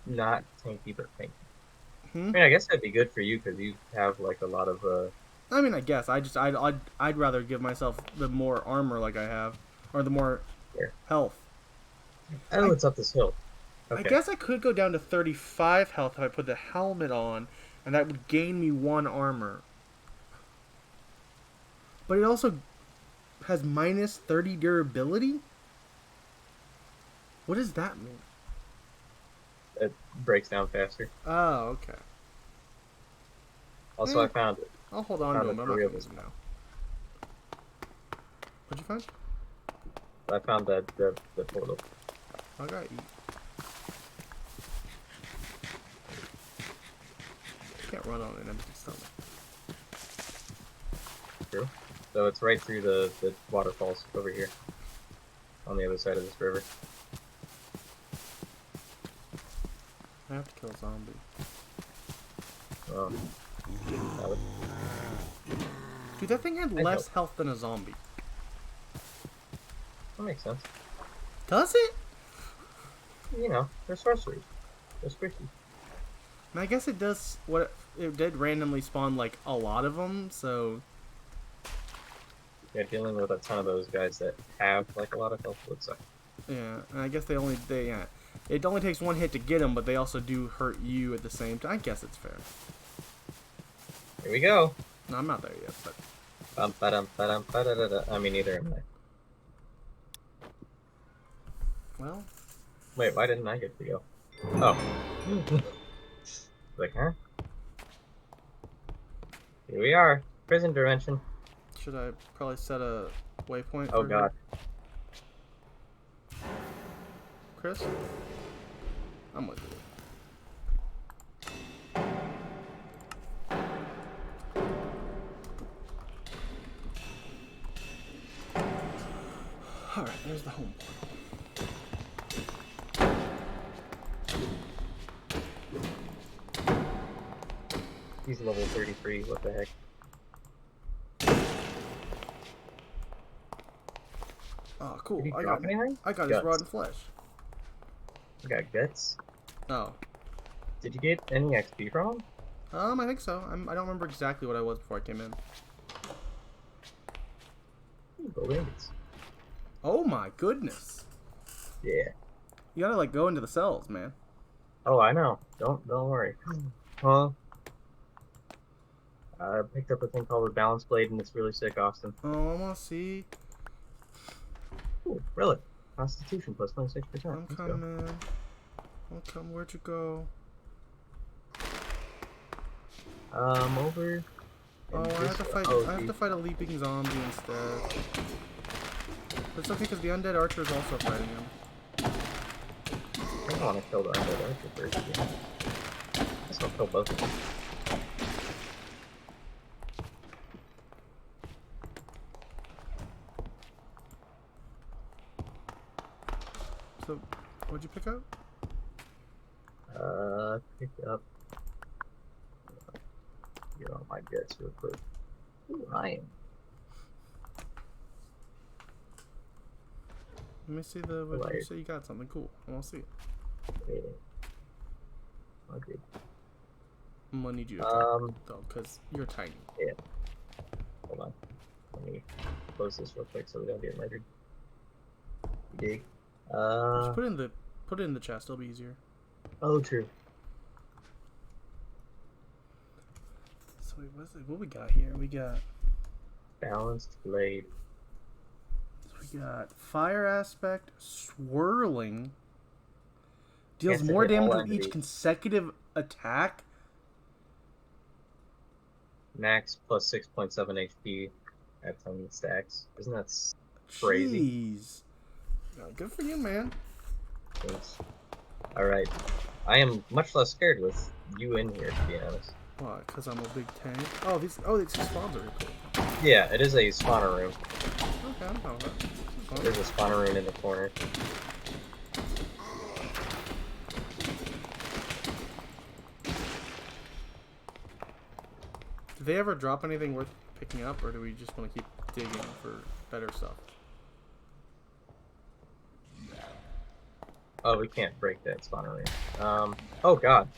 not tanky but tanky. Hmm? I mean, I guess that'd be good for you because you have like a lot of I mean, I guess I'd rather give myself the more armor like I have, or the more Here. health. Oh, it's up this hill. I guess I could go down to 35 health if I put the helmet on, and that would gain me 1 armor. But it also has -30 durability? What does that mean? It breaks down faster. Oh, okay. Also, I found it. I'll hold on to Found him. it I'm for not real going to use this him now. What'd you find? I found that the portal. I gotta eat. Can't run on an empty stomach. True. So it's right through the waterfalls over here, on the other side of this river. I have to kill a zombie. Oh. That would... Dude, that thing had less health than a zombie. That makes sense. Does it? You know, they're sorcerers. They're squishy. And I guess it does what it did randomly spawn like a lot of them, so Yeah, dealing with a ton of those guys that have like a lot of health would suck. yeah. And I guess yeah. It only takes one hit to get them, but they also do hurt you at the same time. I guess it's fair. Here we go. No, I'm not there yet, but I mean, neither am I. well, Wait, why didn't I get to go? Oh. Like, huh? Here we are. Prison dimension. should I probably set a waypoint? Oh for god. her? Chris, I'm with you. All right, there's the home portal. He's level 33, what the heck? Oh, cool. Did he drop anything? I got his rotten flesh. I got guts. Oh. Did you get any XP from him? I think so. I don't remember exactly what I was before I came in. Gold ingots. Oh my goodness. Yeah. You gotta like go into the cells, man. Oh, I know. Don't worry. Huh? I picked up a thing called a balance blade, and it's really sick, Austin. Oh, I wanna see. Ooh, really? Constitution plus 26%. I'm coming. I'm coming. Where'd you go? Over. Oh, I have to fight. Oh, I have to fight a leaping zombie instead. But it's okay because the undead archer is also fighting him. I don't want to kill the undead archer first. Yeah. Let's not kill both of them. So, what'd you pick up? Pick up. Get on my guts real quick. Ooh, iron. Let me see the. What you say you got something cool. I want to see it. Yeah. Okay. I'm gonna need you to talk, though, because you're tiny. Yeah. Hold on. Let me close this real quick so we don't get murdered. Dig. Just put it in the chest. It'll be easier. Oh, true. So wait, what we got here? We got. Balanced blade. We got fire aspect, swirling. Deals Can't more hit all damage with each enemies. consecutive attack. Max plus 6.7 HP at 10 stacks. Isn't that crazy? Jeez. Good for you, man. Thanks. Alright. I am much less scared with you in here, to be honest. Why? Because I'm a big tank. Oh, these spawns are really cool. Yeah, it is a spawner room. Okay, I'm fine with that. This is fun. There's a spawner room in the corner. Did they ever drop anything worth picking up, or do we just want to keep digging for better stuff? Oh, we can't break that spawner room. Oh god.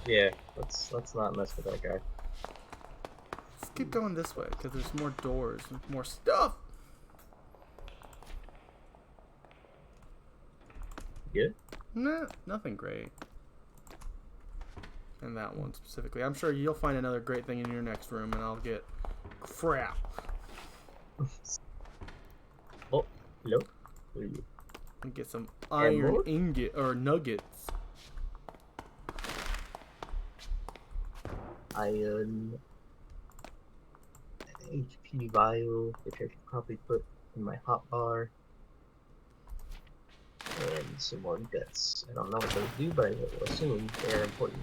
Yeah, let's not mess with that guy. Let's keep going this way, because there's more doors and more stuff. Good? Nah, nothing great. And that one specifically. I'm sure you'll find another great thing in your next room, and I'll get crap. Oh, hello? Who are you? And get some iron ingot or nuggets. Iron HP vial, which I should probably put in my hotbar. And some more guts. I don't know what those do, but I will assume they are important.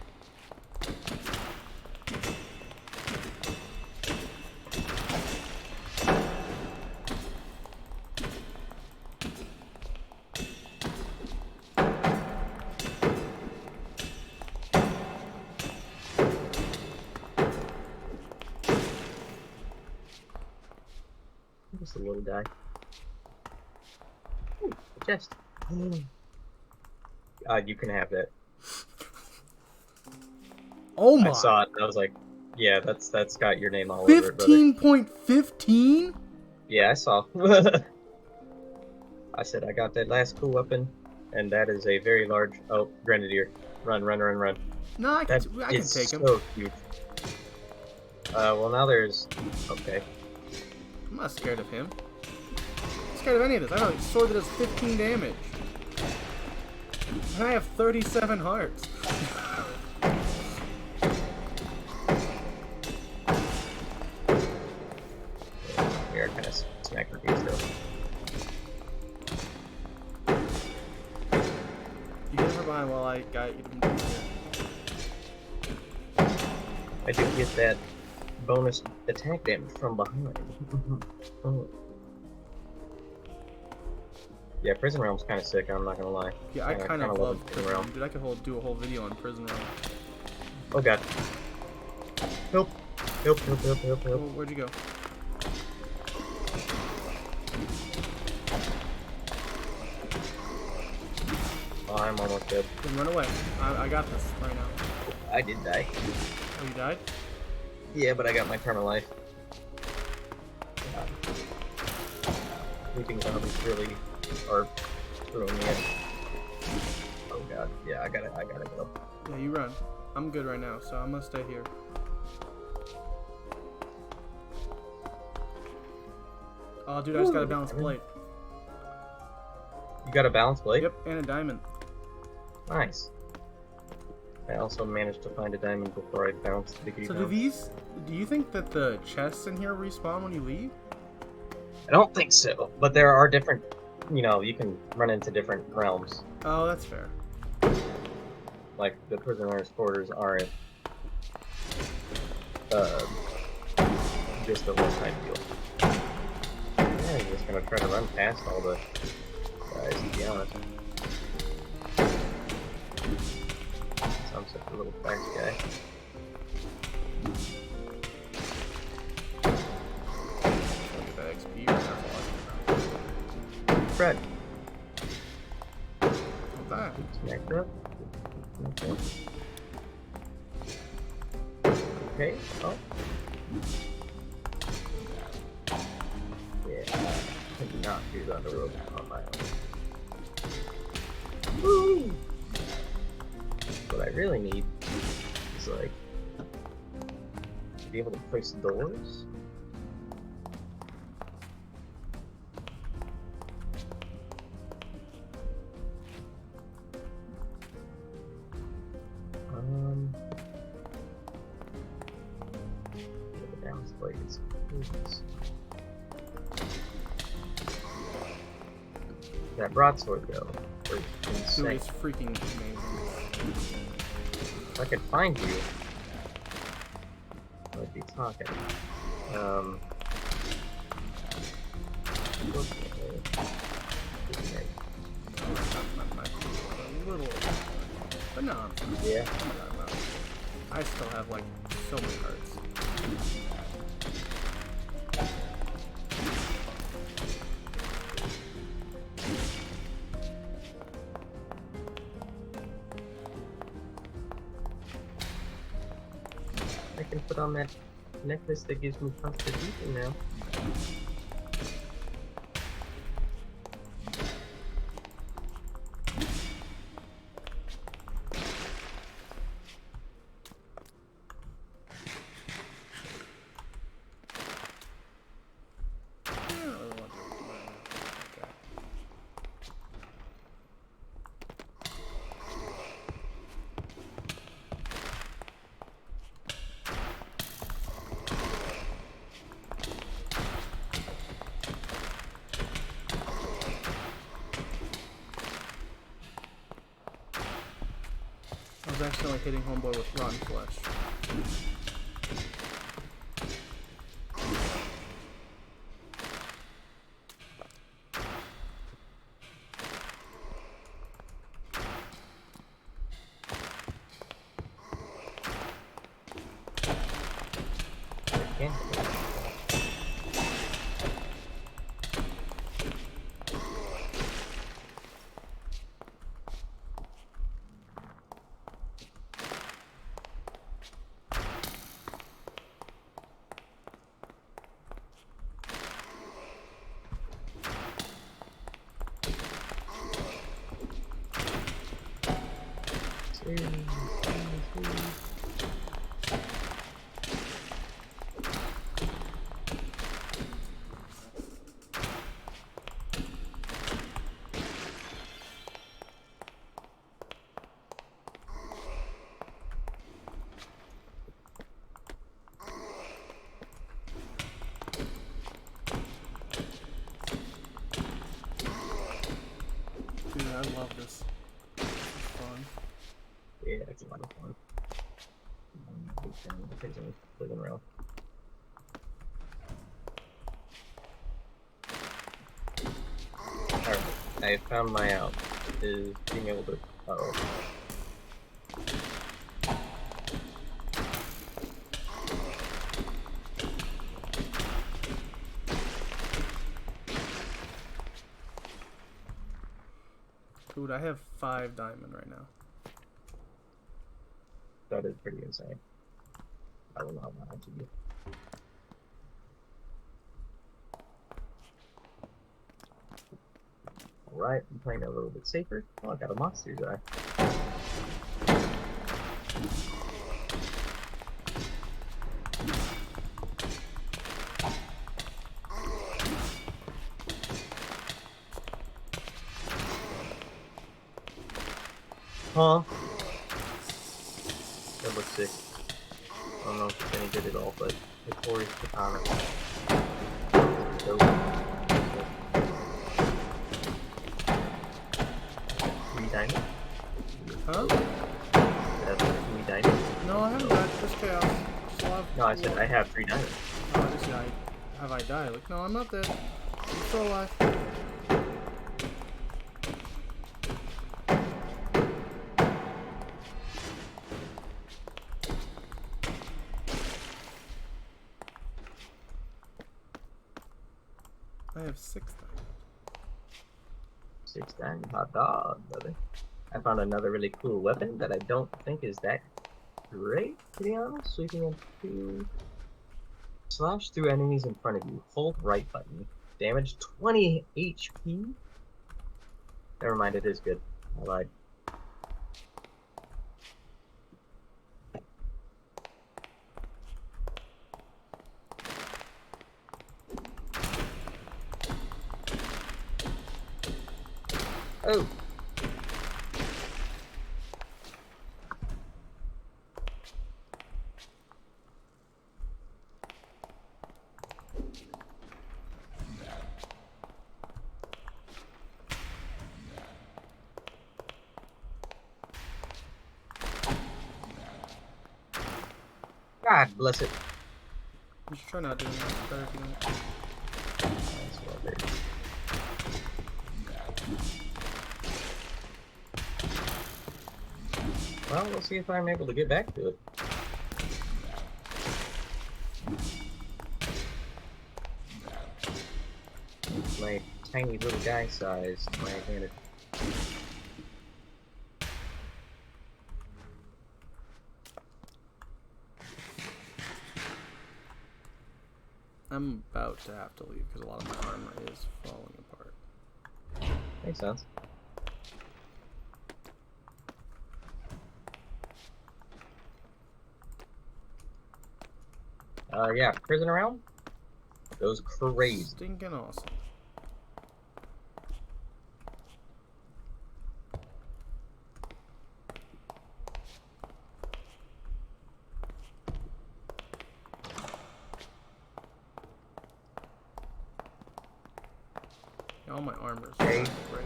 Just a little guy. Ooh, a chest. You can have that. Oh my. I saw it and I was like, yeah, that's got your name all over it, brother. 15.15? Yeah, I saw. I said I got that last cool weapon, and that is a very large. Oh, grenadier! Run, run, run, run! No, I That can is take him. so huge. Well now there's. Okay. I'm not scared of him. I'm scared of any of this. I have a sword that does 15 damage. And I have 37 hearts. We are kind of smack reviews though. You get her behind while I got you to move here. I do get that bonus attack damage from behind. Oh. Yeah, Prison Realm's kind of sick. I'm not gonna lie. Yeah, I kind of love Prison Realm. Realm. Dude, I could do a whole video on Prison Realm. Oh god. Help! Help! Help! Help! Help! Oh, Help! where'd you go? Oh, I'm almost dead. Then run away. I got this right now. I did die. Oh, you died? Yeah, but I got my perma life. Sleeping zombies really are screwing me in. Oh god, yeah, I gotta go. Yeah, you run. I'm good right now, so I'm gonna stay here. Oh, dude, I just got a balanced blade. You got a balanced blade? Yep, and a diamond. Nice. I also managed to find a diamond before I bounced the So do you think that the chests in here respawn when you leave? I don't think so, but there are different, you can run into different realms. Oh, that's fair. Like, the prisoner's quarters aren't just a one-time deal. Yeah, I'm just gonna try to run past all the guys, to be honest. I'm such a little fast guy. Look at that XP right now. Fred. What's that? Smack her up. Okay. Oh. Yeah. I cannot do that on the road on my own. Woo! What I really need is like to be able to place doors. The balance plate is that broadsword though. Dude, Insane. it's freaking amazing. If I could find you, I'd be talking. Okay. A little, but no. Yeah. I still have like so many hearts. I can put on that necklace that gives me constitution now. I was accidentally hitting homeboy with rotten flesh. one. Prison rail. Alright, I found my out. Is being able to. Uh-oh. Dude, I have 5 diamond right now. That is pretty insane. I will not lie to you. Alright, I'm playing a little bit safer. Oh, I got a monster guy. Huh? That looks sick. I don't know if it's any good at all, but Victoria's katana. Dope. 3 diamonds? Huh? That's 3 diamonds? No, I haven't died. Just chaos. Still have No, I said I have 3 diamonds. Oh, I just died. Have I died? Like, no, I'm not dead. I'm still alive. I have 6 diamonds. 6 diamonds, hot dog, brother. I found another really cool weapon that I don't think is that great, to be honest. Sweeping into... Slash through enemies in front of you. Hold right button. Damage 20 HP? Never mind, it is good. I lied. Oh! God bless it. You should try not doing that. Better if you don't. That's well there. Well, we'll see if I'm able to get back to it. My tiny little guy size to my advantage. I'm about to have to leave because a lot of my armor is falling apart. Makes sense. Yeah, prisoner realm goes crazy. Stinking awesome. All my armor's Hey. break.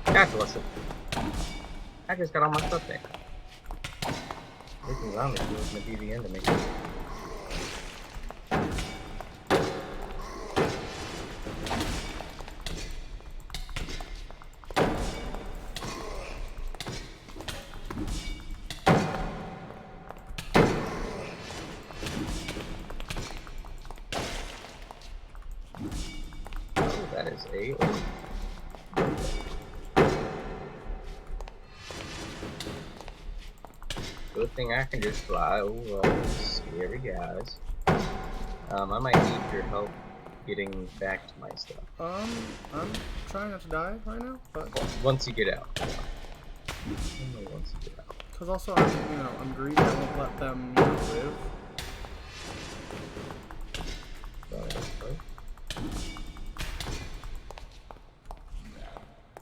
God bless it. I just got all my stuff back. Looking around me was gonna be the end of me. Oh, that is a. Good thing I can just fly over all these scary guys. I might need your help getting back to my stuff. I'm trying not to die right now, but Once you get out. Only once you get out. because also I'm greedy. I won't let them live.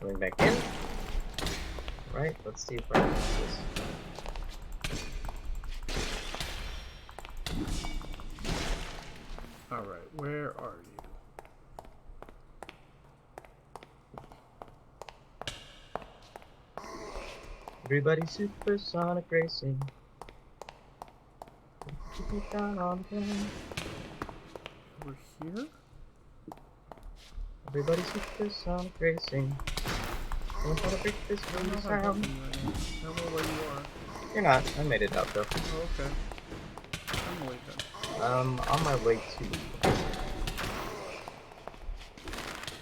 Going back in. Right, let's see if I can do this. Alright, where are you? Everybody supersonic racing. Keep it down on the ground. Over here? Everybody supersonic racing. Don't wanna break this I don't know really if I'm helping sound. you right now. I don't know where you are. You're not. I made it out though. Oh, okay. I'm leaving. On my way to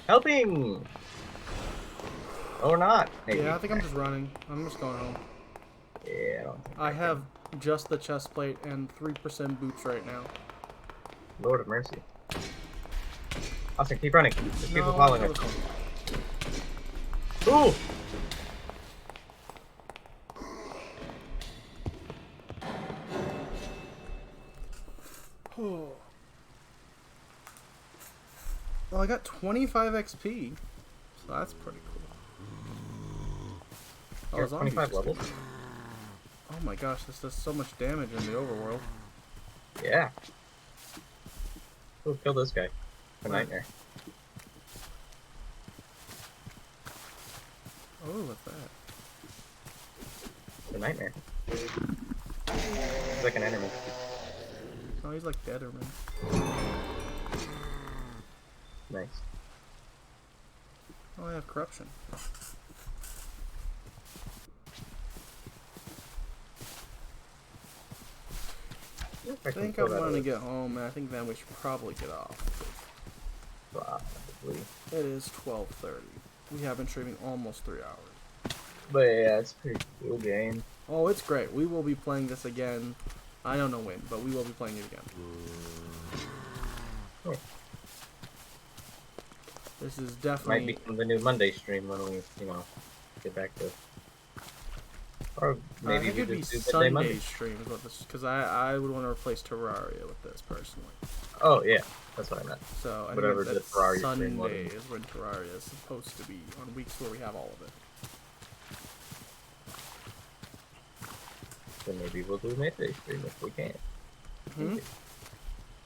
helping. Or not? Maybe. Yeah, I think I'm just running. I'm just going home. Yeah, I don't think I have just the chest plate and 3% boots right now. Lord of mercy. Austin, keep running. There's people No, following I us. was- Ooh! Oh. Well, I got 25 XP, so that's pretty cool. You're Oh, zombies 25 just levels? came out. Oh my gosh, this does so much damage in the overworld. Yeah. Ooh, kill this guy. A Right. nightmare. Oh, what's that? A nightmare. He's like an enemy. Oh, he's like dead or man. Nice. Oh, I have corruption. I think I'm gonna get home, and I think then we should probably get off. Probably. It is 12:30. We have been streaming almost 3 hours. But yeah, it's a pretty cool game. Oh, it's great. We will be playing this again. I don't know when, but we will be playing it again. Cool. This is Might definitely... become the new Monday stream when we, get back to. Or maybe it could we be just do Sunday Monday. Sunday stream is what this, because I would want to replace Terraria with this personally. Oh yeah, that's what I meant. So I Whatever think the that Terraria stream was. Sunday is when Terraria is supposed to be on weeks where we have all of it. Then maybe we'll do a midday stream if we can't. Hmm? I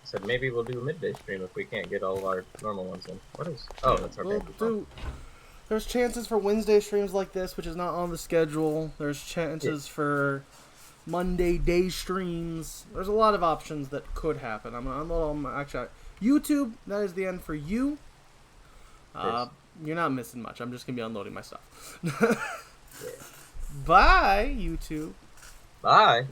said maybe we'll do a midday stream if we can't get all of our normal ones in. What is? Oh, that's our We'll bank account. do. There's chances for Wednesday streams like this, which is not on the schedule. There's chances for Monday day streams. There's a lot of options that could happen. Actually, YouTube, that is the end for you. Yes. You're not missing much. I'm just gonna be unloading my stuff. Yeah. Bye, YouTube. Bye.